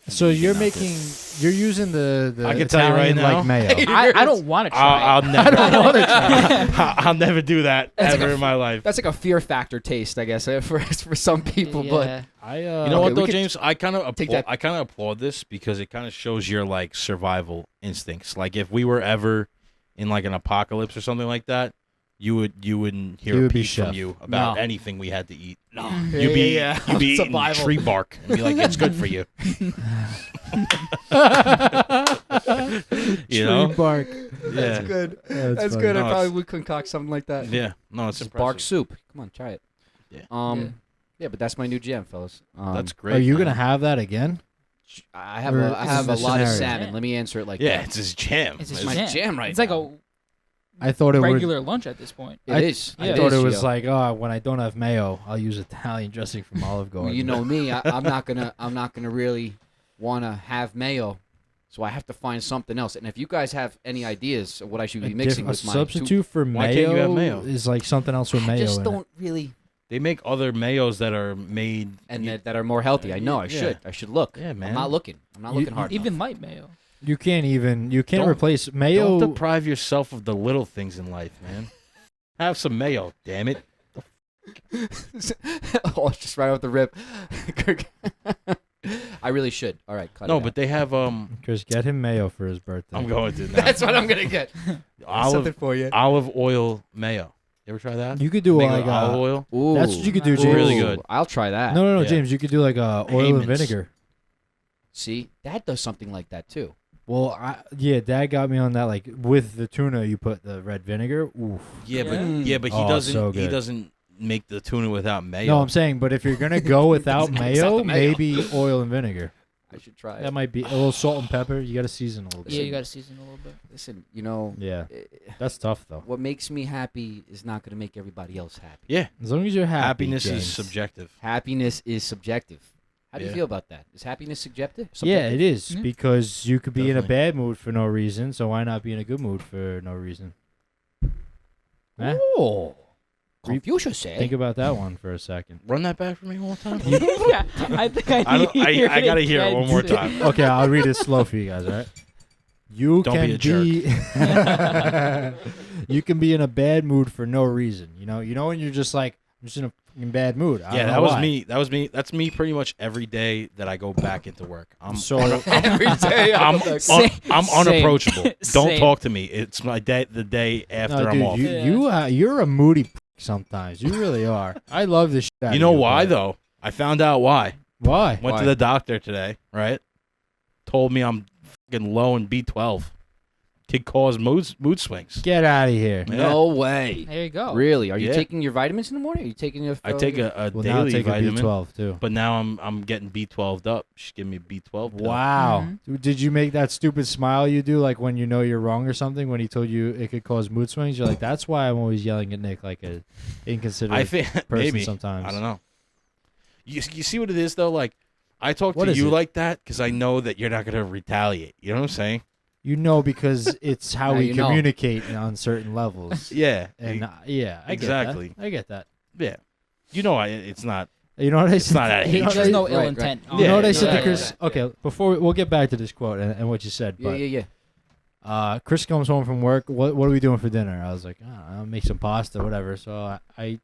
Speaker 3: so you're using the
Speaker 2: I can tell you right
Speaker 3: Italian,
Speaker 2: now.
Speaker 3: like mayo.
Speaker 4: I don't want to try
Speaker 2: I'll
Speaker 4: it.
Speaker 2: never. I'll never do that
Speaker 1: That's
Speaker 2: ever
Speaker 1: like a-
Speaker 2: in my life.
Speaker 1: That's like a fear factor taste, I guess, for some people. But
Speaker 4: Yeah.
Speaker 3: I
Speaker 2: You know
Speaker 1: Okay,
Speaker 2: what
Speaker 1: we
Speaker 2: though,
Speaker 1: could
Speaker 2: James? I kind of
Speaker 1: take that-
Speaker 2: applaud this because it kind of shows your like survival instincts. Like if we were ever in like an apocalypse or something like that, you wouldn't hear
Speaker 3: You
Speaker 2: a
Speaker 3: would be
Speaker 2: peep from
Speaker 3: chef.
Speaker 2: you about
Speaker 1: No.
Speaker 2: anything we had to eat.
Speaker 1: no,
Speaker 2: You'd be you'd be eating
Speaker 1: Survival.
Speaker 2: tree bark and be like, it's good for you. You know?
Speaker 3: Tree bark.
Speaker 2: Yeah.
Speaker 1: good.
Speaker 3: That's
Speaker 1: That's
Speaker 3: funny.
Speaker 1: good. I
Speaker 2: No,
Speaker 1: probably
Speaker 2: it's-
Speaker 1: would concoct something like that.
Speaker 2: Yeah. No, it's
Speaker 1: Just
Speaker 2: impressive.
Speaker 1: bark soup. Come on, try it.
Speaker 2: Yeah.
Speaker 1: Yeah, but that's my new jam, fellas.
Speaker 2: That's great.
Speaker 3: Are you
Speaker 2: man.
Speaker 3: gonna have that again?
Speaker 1: I have
Speaker 3: Or
Speaker 1: a, I
Speaker 3: is
Speaker 1: have a
Speaker 3: this
Speaker 1: lot of
Speaker 3: scenario?
Speaker 1: salmon.
Speaker 4: Yeah.
Speaker 1: Let me answer it like
Speaker 2: Yeah,
Speaker 1: that.
Speaker 2: it's his jam.
Speaker 4: It's
Speaker 1: It's
Speaker 4: his
Speaker 1: my
Speaker 4: jam.
Speaker 1: jam right
Speaker 4: It's like
Speaker 1: now.
Speaker 3: I thought it would.
Speaker 4: regular lunch at this point.
Speaker 1: It is.
Speaker 3: I
Speaker 1: It
Speaker 3: thought
Speaker 1: is,
Speaker 3: it was
Speaker 1: Gio.
Speaker 3: like, oh, when I don't have mayo, I'll use Italian dressing from Olive Garden.
Speaker 1: Well, you know me. I'm not gonna really want to have mayo, so I have to find something else. And if you guys have any ideas of what I should be mixing
Speaker 3: a
Speaker 1: with my
Speaker 3: substitute for
Speaker 2: Why
Speaker 3: mayo,
Speaker 2: can't you have mayo?
Speaker 3: is like something else with
Speaker 1: I
Speaker 3: mayo.
Speaker 1: just
Speaker 3: in
Speaker 1: don't really,
Speaker 2: They make other mayos that are made
Speaker 1: and that are more healthy. I know. I
Speaker 2: Yeah.
Speaker 1: should look.
Speaker 2: Yeah, man.
Speaker 1: I'm not looking. I'm not
Speaker 3: You-
Speaker 1: looking hard.
Speaker 4: Even
Speaker 1: enough.
Speaker 4: light mayo.
Speaker 3: it. You can't
Speaker 2: Don't-
Speaker 3: replace mayo.
Speaker 2: Don't deprive yourself of the little things in life, man. Have some mayo, damn it.
Speaker 1: Oh, it's just right off the rip. I really should. All right, cut it
Speaker 2: No,
Speaker 1: out.
Speaker 2: but they have
Speaker 3: Chris, get him mayo for his birthday.
Speaker 2: I'm going to now.
Speaker 1: That's what I'm gonna get. Something for you.
Speaker 2: olive oil mayo. You ever try that?
Speaker 3: You could do
Speaker 2: Make it
Speaker 3: like
Speaker 2: with olive oil.
Speaker 1: Ooh.
Speaker 3: That's what you could do,
Speaker 4: It's
Speaker 3: James.
Speaker 2: really good.
Speaker 1: I'll try that.
Speaker 3: No,
Speaker 2: Yeah.
Speaker 3: James. You could do like oil and
Speaker 2: Haymans.
Speaker 3: vinegar.
Speaker 1: See, that does something like that too.
Speaker 3: Well, Dad got me on that. Like with the tuna, you put the red vinegar. Oof.
Speaker 2: Yeah, but
Speaker 1: Yeah.
Speaker 2: he
Speaker 3: Oh,
Speaker 2: doesn't.
Speaker 3: so
Speaker 2: He
Speaker 3: good.
Speaker 2: doesn't make the tuna without mayo.
Speaker 3: No, I'm saying, but if you're gonna go without
Speaker 1: It's not
Speaker 3: mayo,
Speaker 1: the mayo.
Speaker 3: maybe oil and vinegar.
Speaker 1: I should try it.
Speaker 3: That might be a little salt and pepper. You got to season a little bit.
Speaker 4: Yeah, you got to season a little bit.
Speaker 1: Listen, you know,
Speaker 3: Yeah,
Speaker 1: eh,
Speaker 3: that's tough though.
Speaker 1: what makes me happy is not going to make everybody else happy.
Speaker 2: Yeah,
Speaker 3: As long as you're happy.
Speaker 2: happiness
Speaker 3: James.
Speaker 2: is subjective.
Speaker 1: Happiness is subjective. How do you
Speaker 2: Yeah.
Speaker 1: feel about that? Is happiness subjective?
Speaker 3: Yeah, it is
Speaker 4: Yeah.
Speaker 3: because you could be in a
Speaker 2: Definitely.
Speaker 3: bad mood for no reason. So why not be in a good mood for no reason? Huh?
Speaker 1: Oh, Confucius said.
Speaker 3: Think about that one for a second.
Speaker 2: Run that back for me one more time.
Speaker 4: Yeah, I think
Speaker 2: I don't- I gotta hear it one more
Speaker 4: again.
Speaker 2: time.
Speaker 3: Okay, I'll read it slow for you guys. All right. You
Speaker 2: Don't
Speaker 3: can
Speaker 2: be a jerk.
Speaker 3: you can be in a bad mood for no reason. You know when you're just like, I'm just in a fucking bad mood. I don't
Speaker 2: Yeah,
Speaker 3: know
Speaker 2: that was
Speaker 3: why.
Speaker 2: me. That was me. That's me pretty much every day that I go back into work. I'm
Speaker 3: So
Speaker 1: Every day
Speaker 2: I'm,
Speaker 1: like,
Speaker 4: Same.
Speaker 2: I'm
Speaker 4: Same.
Speaker 2: unapproachable. Don't
Speaker 4: Same.
Speaker 2: talk to me. It's my day. The day after
Speaker 3: no,
Speaker 2: I'm
Speaker 3: dude,
Speaker 2: off.
Speaker 3: you're a moody prick sometimes. You really are. I love this shit. Out
Speaker 2: You
Speaker 3: of
Speaker 2: know why
Speaker 3: but-
Speaker 2: though? I found out why.
Speaker 3: Why?
Speaker 2: Went to the doctor today, right? Told me I'm fucking low in B12. Could cause mood swings.
Speaker 3: Get out of here.
Speaker 2: Yeah.
Speaker 1: No way.
Speaker 4: There you go.
Speaker 1: Really? Are you
Speaker 2: Yeah.
Speaker 1: taking your vitamins in the morning? Are you taking your?
Speaker 2: I take a
Speaker 3: Well, now
Speaker 2: daily
Speaker 3: take a
Speaker 2: vitamin,
Speaker 3: B12 too.
Speaker 2: but now I'm getting B12'd up. She's giving me B12. pill.
Speaker 3: Wow.
Speaker 4: Mm-hmm.
Speaker 3: Did you make that stupid smile you do like when you know you're wrong or something when he told you it could cause mood swings? You're like, that's why I'm always yelling at Nick like a inconsiderate
Speaker 2: I think
Speaker 3: person
Speaker 2: maybe
Speaker 3: sometimes.
Speaker 2: I don't know. You see what it is though? Like I talk
Speaker 3: What
Speaker 2: to
Speaker 3: is
Speaker 2: you
Speaker 3: it?
Speaker 2: like that because I know that you're not gonna retaliate. You know what I'm saying?
Speaker 3: You know because it's how
Speaker 1: Now
Speaker 3: we
Speaker 1: you know.
Speaker 3: communicate on certain levels.
Speaker 2: Yeah.
Speaker 3: And yeah, I
Speaker 2: Exactly.
Speaker 3: get that. I get that.
Speaker 2: Yeah. You know it's not.
Speaker 3: You know what I
Speaker 2: It's
Speaker 3: said?
Speaker 2: not out of
Speaker 3: you know what
Speaker 4: There's
Speaker 3: I-
Speaker 4: no ill
Speaker 1: Right,
Speaker 4: intent.
Speaker 1: right.
Speaker 4: on
Speaker 3: You know
Speaker 2: Yeah,
Speaker 3: what I
Speaker 4: it.
Speaker 3: said to
Speaker 2: yeah,
Speaker 3: Chris?
Speaker 1: yeah.
Speaker 3: Okay, before we'll get back to this quote and what you said.
Speaker 1: Yeah,
Speaker 3: But
Speaker 1: yeah.
Speaker 3: Chris comes home from work. What are we doing for dinner? I was like, I'll make some pasta, whatever. So I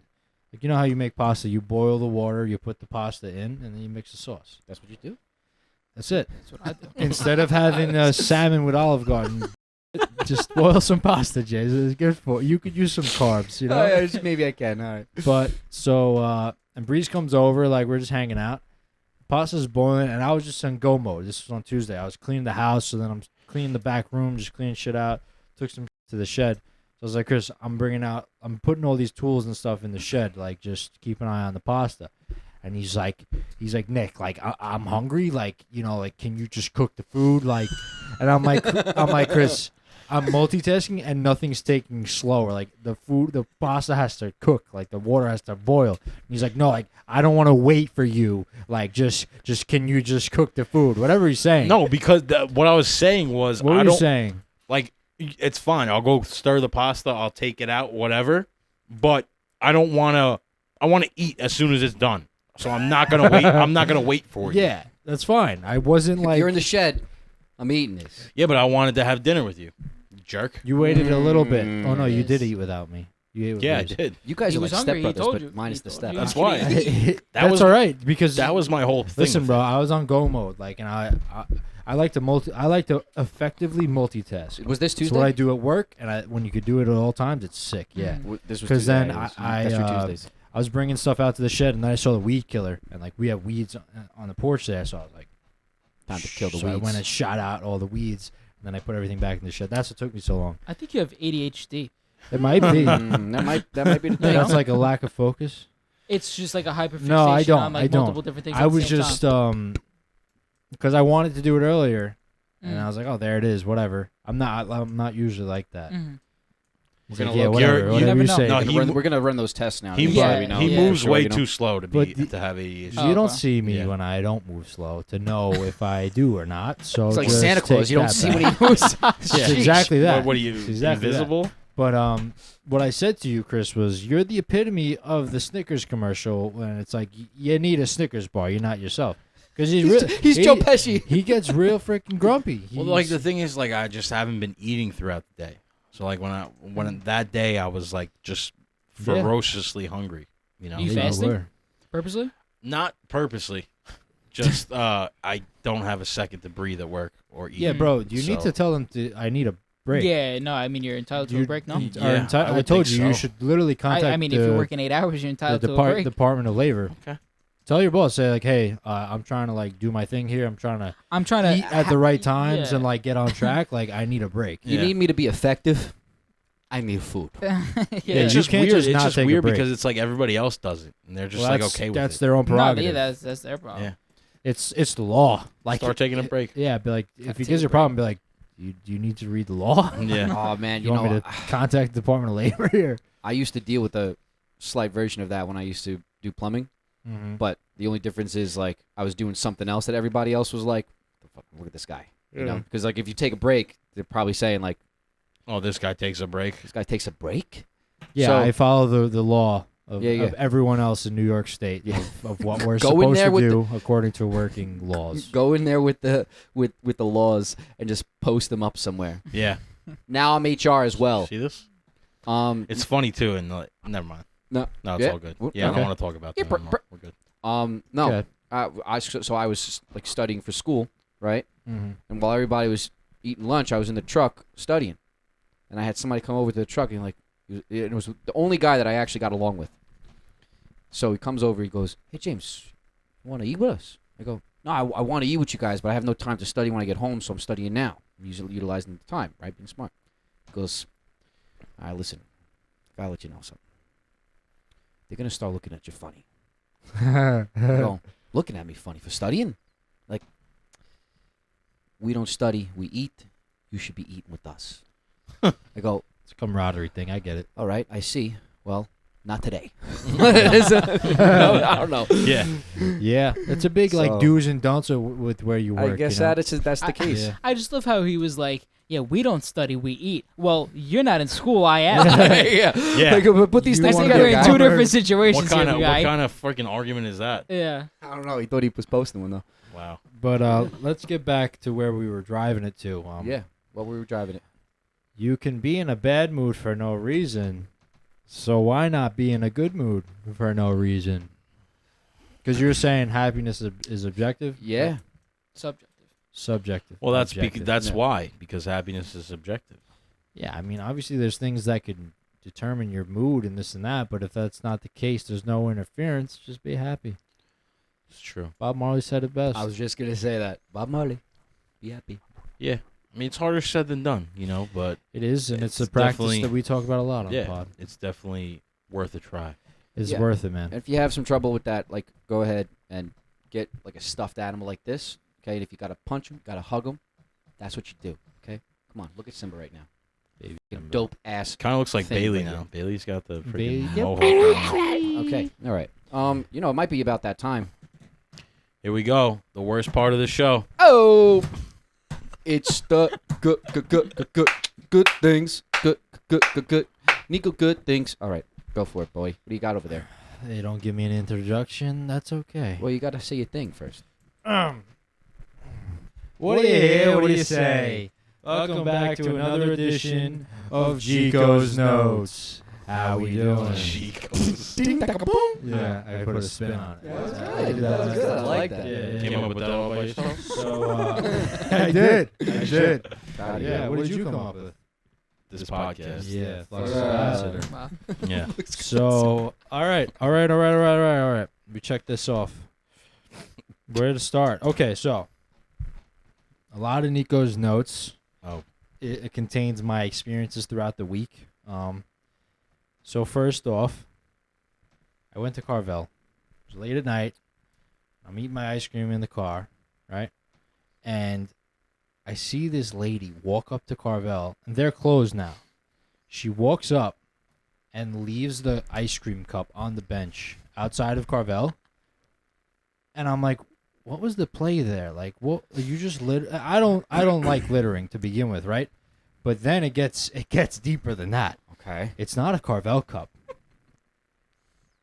Speaker 3: like, you know how you make pasta? You boil the water, you put the pasta in, and then you mix the sauce.
Speaker 1: That's what you do.
Speaker 3: That's it.
Speaker 4: That's what I do.
Speaker 3: Instead of having salmon with Olive Garden, just boil some pasta, Jay. It's good for you. Could use some carbs, you know.
Speaker 1: Maybe I can. All right.
Speaker 3: But so and Breeze comes over, like we're just hanging out. Pasta's boiling, and I was just on go mode. This was on Tuesday. I was cleaning the house, so then I'm cleaning the back room, just cleaning shit out. Took some to the shed. So I was like, Chris, I'm putting all these tools and stuff in the shed, like just keep an eye on the pasta. And he's like, Nick, like I'm hungry, like like can you just cook the food, like? And I'm like, Chris, I'm multitasking and nothing's taking slower. Like the pasta has to cook, like the water has to boil. And he's like, no, like I don't want to wait for you. Like just can you just cook the food? Whatever he's saying.
Speaker 2: No, because what I was saying was
Speaker 3: What were you saying?
Speaker 2: like it's fine. I'll go stir the pasta. I'll take it out, whatever. But I don't want to. I want to eat as soon as it's done. So I'm not gonna wait. I'm not gonna wait for you.
Speaker 3: Yeah, that's fine. I wasn't
Speaker 1: If
Speaker 3: like
Speaker 1: you're in the shed, I'm eating this.
Speaker 2: Yeah, but I wanted to have dinner with you, jerk.
Speaker 3: you waited a little bit. Oh no, you
Speaker 4: Yes.
Speaker 3: did eat without me. You ate with
Speaker 2: Yeah, I
Speaker 3: Breeze.
Speaker 2: did.
Speaker 1: You guys
Speaker 4: He
Speaker 1: are
Speaker 4: was
Speaker 1: like
Speaker 4: hungry, he
Speaker 1: stepbrothers,
Speaker 4: told
Speaker 1: but
Speaker 4: you.
Speaker 1: minus
Speaker 4: He
Speaker 1: the
Speaker 4: told
Speaker 1: step.
Speaker 4: you.
Speaker 2: That's why.
Speaker 3: That's
Speaker 2: was-
Speaker 3: all right because
Speaker 2: That was my whole thing.
Speaker 3: listen,
Speaker 2: with
Speaker 3: bro.
Speaker 2: it.
Speaker 3: I was on go mode, like, and I like to I like to effectively multitask.
Speaker 1: Was this
Speaker 3: It's
Speaker 1: Tuesday?
Speaker 3: what I do at work, and when you could do it at all times, it's sick. Yeah.
Speaker 1: This was
Speaker 3: 'Cause
Speaker 1: Tuesday.
Speaker 3: then
Speaker 1: It was-
Speaker 3: I-
Speaker 1: that's your
Speaker 3: uh,
Speaker 1: Tuesdays.
Speaker 3: I was bringing stuff out to the shed, and then I saw the weed killer, and like we have weeds on the porch there, so I was like,
Speaker 1: Time to kill the
Speaker 3: so I
Speaker 1: weeds.
Speaker 3: went and shot out all the weeds, and then I put everything back in the shed. That's what took me so long.
Speaker 4: I think you have ADHD.
Speaker 3: It might be.
Speaker 1: That might be the thing.
Speaker 3: That's like a lack of focus.
Speaker 4: It's just like a hyperfixation
Speaker 3: No, I don't.
Speaker 4: on like
Speaker 3: I don't.
Speaker 4: multiple different things.
Speaker 3: I
Speaker 4: at the
Speaker 3: was
Speaker 4: same
Speaker 3: just
Speaker 4: time.
Speaker 3: because I wanted to do it earlier, and
Speaker 4: Mm.
Speaker 3: I was like, oh, there it is, whatever. I'm not usually like that.
Speaker 4: Mhm.
Speaker 3: He's
Speaker 1: We're
Speaker 3: like,
Speaker 1: gonna
Speaker 3: yeah,
Speaker 1: look-
Speaker 3: whatever,
Speaker 2: you
Speaker 3: whatever
Speaker 4: never
Speaker 3: you
Speaker 4: know.
Speaker 3: say.
Speaker 2: No,
Speaker 1: We're gonna run those tests now.
Speaker 2: He,
Speaker 1: just
Speaker 4: Yeah,
Speaker 1: so we know.
Speaker 2: he
Speaker 4: yeah,
Speaker 2: moves
Speaker 1: sure,
Speaker 2: way
Speaker 1: you know.
Speaker 2: too slow to
Speaker 3: But
Speaker 2: to have ADHD.
Speaker 4: Oh,
Speaker 3: You don't
Speaker 4: okay.
Speaker 3: see me
Speaker 2: Yeah.
Speaker 3: when I don't move slow to know if I do or not. So
Speaker 1: It's like
Speaker 3: just
Speaker 1: Santa Claus.
Speaker 3: take
Speaker 1: You don't
Speaker 3: that
Speaker 1: see
Speaker 3: back.
Speaker 1: when he moves.
Speaker 3: It's exactly that.
Speaker 2: What are you,
Speaker 3: It's exactly that.
Speaker 2: invisible?
Speaker 3: But what I said to you, Chris, was you're the epitome of the Snickers commercial when it's like you need a Snickers bar. You're not yourself. Because
Speaker 1: He's Joe Pesci.
Speaker 3: He gets real freaking grumpy.
Speaker 2: Well, like the thing is, like I just haven't been eating throughout the day. So like when that day I was like just
Speaker 3: Yeah.
Speaker 2: ferociously hungry. You know,
Speaker 4: You
Speaker 3: Yeah,
Speaker 4: fasting?
Speaker 3: were.
Speaker 4: Purposely?
Speaker 2: not purposely. Just I don't have a second to breathe at work or eat.
Speaker 3: Yeah, bro. You need
Speaker 2: So-
Speaker 3: to tell them I need a break.
Speaker 4: Yeah, no, I mean, you're entitled to
Speaker 3: You-
Speaker 4: a break, no?
Speaker 3: you are
Speaker 2: Yeah,
Speaker 3: enti-
Speaker 2: I
Speaker 3: I
Speaker 2: would
Speaker 3: told
Speaker 2: think
Speaker 3: you you
Speaker 2: so.
Speaker 3: should literally contact
Speaker 4: I mean, if you're working 8 hours, you're
Speaker 3: the
Speaker 4: entitled to a break.
Speaker 3: Department of Labor.
Speaker 2: Okay.
Speaker 3: Tell your boss, say like, hey, I'm trying to like do my thing here. I'm trying to
Speaker 4: I'm trying to
Speaker 3: eat at the right times
Speaker 4: yeah.
Speaker 3: and like get on track. Like I need a break.
Speaker 1: You
Speaker 2: Yeah.
Speaker 1: need me to be effective. I need food.
Speaker 4: yeah.
Speaker 3: Yeah,
Speaker 2: It's
Speaker 3: you
Speaker 2: just
Speaker 3: can't
Speaker 2: weird.
Speaker 3: just
Speaker 2: It's
Speaker 3: not
Speaker 2: just
Speaker 3: take a
Speaker 2: weird
Speaker 3: break.
Speaker 2: because it's like everybody else does it, and they're just
Speaker 3: Well,
Speaker 2: like
Speaker 3: that's,
Speaker 2: okay with
Speaker 3: that's
Speaker 2: it.
Speaker 3: their own
Speaker 4: No,
Speaker 3: prerogative.
Speaker 4: yeah, that's their problem.
Speaker 2: Yeah.
Speaker 3: It's the law. Like
Speaker 2: Start taking a break.
Speaker 3: Yeah, be like if
Speaker 4: Have
Speaker 3: he
Speaker 4: to
Speaker 3: gives
Speaker 4: take
Speaker 3: you
Speaker 4: a
Speaker 3: a problem, be like, do you need to read the law?
Speaker 2: Yeah.
Speaker 1: Oh man,
Speaker 3: You want me to contact the Department of Labor here?
Speaker 1: I used to deal with a slight version of that when I used to do plumbing,
Speaker 3: Mm-hmm.
Speaker 1: but the only difference is like I was doing something else that everybody else was like, "The fuck, look at this guy," you know? Because like if you take a break, they're probably saying like,
Speaker 2: Oh, this guy takes a break.
Speaker 1: "This guy takes a break."
Speaker 3: Yeah,
Speaker 1: So-
Speaker 3: I follow the law of,
Speaker 1: Yeah, yeah.
Speaker 3: of everyone else in New York State
Speaker 1: Yeah.
Speaker 3: of what we're
Speaker 1: Go in
Speaker 3: supposed
Speaker 1: there
Speaker 3: to
Speaker 1: with
Speaker 3: do according to working laws.
Speaker 1: Go in there with the laws and just post them up somewhere.
Speaker 2: Yeah.
Speaker 1: Now I'm HR as well.
Speaker 2: See this?
Speaker 1: It's
Speaker 2: It's funny too, and like, never mind.
Speaker 1: No.
Speaker 2: No, it's
Speaker 1: Yeah.
Speaker 2: all good.
Speaker 1: Whoop,
Speaker 2: Yeah, I
Speaker 3: okay.
Speaker 2: don't want to talk about
Speaker 1: Yeah,
Speaker 2: that
Speaker 1: br-
Speaker 2: anymore. We're good.
Speaker 1: no.
Speaker 3: Okay.
Speaker 1: So I was like studying for school, right?
Speaker 3: Mm-hmm.
Speaker 1: And while everybody was eating lunch, I was in the truck studying, and I had somebody come over to the truck and like, it was the only guy that I actually got along with. So he comes over, he goes, "Hey James, want to eat with us? I go, no, I want to eat with you guys, but I have no time to study when I get home, so I'm studying now. I'm utilizing the time, right? Being smart. He goes, all right, listen, I gotta let you know something. They're going to start looking at you funny. I go, looking at me funny for studying? Like, we don't study, we eat. You should be eating with us. I go,
Speaker 3: It's a camaraderie thing. I get it.
Speaker 1: all right, I see. Well, not today. No, I don't know.
Speaker 2: Yeah.
Speaker 3: Yeah, it's a big like
Speaker 1: So-
Speaker 3: do's and don'ts with where you work.
Speaker 1: I guess
Speaker 3: you know?
Speaker 1: that's the case.
Speaker 3: Yeah.
Speaker 4: I just love how he was like, "Yeah, we don't study, we eat." Well, you're not in school, I am.
Speaker 1: Yeah.
Speaker 2: Yeah.
Speaker 1: Like, put these
Speaker 3: You
Speaker 1: things
Speaker 4: I
Speaker 3: wanna
Speaker 4: think
Speaker 1: together,
Speaker 4: we're in
Speaker 1: guys.
Speaker 4: two different situations
Speaker 2: What kind
Speaker 4: here,
Speaker 2: of
Speaker 4: guy.
Speaker 2: what kind of freaking argument is that?
Speaker 4: Yeah.
Speaker 1: I don't know. He thought he was posting one though.
Speaker 2: Wow.
Speaker 3: But let's get back to where we were driving it to.
Speaker 1: Yeah. While we were driving it.
Speaker 3: You can be in a bad mood for no reason, so why not be in a good mood for no reason? Because you're saying happiness is objective?
Speaker 1: Yeah.
Speaker 4: Subjective.
Speaker 3: Subjective.
Speaker 2: Well, that's
Speaker 3: Objective.
Speaker 2: that's
Speaker 1: Yeah.
Speaker 2: why, because happiness is subjective.
Speaker 3: Yeah, I mean, obviously there's things that could determine your mood and this and that, but if that's not the case, there's no interference. Just be happy.
Speaker 2: It's true.
Speaker 3: Bob Marley said it best.
Speaker 1: I was just gonna say that. Bob Marley. Be happy.
Speaker 2: Yeah. I mean, it's harder said than done, but
Speaker 3: It is, and it's a
Speaker 2: It's
Speaker 3: practice
Speaker 2: definitely-
Speaker 3: that we talk about a lot on the
Speaker 2: yeah,
Speaker 3: pod.
Speaker 2: it's definitely worth a try.
Speaker 3: It's
Speaker 1: Yeah.
Speaker 3: worth it, man.
Speaker 1: And if you have some trouble with that, like, go ahead and get like a stuffed animal like this. Okay. And if you gotta punch him, gotta hug him, that's what you do. Okay. Come on, look at Simba right now.
Speaker 3: Baby Simba.
Speaker 1: Dope ass.
Speaker 2: Kind of looks like
Speaker 1: thing
Speaker 2: Bailey
Speaker 1: right
Speaker 2: now.
Speaker 1: now.
Speaker 2: Bailey's got the
Speaker 3: Bailey-
Speaker 2: freaking
Speaker 3: Yep.
Speaker 2: mohawk. going on.
Speaker 1: Okay. All right. It might be about that time.
Speaker 2: Here we go. The worst part of the show.
Speaker 1: Oh, it's the good things. Good. Nico, good things. All right, go for it, boy. What do you got over there?
Speaker 3: They don't give me an introduction. That's okay.
Speaker 1: Well, you got to say your thing first.
Speaker 3: What do you hear? What do you say? Welcome back to another edition of Chico's Notes. How we doing? Yeah, I put a spin on it.
Speaker 1: That was good. I like that.
Speaker 3: Yeah,
Speaker 2: Came
Speaker 3: yeah.
Speaker 2: up with that all by yourself?
Speaker 3: So, I did.
Speaker 1: Got it.
Speaker 3: Yeah, what did you come up with?
Speaker 2: This podcast.
Speaker 3: Yeah, flux
Speaker 1: Yeah.
Speaker 3: capacitor.
Speaker 4: Wow.
Speaker 2: Yeah.
Speaker 3: So, all right. We check this off. Where to start? Okay, so a lot of Nico's notes.
Speaker 2: Oh.
Speaker 3: It contains my experiences throughout the week. So first off, I went to Carvel. It was late at night. I'm eating my ice cream in the car, right? And I see this lady walk up to Carvel, and they're closed now. She walks up and leaves the ice cream cup on the bench outside of Carvel. And I'm like, what was the play there? Like, what you just I don't like littering to begin with, right? But then it gets deeper than that.
Speaker 1: Okay.
Speaker 3: It's not a Carvel cup.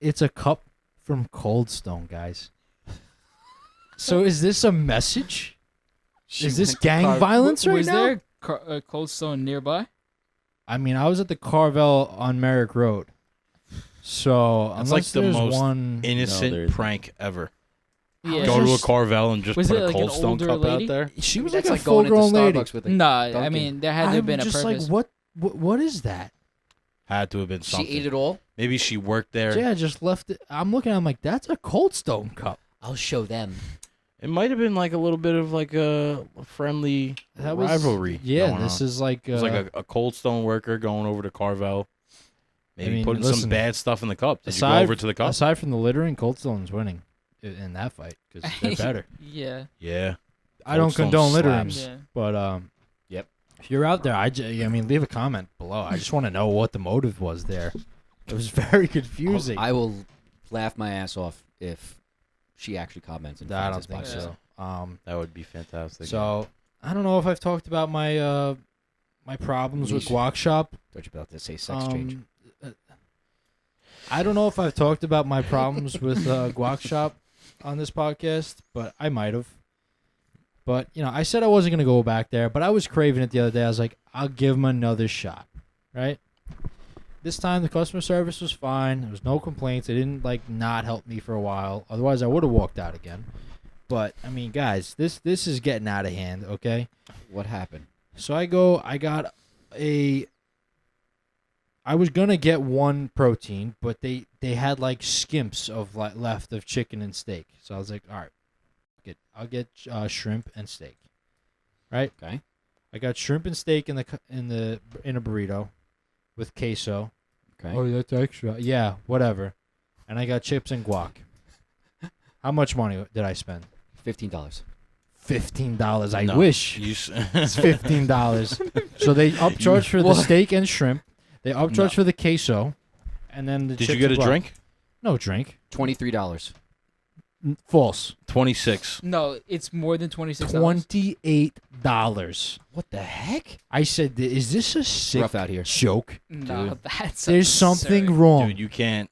Speaker 3: It's a cup from Cold Stone, guys. So is this a message? Is this gang violence right
Speaker 4: Was
Speaker 3: now?
Speaker 4: there a Cold Stone nearby?
Speaker 3: I mean, I was at the Carvel on Merrick Road. So
Speaker 2: That's
Speaker 3: unless
Speaker 2: like the
Speaker 3: there's
Speaker 2: most
Speaker 3: one,
Speaker 2: Innocent
Speaker 5: there isn't.
Speaker 2: prank ever.
Speaker 4: Yeah.
Speaker 2: Go to a
Speaker 3: just-
Speaker 2: Carvel and just
Speaker 4: Was
Speaker 2: put
Speaker 4: it
Speaker 2: a
Speaker 4: like an
Speaker 2: Cold Stone
Speaker 4: older
Speaker 2: cup
Speaker 4: lady?
Speaker 2: out there.
Speaker 3: she was
Speaker 1: That's
Speaker 3: like a
Speaker 1: like going into
Speaker 3: full-grown lady.
Speaker 1: Starbucks with a
Speaker 4: Nah, I
Speaker 1: Dunkin'.
Speaker 4: mean there had to have
Speaker 3: I'm
Speaker 4: been a
Speaker 3: just
Speaker 4: purpose.
Speaker 3: like, what is that?
Speaker 2: Had to have been
Speaker 1: She
Speaker 2: something.
Speaker 1: ate it all.
Speaker 2: Maybe she worked there.
Speaker 3: Yeah, just left it. I'm looking at him like, that's a Cold Stone cup.
Speaker 1: I'll show them.
Speaker 2: It might have been like a little bit of like a friendly
Speaker 3: That was,
Speaker 2: rivalry.
Speaker 3: Yeah,
Speaker 2: going
Speaker 3: this
Speaker 2: on.
Speaker 3: is like,
Speaker 2: It was like a Cold Stone worker going over to Carvel. Maybe
Speaker 3: I mean,
Speaker 2: putting some
Speaker 3: listen,
Speaker 2: bad stuff in the cup. Did you go
Speaker 3: aside-
Speaker 2: over to the cup?
Speaker 3: aside from the littering, Cold Stone's winning in that fight because they're better.
Speaker 4: Yeah.
Speaker 2: Yeah.
Speaker 3: I don't
Speaker 2: Stone
Speaker 3: condone littering,
Speaker 2: slaps.
Speaker 4: Yeah.
Speaker 3: but
Speaker 1: Yep.
Speaker 3: if you're out there, I mean, leave a comment below. I just want to know what the motive was there. It was very confusing.
Speaker 1: I will laugh my ass off if she actually comments. And
Speaker 3: I
Speaker 1: finds
Speaker 3: don't
Speaker 1: this
Speaker 3: think
Speaker 1: podcast.
Speaker 3: so.
Speaker 2: That would be fantastic.
Speaker 3: So I don't know if I've talked about my my problems with
Speaker 1: Yeesh.
Speaker 3: Guac Shop.
Speaker 1: Thought you were about to say sex change.
Speaker 3: I don't know if I've talked about my problems with Guac Shop on this podcast, but I might have. But, I said I wasn't going to go back there, but I was craving it the other day. I was like, I'll give them another shot, right? This time the customer service was fine. There was no complaints. They didn't, not help me for a while. Otherwise, I would have walked out again. But, I mean, guys, this is getting out of hand, okay?
Speaker 1: What happened?
Speaker 3: So I got I was gonna get one protein, but they had like skimps of like left of chicken and steak. So I was like, all right, I'll get shrimp and steak. Right.
Speaker 1: Okay.
Speaker 3: I got shrimp and steak in a burrito with queso.
Speaker 1: Okay.
Speaker 3: Oh, that's extra. Yeah, whatever. And I got chips and guac. How much money did I spend?
Speaker 1: $15.
Speaker 3: $15. I
Speaker 2: No,
Speaker 3: wish. It's $15. So they upcharge for the steak and shrimp. They upcharge for the queso, and then the
Speaker 2: Did
Speaker 3: chips
Speaker 2: you get a
Speaker 3: and guac.
Speaker 2: drink?
Speaker 3: No drink.
Speaker 1: $23.
Speaker 3: False.
Speaker 2: 26.
Speaker 4: No, it's more than $26.
Speaker 3: $28.
Speaker 1: What the heck?
Speaker 3: I said, is this a sick
Speaker 1: Rough out here.
Speaker 3: joke?
Speaker 4: No,
Speaker 1: Dude.
Speaker 4: that's
Speaker 3: There's
Speaker 4: absurd.
Speaker 3: something wrong.
Speaker 2: Dude, you can't.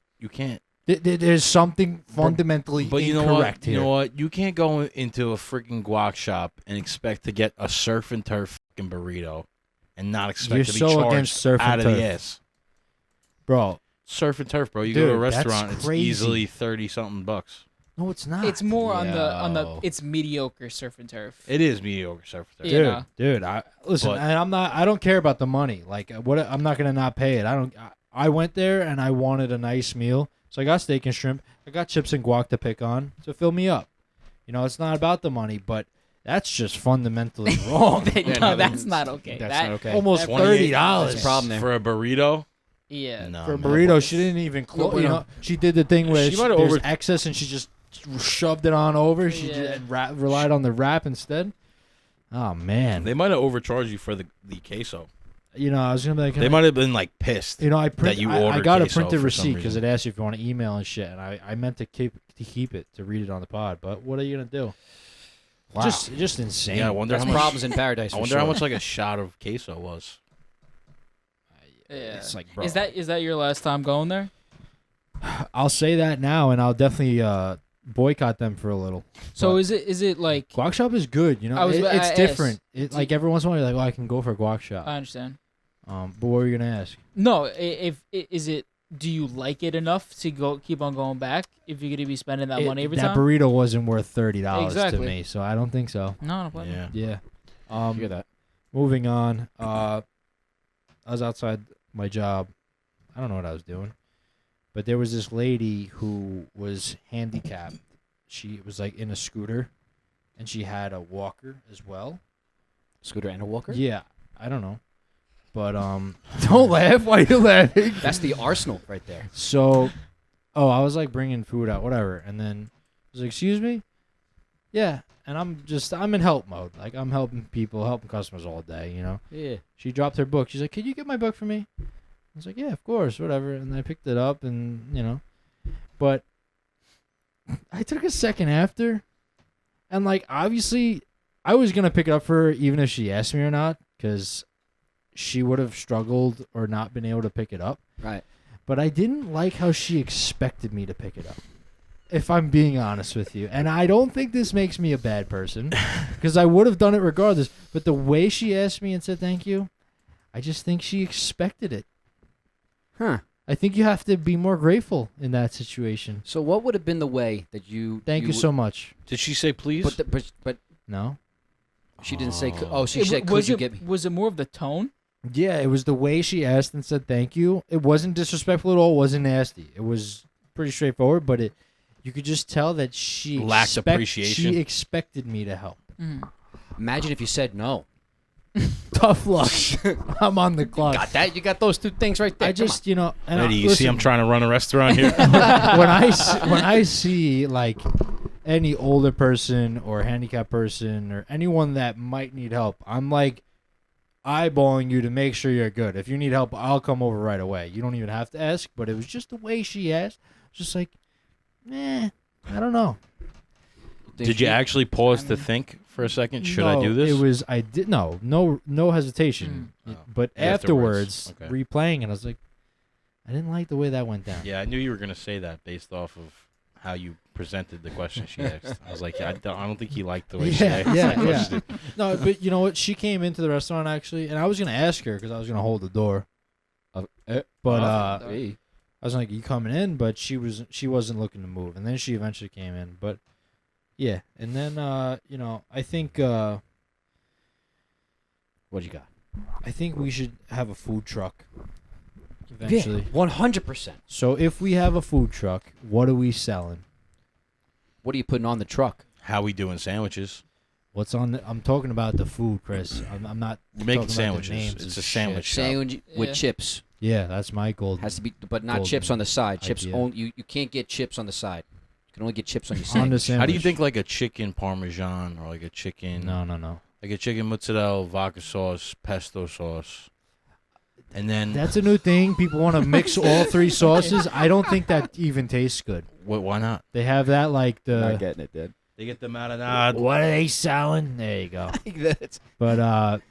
Speaker 3: There's something fundamentally
Speaker 2: But you
Speaker 3: incorrect
Speaker 2: know what?
Speaker 3: here.
Speaker 2: You know what? You can't go into a freaking guac shop and expect to get a surf and turf fucking burrito and not expect
Speaker 3: You're
Speaker 2: to be
Speaker 3: so
Speaker 2: charged
Speaker 3: against surf
Speaker 2: out
Speaker 3: and
Speaker 2: of the
Speaker 3: turf.
Speaker 2: ass.
Speaker 3: Bro,
Speaker 2: Surf and turf, bro. You go to a
Speaker 3: Dude, that's
Speaker 2: restaurant, it's
Speaker 3: crazy.
Speaker 2: easily 30-something bucks.
Speaker 3: no, it's not.
Speaker 4: It's more on the
Speaker 1: Yo.
Speaker 4: it's mediocre surf and turf.
Speaker 2: It is mediocre surf and turf.
Speaker 4: Yeah.
Speaker 3: Dude,
Speaker 4: You know.
Speaker 3: dude, listen,
Speaker 2: But-
Speaker 3: and I don't care about the money. Like, I'm not gonna not pay it. I went there and I wanted a nice meal, so I got steak and shrimp. I got chips and guac to pick on to fill me up. You know, it's not about the money, but that's just fundamentally wrong.
Speaker 4: No, that's not okay.
Speaker 1: That's
Speaker 4: That-
Speaker 1: not okay.
Speaker 3: Almost
Speaker 4: that-
Speaker 3: $30.
Speaker 1: That's a problem there.
Speaker 2: For a burrito?
Speaker 4: Yeah.
Speaker 2: No.
Speaker 3: For a
Speaker 2: man.
Speaker 3: burrito, she didn't even close.
Speaker 1: No,
Speaker 3: You
Speaker 1: no.
Speaker 3: know, she did the thing where
Speaker 2: She might have
Speaker 3: there's
Speaker 2: over-
Speaker 3: excess and she just shoved it on over. She
Speaker 4: Yeah.
Speaker 3: just relied on the wrap instead. Oh man,
Speaker 2: They might have overcharged you for the queso.
Speaker 3: you know, I was gonna be like,
Speaker 2: They might have been like pissed.
Speaker 3: you know, I
Speaker 2: ordered
Speaker 3: got a
Speaker 2: queso
Speaker 3: printed
Speaker 2: for some
Speaker 3: receipt because
Speaker 2: reason.
Speaker 3: it asks you if you want to email and shit, and I meant to keep it to read it on the pod. But what are you gonna do?
Speaker 1: Wow.
Speaker 3: Just insane.
Speaker 2: Yeah, I wonder
Speaker 1: That's
Speaker 2: how much.
Speaker 1: problems in paradise.
Speaker 2: I
Speaker 1: for
Speaker 2: wonder how
Speaker 1: sure.
Speaker 2: much like a shot of queso was.
Speaker 4: Yeah.
Speaker 3: It's like, bro,
Speaker 4: Is that your last time going there?
Speaker 3: I'll say that now, and I'll definitely boycott them for a little.
Speaker 4: So
Speaker 3: But
Speaker 4: is it like
Speaker 3: guac shop is good, you know.
Speaker 4: I was-
Speaker 3: It's
Speaker 4: I
Speaker 3: different.
Speaker 4: asked-
Speaker 3: Like every once in a while, you're like, well, I can go for a guac shop.
Speaker 4: I understand.
Speaker 3: But what were you gonna ask?
Speaker 4: No, is it? Do you like it enough to keep on going back if you're gonna be spending that money every
Speaker 3: that
Speaker 4: time?
Speaker 3: burrito wasn't worth $30
Speaker 4: Exactly.
Speaker 3: to me, so I don't think so.
Speaker 4: No, no problem.
Speaker 2: Yeah.
Speaker 3: Yeah.
Speaker 1: You hear that?
Speaker 3: Moving on. I was outside my job. I don't know what I was doing, but there was this lady who was handicapped. She was like in a scooter, and she had a walker as well.
Speaker 1: Scooter and a walker?
Speaker 3: Yeah, I don't know, but don't laugh. Why are you laughing?
Speaker 1: That's the arsenal right there.
Speaker 3: So, I was like bringing food out, whatever, and then I was like, "Excuse me." Yeah, and I'm in help mode. Like I'm helping people, helping customers all day. You know.
Speaker 1: Yeah.
Speaker 3: She dropped her book. She's like, "Can you get my book for me?" I was like, "Yeah, of course, whatever." And I picked it up, and you know, but I took a second after, and like obviously, I was gonna pick it up for her even if she asked me or not, because she would have struggled or not been able to pick it up.
Speaker 1: Right.
Speaker 3: But I didn't like how she expected me to pick it up. If I'm being honest with you, and I don't think this makes me a bad person, because I would have done it regardless. But the way she asked me and said thank you, I just think she expected it.
Speaker 1: Huh.
Speaker 3: I think you have to be more grateful in that situation.
Speaker 1: So what would have been the way that you?
Speaker 3: Thank you so much.
Speaker 2: Did she say please?
Speaker 1: But
Speaker 3: No.
Speaker 1: she didn't say.
Speaker 2: Oh.
Speaker 1: She said, "Could you get me?"
Speaker 4: Was it more of the tone?
Speaker 3: Yeah, it was the way she asked and said thank you. It wasn't disrespectful at all. It wasn't nasty. It was pretty straightforward, but you could just tell that she
Speaker 2: Lacked appreciation.
Speaker 3: She expected me to help.
Speaker 4: Mm.
Speaker 1: Imagine if you said no.
Speaker 3: Tough luck. I'm on the clock.
Speaker 1: Got that? You got those two things right there.
Speaker 3: I just, you know, and
Speaker 2: Eddie, you see I'm
Speaker 3: listen,
Speaker 2: trying to run a restaurant here?
Speaker 3: when I see like any older person or handicapped person or anyone that might need help, I'm like eyeballing you to make sure you're good. If you need help, I'll come over right away. You don't even have to ask, but it was just the way she asked. Just like, I don't know.
Speaker 2: Did you actually pause to think for a second? Should I do this?
Speaker 3: It was no hesitation.
Speaker 2: Mm.
Speaker 3: But
Speaker 2: Afterwards.
Speaker 3: afterwards,
Speaker 2: Okay.
Speaker 3: replaying it, I was like, I didn't like the way that went down.
Speaker 2: Yeah, I knew you were gonna say that based off of how you presented the question she asked. I was like, I don't think he liked the way she asked that question.
Speaker 3: No, but you know what? She came into the restaurant actually, and I was gonna ask her because I was gonna hold the door. But
Speaker 1: Hey.
Speaker 3: I was like, "You coming in?" But she wasn't looking to move, and then she eventually came in. But yeah, and then you know, I think
Speaker 1: What you got?
Speaker 3: we should have a food truck. eventually.
Speaker 1: 100%.
Speaker 3: So if we have a food truck, what are we selling?
Speaker 1: What are you putting on the truck?
Speaker 2: How we doing sandwiches?
Speaker 3: What's on I'm talking about the food, Chris. I'm not
Speaker 2: We're making
Speaker 3: talking about the
Speaker 2: sandwiches.
Speaker 3: names
Speaker 2: It's
Speaker 3: of
Speaker 2: a
Speaker 3: shit.
Speaker 2: sandwich shop.
Speaker 1: Sandwich with
Speaker 4: Yeah.
Speaker 1: chips.
Speaker 3: Yeah, that's my goal.
Speaker 1: Has to be, but not
Speaker 3: Golden
Speaker 1: chips on the side. Chips
Speaker 3: idea.
Speaker 1: only. You can't get chips on the side. You can only get chips on your
Speaker 3: On the
Speaker 1: sandwich.
Speaker 3: sandwich.
Speaker 2: How do you think like a chicken parmesan or like a chicken
Speaker 3: No.
Speaker 2: like a chicken mozzarella, vodka sauce, pesto sauce, and then
Speaker 3: That's a new thing. People want to mix all three sauces. I don't think that even tastes good.
Speaker 2: why not?
Speaker 3: They have that like
Speaker 5: Not
Speaker 3: the
Speaker 5: getting it, dude.
Speaker 2: They get the marinade.
Speaker 3: what are they selling? There you go. But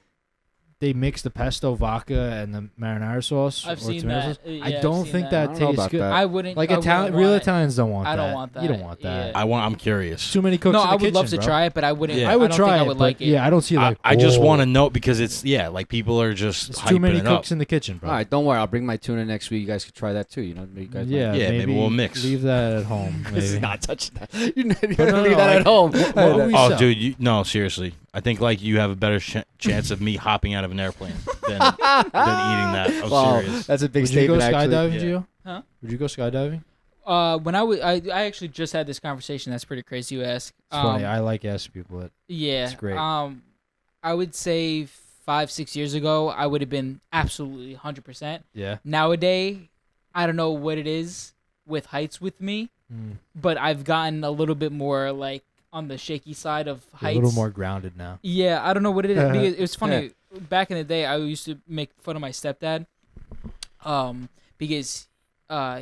Speaker 3: they mix the pesto vodka and the marinara sauce.
Speaker 4: I've
Speaker 3: or
Speaker 4: seen
Speaker 3: tomato
Speaker 4: that.
Speaker 3: sauce.
Speaker 4: Yeah,
Speaker 3: I
Speaker 4: I've
Speaker 3: don't
Speaker 4: seen
Speaker 3: think
Speaker 4: that.
Speaker 5: I
Speaker 3: that
Speaker 5: don't know
Speaker 3: tastes
Speaker 5: about
Speaker 3: good.
Speaker 5: that.
Speaker 4: I wouldn't.
Speaker 3: Like
Speaker 4: I wouldn't
Speaker 3: Italian,
Speaker 4: want
Speaker 3: real
Speaker 4: it.
Speaker 3: Italians don't want
Speaker 4: I
Speaker 3: that.
Speaker 4: don't want that.
Speaker 3: You don't want that.
Speaker 4: Yeah.
Speaker 2: I'm curious.
Speaker 3: Too many cooks.
Speaker 4: No,
Speaker 3: in the
Speaker 4: I would love
Speaker 3: kitchen,
Speaker 4: to
Speaker 3: bro.
Speaker 4: try it, but I wouldn't.
Speaker 2: Yeah.
Speaker 3: I would
Speaker 4: don't
Speaker 3: try
Speaker 4: think I
Speaker 3: it,
Speaker 4: would
Speaker 3: but
Speaker 4: like it.
Speaker 3: yeah, I don't see like.
Speaker 2: I just
Speaker 3: whoa.
Speaker 2: want to know because it's like people are just
Speaker 3: It's
Speaker 2: hyping
Speaker 3: too many
Speaker 2: it up.
Speaker 3: cooks in the kitchen, bro.
Speaker 1: All right, don't worry. I'll bring my tuna next week. You guys could try that too. You know, you guys
Speaker 3: Yeah,
Speaker 2: Yeah, maybe we'll mix.
Speaker 3: Leave that at home.
Speaker 1: This is
Speaker 3: Maybe.
Speaker 1: not touching that. You're not
Speaker 3: no,
Speaker 1: gonna leave
Speaker 3: no,
Speaker 1: that
Speaker 3: like,
Speaker 1: at home.
Speaker 3: what would we
Speaker 2: Oh,
Speaker 3: sell?
Speaker 2: dude, no, seriously. I think like you have a better chance of me hopping out of an airplane than eating that. I'm
Speaker 1: Wow,
Speaker 2: serious.
Speaker 1: that's a big
Speaker 3: Would you go
Speaker 1: statement. Actually,
Speaker 3: skydiving,
Speaker 2: Yeah.
Speaker 3: Gio?
Speaker 4: Huh?
Speaker 3: Would you go skydiving?
Speaker 4: When I actually just had this conversation. That's pretty crazy. You ask.
Speaker 3: It's funny. I like asking people that.
Speaker 4: Yeah.
Speaker 3: It's great.
Speaker 4: I would say 5-6 years ago, I would have been absolutely 100%.
Speaker 3: Yeah.
Speaker 4: Nowadays, I don't know what it is with heights with me, but I've gotten a little bit more like on the shaky side of
Speaker 3: You're
Speaker 4: heights.
Speaker 3: a little more grounded now.
Speaker 4: Yeah, I don't know what it is. Because it was funny. Back in the day, I used to make fun of my stepdad, because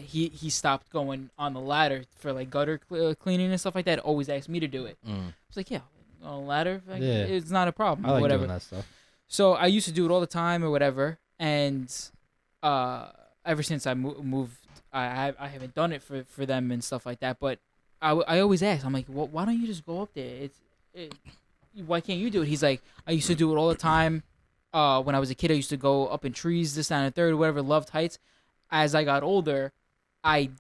Speaker 4: he stopped going on the ladder for like gutter cleaning and stuff like that. Always asked me to do it. I was like, yeah, on a ladder, like,
Speaker 3: Yeah.
Speaker 4: it's not a problem.
Speaker 3: I like
Speaker 4: whatever.
Speaker 3: doing that stuff.
Speaker 4: So I used to do it all the time or whatever, and ever since I moved, I haven't done it for them and stuff like that. But I always ask, I'm like, well, why don't you just go up there? Why can't you do it? He's like, I used to do it all the time. When I was a kid, I used to go up in trees, this, that, and the third, whatever. Loved heights. As I got older, I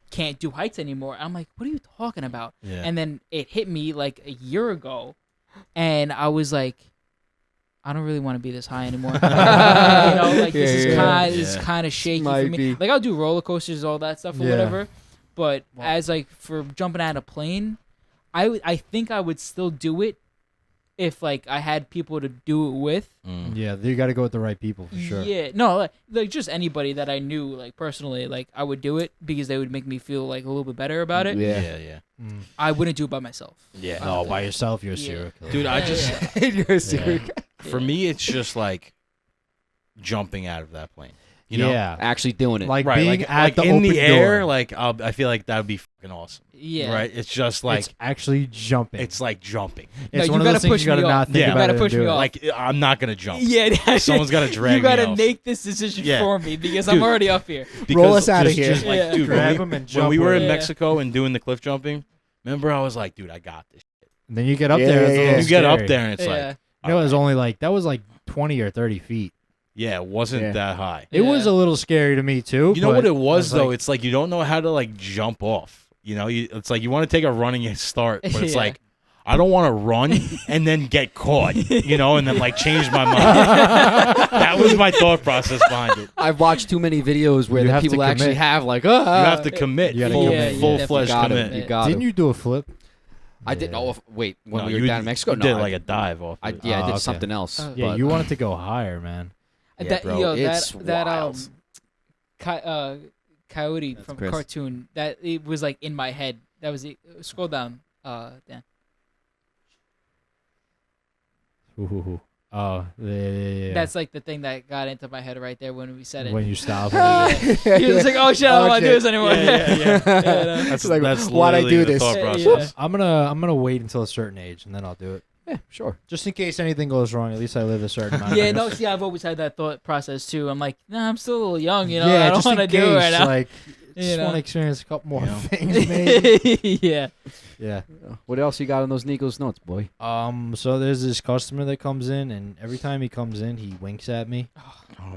Speaker 4: can't do heights anymore. I'm like, what are you talking about?
Speaker 2: Yeah.
Speaker 4: And then it hit me like a year ago, and I was like, I don't really want to be this high anymore. This is kind of shaky
Speaker 1: Might
Speaker 4: for me.
Speaker 1: be.
Speaker 4: Like I'll do roller coasters, all that stuff or
Speaker 3: Yeah.
Speaker 4: whatever. But as like for jumping out of a plane, I think I would still do it if like I had people to do it with.
Speaker 3: Yeah, you got to go with the right people for sure.
Speaker 4: Yeah, no, like just anybody that I knew like personally, like I would do it because they would make me feel like a little bit better about it.
Speaker 2: Yeah.
Speaker 4: I wouldn't do it by myself.
Speaker 2: Yeah.
Speaker 3: No, by yourself, you're a
Speaker 4: Yeah.
Speaker 3: serial killer.
Speaker 2: Dude, I just
Speaker 1: You're a serial
Speaker 2: for me it's just like jumping out of that plane. You know?
Speaker 3: yeah,
Speaker 1: actually doing it.
Speaker 3: like
Speaker 2: Right,
Speaker 3: being
Speaker 2: like,
Speaker 3: at
Speaker 2: like
Speaker 3: the
Speaker 2: in
Speaker 3: open
Speaker 2: the air,
Speaker 3: door.
Speaker 2: like I feel like that would be fucking awesome.
Speaker 4: Yeah.
Speaker 2: Right? It's just like
Speaker 3: It's actually jumping.
Speaker 2: it's like jumping.
Speaker 3: It's
Speaker 4: No,
Speaker 3: one
Speaker 4: you
Speaker 3: of
Speaker 4: gotta
Speaker 3: those things
Speaker 4: push
Speaker 3: you got to
Speaker 4: me
Speaker 3: not
Speaker 4: off.
Speaker 3: think
Speaker 2: Yeah.
Speaker 3: about
Speaker 4: You gotta
Speaker 3: it
Speaker 4: push
Speaker 3: and
Speaker 4: me
Speaker 3: do it.
Speaker 4: off.
Speaker 2: Like I'm not gonna jump.
Speaker 4: Yeah,
Speaker 2: Someone's gotta drag
Speaker 4: You gotta
Speaker 2: me off.
Speaker 4: make this decision
Speaker 2: Yeah.
Speaker 4: for me because
Speaker 2: Dude.
Speaker 4: I'm already up here.
Speaker 2: Because
Speaker 5: Roll us outta
Speaker 2: just-
Speaker 5: here.
Speaker 2: just like,
Speaker 4: Yeah.
Speaker 2: dude,
Speaker 3: Grab
Speaker 2: when
Speaker 3: 'em and
Speaker 2: when
Speaker 3: jump
Speaker 2: we were
Speaker 3: with
Speaker 2: in
Speaker 4: it.
Speaker 2: Mexico and doing the cliff jumping, remember I was like, dude, I got this.
Speaker 3: And then you get up
Speaker 5: Yeah,
Speaker 3: there.
Speaker 5: yeah,
Speaker 3: It's a
Speaker 5: yeah.
Speaker 3: little
Speaker 2: You get up
Speaker 3: scary.
Speaker 2: there and it's
Speaker 4: Yeah.
Speaker 2: like,
Speaker 3: You know, it was
Speaker 2: alright.
Speaker 3: only like that was like 20 or 30 feet.
Speaker 2: Yeah, it wasn't
Speaker 5: Yeah.
Speaker 2: that high.
Speaker 3: It was a little scary to me too.
Speaker 2: You know
Speaker 3: but
Speaker 2: what it
Speaker 3: I
Speaker 2: was though?
Speaker 3: like,
Speaker 2: It's like you don't know how to like jump off. You know, it's like you want to take a running start, but it's
Speaker 4: Yeah.
Speaker 2: like I don't want to run and then get caught. You know, and then like change my mind. That was my thought process behind it.
Speaker 1: I've watched too many videos where
Speaker 3: You
Speaker 1: the
Speaker 3: have to
Speaker 1: people actually
Speaker 3: commit.
Speaker 1: have like,
Speaker 2: You have to commit.
Speaker 3: You gotta
Speaker 2: full,
Speaker 3: commit.
Speaker 2: full
Speaker 4: Yeah,
Speaker 2: fledged
Speaker 1: you got
Speaker 2: commit.
Speaker 1: it. You got
Speaker 3: didn't
Speaker 1: it.
Speaker 3: you do a flip?
Speaker 1: I did.
Speaker 3: Yeah.
Speaker 1: Oh, wait. When
Speaker 2: No,
Speaker 1: we were
Speaker 2: you
Speaker 1: down in Mexico,
Speaker 2: you
Speaker 1: no,
Speaker 2: did
Speaker 1: I-
Speaker 2: like a dive off. it.
Speaker 1: I
Speaker 3: Oh,
Speaker 1: did
Speaker 3: okay.
Speaker 1: something else.
Speaker 3: Yeah,
Speaker 1: but,
Speaker 3: you wanted to go higher, man.
Speaker 1: Yeah,
Speaker 4: that
Speaker 1: bro, it's wild.
Speaker 4: Coyote
Speaker 5: That's
Speaker 4: from
Speaker 5: Chris.
Speaker 4: cartoon that it was like in my head. That was it. Scroll down, Dan.
Speaker 3: Ooh. Oh, yeah.
Speaker 4: That's like the thing that got into my head right there when we said it.
Speaker 3: when you stop.
Speaker 4: He was like, "Oh shit, I don't
Speaker 5: Oh,
Speaker 4: want to do
Speaker 5: shit.
Speaker 4: this anymore."
Speaker 2: Yeah.
Speaker 4: no.
Speaker 2: That's
Speaker 5: like,
Speaker 2: that's
Speaker 5: why'd I
Speaker 2: literally
Speaker 5: do
Speaker 2: the
Speaker 5: this?
Speaker 2: thought
Speaker 4: Yeah.
Speaker 2: process.
Speaker 3: I'm gonna wait until a certain age and then I'll do it.
Speaker 1: Yeah, sure.
Speaker 3: Just in case anything goes wrong, at least I live a certain amount.
Speaker 4: Yeah,
Speaker 3: of
Speaker 4: no,
Speaker 3: years.
Speaker 4: see, I've always had that thought process too. I'm like, nah, I'm still a little young, you know.
Speaker 3: yeah,
Speaker 4: I don't
Speaker 3: just
Speaker 4: want to
Speaker 3: in
Speaker 4: do it right
Speaker 3: case,
Speaker 4: now.
Speaker 3: like,
Speaker 4: You
Speaker 3: just
Speaker 4: know.
Speaker 3: want to experience a couple more
Speaker 2: You know.
Speaker 3: things, maybe.
Speaker 4: yeah.
Speaker 3: Yeah.
Speaker 1: What else you got on those Nico's notes, boy?
Speaker 3: So there's this customer that comes in, and every time he comes in, he winks at me.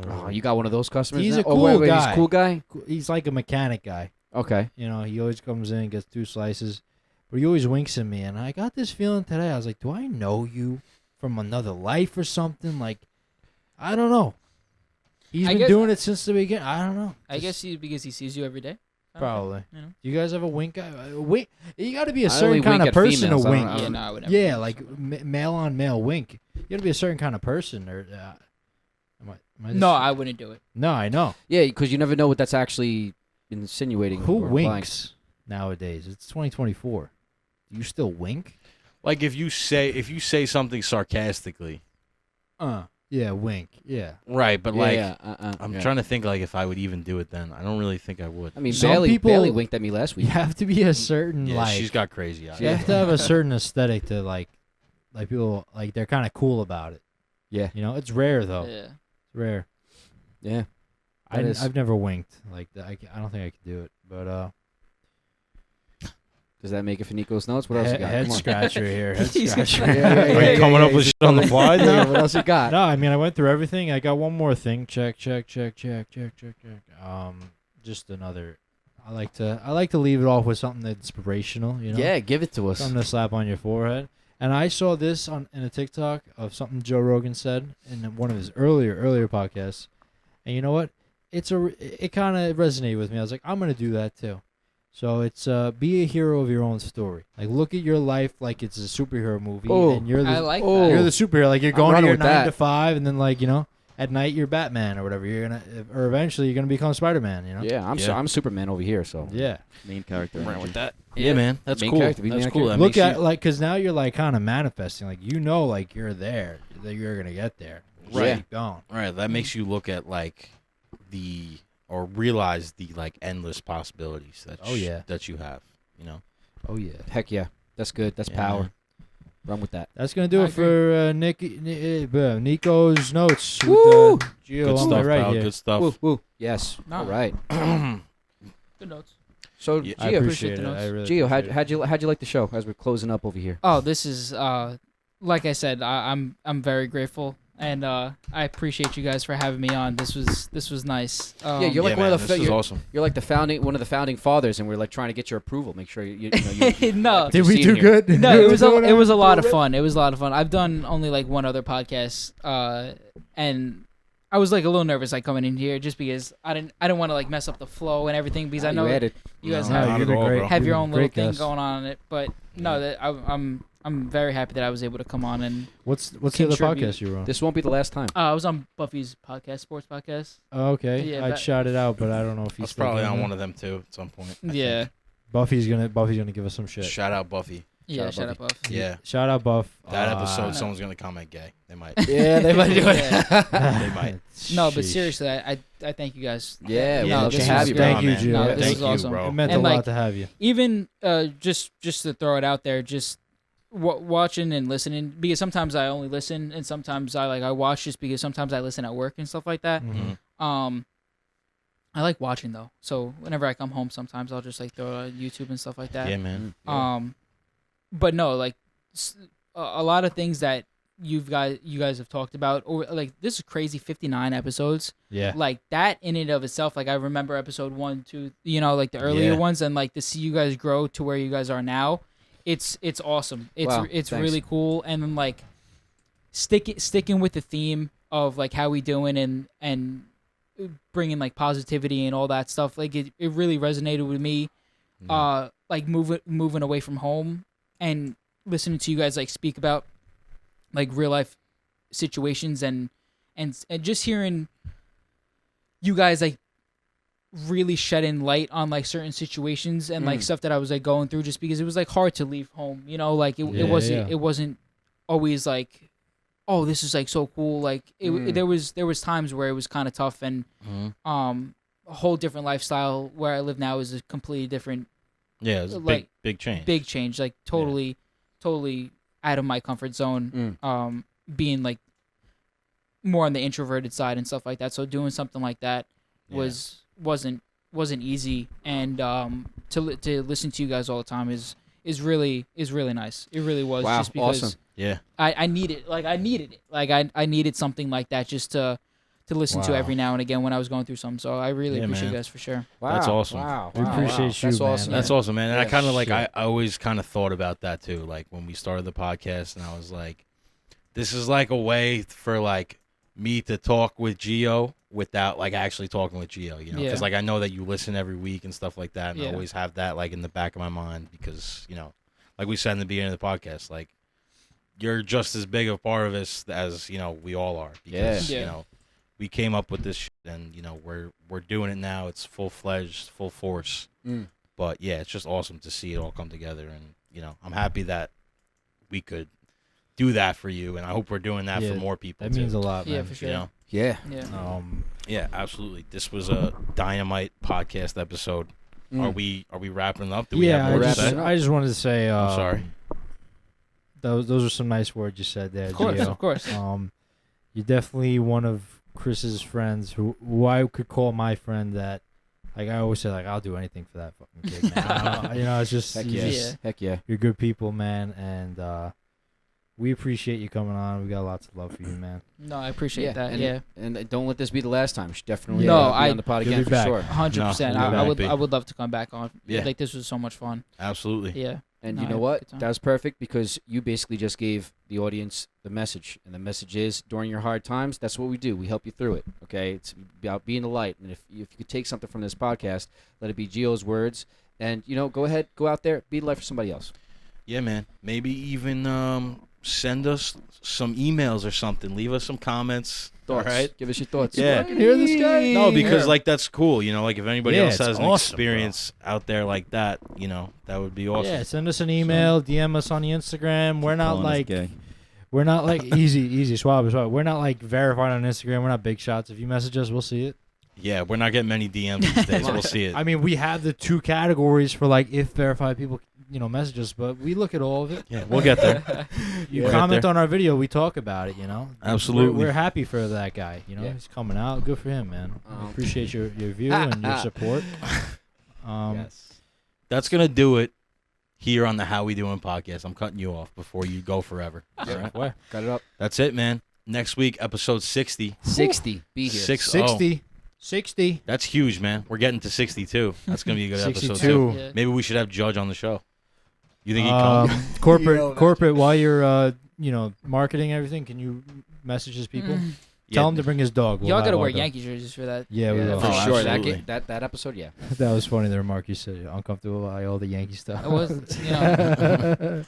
Speaker 1: Oh, you got one of those customers?
Speaker 3: He's
Speaker 1: now?
Speaker 3: a
Speaker 1: Oh, wait,
Speaker 3: cool
Speaker 1: wait, He's
Speaker 3: guy.
Speaker 1: a cool guy.
Speaker 3: He's like a mechanic guy.
Speaker 1: Okay.
Speaker 3: You know, he always comes in, gets 2 slices, but he always winks at me. And I got this feeling today. I was like, do I know you from another life or something? Like, I don't know. He's
Speaker 4: I
Speaker 3: been
Speaker 4: guess-
Speaker 3: doing it since the beginning. I don't know.
Speaker 4: I guess because he sees you every day.
Speaker 3: Probably.
Speaker 4: You know?
Speaker 3: Do you guys have a wink? Wink. You got to be a
Speaker 1: I
Speaker 3: certain
Speaker 1: only
Speaker 3: kind
Speaker 1: wink
Speaker 3: of
Speaker 1: at
Speaker 3: person
Speaker 1: females.
Speaker 3: to
Speaker 1: I don't-
Speaker 3: wink.
Speaker 1: I don't-
Speaker 4: Yeah, no, I would never.
Speaker 3: Yeah,
Speaker 4: do
Speaker 3: like
Speaker 4: that.
Speaker 3: male on male wink. You got to be a certain kind of person, or am I just-
Speaker 4: No, I wouldn't do it.
Speaker 3: No, I know.
Speaker 1: Yeah, because you never know what that's actually insinuating.
Speaker 3: Who
Speaker 1: or implying.
Speaker 3: winks nowadays? It's 2024. Do you still wink?
Speaker 2: Like if you say something sarcastically,
Speaker 3: Yeah, wink. Yeah.
Speaker 2: right? But
Speaker 1: Yeah,
Speaker 2: like,
Speaker 1: yeah,
Speaker 2: I'm
Speaker 1: yeah.
Speaker 2: trying to think like if I would even do it then. I don't really think I would.
Speaker 1: I mean,
Speaker 3: Some
Speaker 1: Bailey
Speaker 3: people-
Speaker 1: winked at me last
Speaker 3: You
Speaker 1: week.
Speaker 3: have to be a certain
Speaker 2: Yeah,
Speaker 3: like.
Speaker 2: she's got crazy eyes.
Speaker 3: You have to have a certain aesthetic to like people like they're kind of cool about it.
Speaker 1: Yeah.
Speaker 3: You know, it's rare though.
Speaker 4: Yeah.
Speaker 3: It's rare.
Speaker 1: Yeah. That is-
Speaker 3: I've never winked like that. I don't think I could do it. But
Speaker 1: Does that make it for Nico's notes? What else you got?
Speaker 3: head
Speaker 1: Come on.
Speaker 3: scratcher here. Head
Speaker 4: Jesus
Speaker 3: scratcher.
Speaker 4: Christ.
Speaker 2: Are you coming up with shit on the fly
Speaker 1: Yeah,
Speaker 2: now?
Speaker 1: what else you got?
Speaker 3: No, I mean I went through everything. I got one more thing. Check. Just another. I like to leave it off with something that's inspirational. You know.
Speaker 1: Yeah, give it to us.
Speaker 3: Something to slap on your forehead. And I saw this in a TikTok of something Joe Rogan said in one of his earlier podcasts. And you know what? It kind of resonated with me. I was like, I'm gonna do that too. So it's be a hero of your own story. Like look at your life like it's a superhero movie,
Speaker 1: Oh,
Speaker 3: and you're
Speaker 4: I
Speaker 3: the
Speaker 4: like
Speaker 1: Oh.
Speaker 4: that.
Speaker 3: you're the superhero. Like you're
Speaker 1: I'm
Speaker 3: going to
Speaker 1: running
Speaker 3: your
Speaker 1: with
Speaker 3: 9
Speaker 1: that.
Speaker 3: to 5, and then like at night you're Batman or whatever. Or eventually you're gonna become Spider-Man. You know?
Speaker 1: Yeah, I'm Superman over here. So
Speaker 3: Yeah.
Speaker 5: Main character.
Speaker 2: Right
Speaker 5: energy.
Speaker 2: with that. Yeah, man. That's
Speaker 1: Main
Speaker 2: cool.
Speaker 1: character, be
Speaker 2: That's
Speaker 1: main
Speaker 2: cool.
Speaker 1: character.
Speaker 2: That
Speaker 3: Look
Speaker 2: makes
Speaker 3: at
Speaker 2: you,
Speaker 3: like because now you're like kind of manifesting. Like like you're there. That you're gonna get there. Just
Speaker 2: Right.
Speaker 3: Keep going.
Speaker 2: right. That makes you look at like or realize the like endless possibilities that
Speaker 3: Oh, yeah.
Speaker 2: that you have. You know.
Speaker 3: Oh yeah.
Speaker 1: heck yeah, that's good. That's
Speaker 2: Yeah,
Speaker 1: power.
Speaker 2: man.
Speaker 1: Run with that.
Speaker 3: That's gonna do
Speaker 4: I
Speaker 3: it for Nico's notes.
Speaker 1: Woo!
Speaker 3: With, Gio
Speaker 2: Good
Speaker 3: on my
Speaker 2: stuff,
Speaker 3: right
Speaker 2: pal.
Speaker 3: here.
Speaker 2: Good stuff.
Speaker 1: Woo, woo. Yes.
Speaker 4: No.
Speaker 1: All right.
Speaker 4: Good notes.
Speaker 1: So,
Speaker 2: Yeah.
Speaker 3: I
Speaker 1: Gio,
Speaker 3: appreciate
Speaker 4: the
Speaker 3: it.
Speaker 4: notes.
Speaker 3: I really
Speaker 1: Gio,
Speaker 3: appreciate it.
Speaker 1: how'd you like the show as we're closing up over here?
Speaker 4: Oh, this is like I said, I'm very grateful, and I appreciate you guys for having me on. This was nice.
Speaker 1: Yeah, you're like
Speaker 2: yeah,
Speaker 1: one
Speaker 2: man,
Speaker 1: of the
Speaker 2: this is
Speaker 1: you're,
Speaker 2: awesome.
Speaker 1: you're like one of the founding fathers, and we're like trying to get your approval. Make sure you know you
Speaker 4: No.
Speaker 1: like what
Speaker 3: Did
Speaker 1: you're
Speaker 3: we
Speaker 1: seeing
Speaker 3: do
Speaker 1: here.
Speaker 3: good?
Speaker 4: No, it was
Speaker 3: Doing
Speaker 4: it was a
Speaker 3: everything
Speaker 4: lot of
Speaker 3: good?
Speaker 4: fun. It was a lot of fun. I've done only like one other podcast, and I was like a little nervous like coming in here just because I didn't want to like mess up the flow and everything because I know
Speaker 1: you added.
Speaker 4: you guys
Speaker 3: No,
Speaker 4: have,
Speaker 3: you're
Speaker 2: not at
Speaker 3: doing
Speaker 2: all,
Speaker 3: great.
Speaker 2: bro.
Speaker 4: have your
Speaker 3: You're
Speaker 4: own
Speaker 3: great
Speaker 4: little thing
Speaker 3: guest.
Speaker 4: going on in it, but no, that I'm very happy that I was able to come on and
Speaker 3: What's the other
Speaker 4: contribute.
Speaker 3: podcast you were on?
Speaker 1: This won't be the last time.
Speaker 4: I was on Buffy's podcast, sports podcast.
Speaker 3: Oh, okay.
Speaker 4: Yeah,
Speaker 3: I'd
Speaker 4: but-
Speaker 3: shout it out, but I don't know if
Speaker 2: I
Speaker 3: he's
Speaker 2: was
Speaker 3: still
Speaker 2: probably
Speaker 3: doing
Speaker 2: on
Speaker 3: that.
Speaker 2: one of them too at some point. I
Speaker 4: Yeah,
Speaker 2: think.
Speaker 3: Buffy's gonna give us some shit.
Speaker 2: Shout out Buffy.
Speaker 4: yeah.
Speaker 1: Shout
Speaker 4: Shout
Speaker 1: out
Speaker 4: out Buff.
Speaker 2: Yeah.
Speaker 3: Shout out Buff.
Speaker 2: That episode,
Speaker 4: No.
Speaker 2: someone's gonna comment gay. They might.
Speaker 1: Yeah, they might do it.
Speaker 2: They might.
Speaker 4: No, but
Speaker 3: Sheesh.
Speaker 4: seriously, I thank you guys.
Speaker 1: Yeah,
Speaker 4: No,
Speaker 1: we'd love
Speaker 4: this
Speaker 1: to have
Speaker 4: was
Speaker 1: you,
Speaker 4: great.
Speaker 1: bro.
Speaker 3: Thank you,
Speaker 2: man.
Speaker 3: Gio.
Speaker 4: No,
Speaker 3: Thank
Speaker 4: this
Speaker 2: Thank
Speaker 4: is
Speaker 2: you,
Speaker 4: awesome.
Speaker 2: bro.
Speaker 3: It meant
Speaker 4: And,
Speaker 3: a
Speaker 4: like,
Speaker 3: lot to have you.
Speaker 4: Even just to throw it out there, just watching and listening because sometimes I only listen and sometimes I watch just because sometimes I listen at work and stuff like that.
Speaker 3: Mhm.
Speaker 4: I like watching though, so whenever I come home, sometimes I'll just like throw it on YouTube and stuff like that.
Speaker 2: Yeah, man.
Speaker 4: But no, like a lot of things that you guys have talked about, or like this is crazy 59 episodes.
Speaker 3: Yeah.
Speaker 4: Like that in and of itself, like I remember episode 1, 2, like the earlier
Speaker 2: Yeah.
Speaker 4: ones, and like to see you guys grow to where you guys are now, it's awesome. It's
Speaker 1: Wow,
Speaker 4: it's
Speaker 1: thanks.
Speaker 4: really cool, and then like sticking with the theme of like how we doing and bringing like positivity and all that stuff. Like it really resonated with me. Like moving away from home and listening to you guys like speak about like real life situations and just hearing you guys like really shedding light on like certain situations and like stuff that I was like going through just because it was like hard to leave home, like it wasn't always like, oh, this is like so cool. Like there was times where it was kind of tough and a whole different lifestyle. Where I live now is a completely different.
Speaker 2: Yeah, it's a
Speaker 4: like,
Speaker 2: big change.
Speaker 4: Big change, like totally out of my comfort zone. Being like more on the introverted side and stuff like that. So doing something like that wasn't easy, and to listen to you guys all the time is really nice. It really was.
Speaker 1: Wow,
Speaker 4: just because
Speaker 1: awesome.
Speaker 2: Yeah.
Speaker 4: I needed it. Like I needed something like that just to listen to
Speaker 3: Wow.
Speaker 4: every now and again when I was going through something. So I really
Speaker 2: Yeah,
Speaker 4: appreciate
Speaker 2: man.
Speaker 4: you guys for sure.
Speaker 1: Wow,
Speaker 2: That's awesome.
Speaker 1: Wow,
Speaker 3: We
Speaker 1: wow,
Speaker 3: appreciate
Speaker 1: wow.
Speaker 3: you,
Speaker 1: That's
Speaker 3: man.
Speaker 1: awesome.
Speaker 2: That's awesome, man. And I
Speaker 1: Yeah,
Speaker 2: kind of like,
Speaker 3: shit.
Speaker 2: I always kind of thought about that too. Like when we started the podcast, and I was like, this is like a way for like me to talk with Gio without like actually talking with Gio, you know, because like I know that you listen every week and stuff like that, and I always have that like in the back of my mind because, you know, like we said in the beginning of the podcast, like you're just as big a part of this as, you know, we all are, because you know, we came up with this shit and, you know, we're doing it now. It's full-fledged, full force. But yeah, it's just awesome to see it all come together, and, you know, I'm happy that we could do that for you, and I hope we're doing that for more people.
Speaker 3: That means a lot, man.
Speaker 4: Yeah, for sure.
Speaker 2: You know?
Speaker 1: Yeah.
Speaker 2: Yeah, absolutely. This was a dynamite podcast episode. Are we wrapping up? Do we have more to say?
Speaker 3: I just wanted to say.
Speaker 2: I'm sorry.
Speaker 3: Those are some nice words you said there,
Speaker 4: Of course,
Speaker 3: Gio.
Speaker 4: of course.
Speaker 3: You're definitely one of Chris's friends who I could call my friend. That, like, I always say, like, I'll do anything for that fucking kid, man. You know, it's just
Speaker 1: Heck yeah.
Speaker 3: You're good people, man, and we appreciate you coming on. We got lots of love for you, man.
Speaker 4: No, I appreciate that.
Speaker 1: And don't let this be the last time. You should definitely
Speaker 4: be
Speaker 1: on the pod again for
Speaker 3: back.
Speaker 1: sure.
Speaker 4: 100%. I would love to come back on.
Speaker 2: Yeah.
Speaker 4: Like, this was so much fun.
Speaker 2: Absolutely.
Speaker 4: Yeah.
Speaker 1: And you know what? That was perfect, because you basically just gave the audience the message. And the message is, during your hard times, that's what we do. We help you through it, okay? It's about being the light. And if you could take something from this podcast, let it be Gio's words. And, you know, go ahead, go out there, be the light for somebody else.
Speaker 2: Yeah, man. Maybe even send us some emails or something. Leave us some comments.
Speaker 1: Thoughts.
Speaker 2: All right?
Speaker 1: Give us your thoughts.
Speaker 2: Yeah.
Speaker 1: I can hear this guy.
Speaker 2: No, because like that's cool. You know, like if anybody else has an
Speaker 3: awesome,
Speaker 2: experience out there like that, you know, that would be awesome.
Speaker 3: Yeah, send us an email, DM us on the Instagram. We're not like
Speaker 5: gay.
Speaker 3: we're not like easy swab. We're not like verified on Instagram. We're not big shots. If you message us, we'll see it.
Speaker 2: Yeah, we're not getting many DMs these days. We'll see it.
Speaker 3: I mean, we have the 2 categories for like if verified people, you know, message us, but we look at all of it.
Speaker 2: Yeah, we'll get there.
Speaker 3: You comment on our video, we talk about it, you know.
Speaker 2: Absolutely.
Speaker 3: We're happy for that guy, you know.
Speaker 1: Yeah.
Speaker 3: He's coming out. Good for him, man. I appreciate your view and your support.
Speaker 1: Yes.
Speaker 2: That's going to do it here on the How We Doing podcast. I'm cutting you off before you go forever. All right?
Speaker 1: Got it up.
Speaker 2: That's it, man. Next week, episode 60.
Speaker 1: 60. Be here.
Speaker 3: 60.
Speaker 2: That's huge, man. We're getting to 62. That's going to be a good episode,
Speaker 3: 62.
Speaker 2: too.
Speaker 4: Yeah.
Speaker 2: Maybe we should have Judge on the show. You think he'd come?
Speaker 3: Corporate. While you're, you know, marketing everything, can you message his people? Tell him to bring his dog.
Speaker 4: Y'all gotta wear Yankee jerseys for that.
Speaker 3: Yeah, we will.
Speaker 1: For sure.
Speaker 2: absolutely.
Speaker 1: That episode, yeah.
Speaker 3: That was funny. The remark you said, uncomfortable by all the Yankee stuff.
Speaker 4: It was, you know.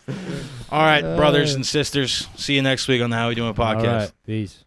Speaker 2: All right, brothers and sisters. See you next week on the How We Doing podcast.
Speaker 3: All right, peace.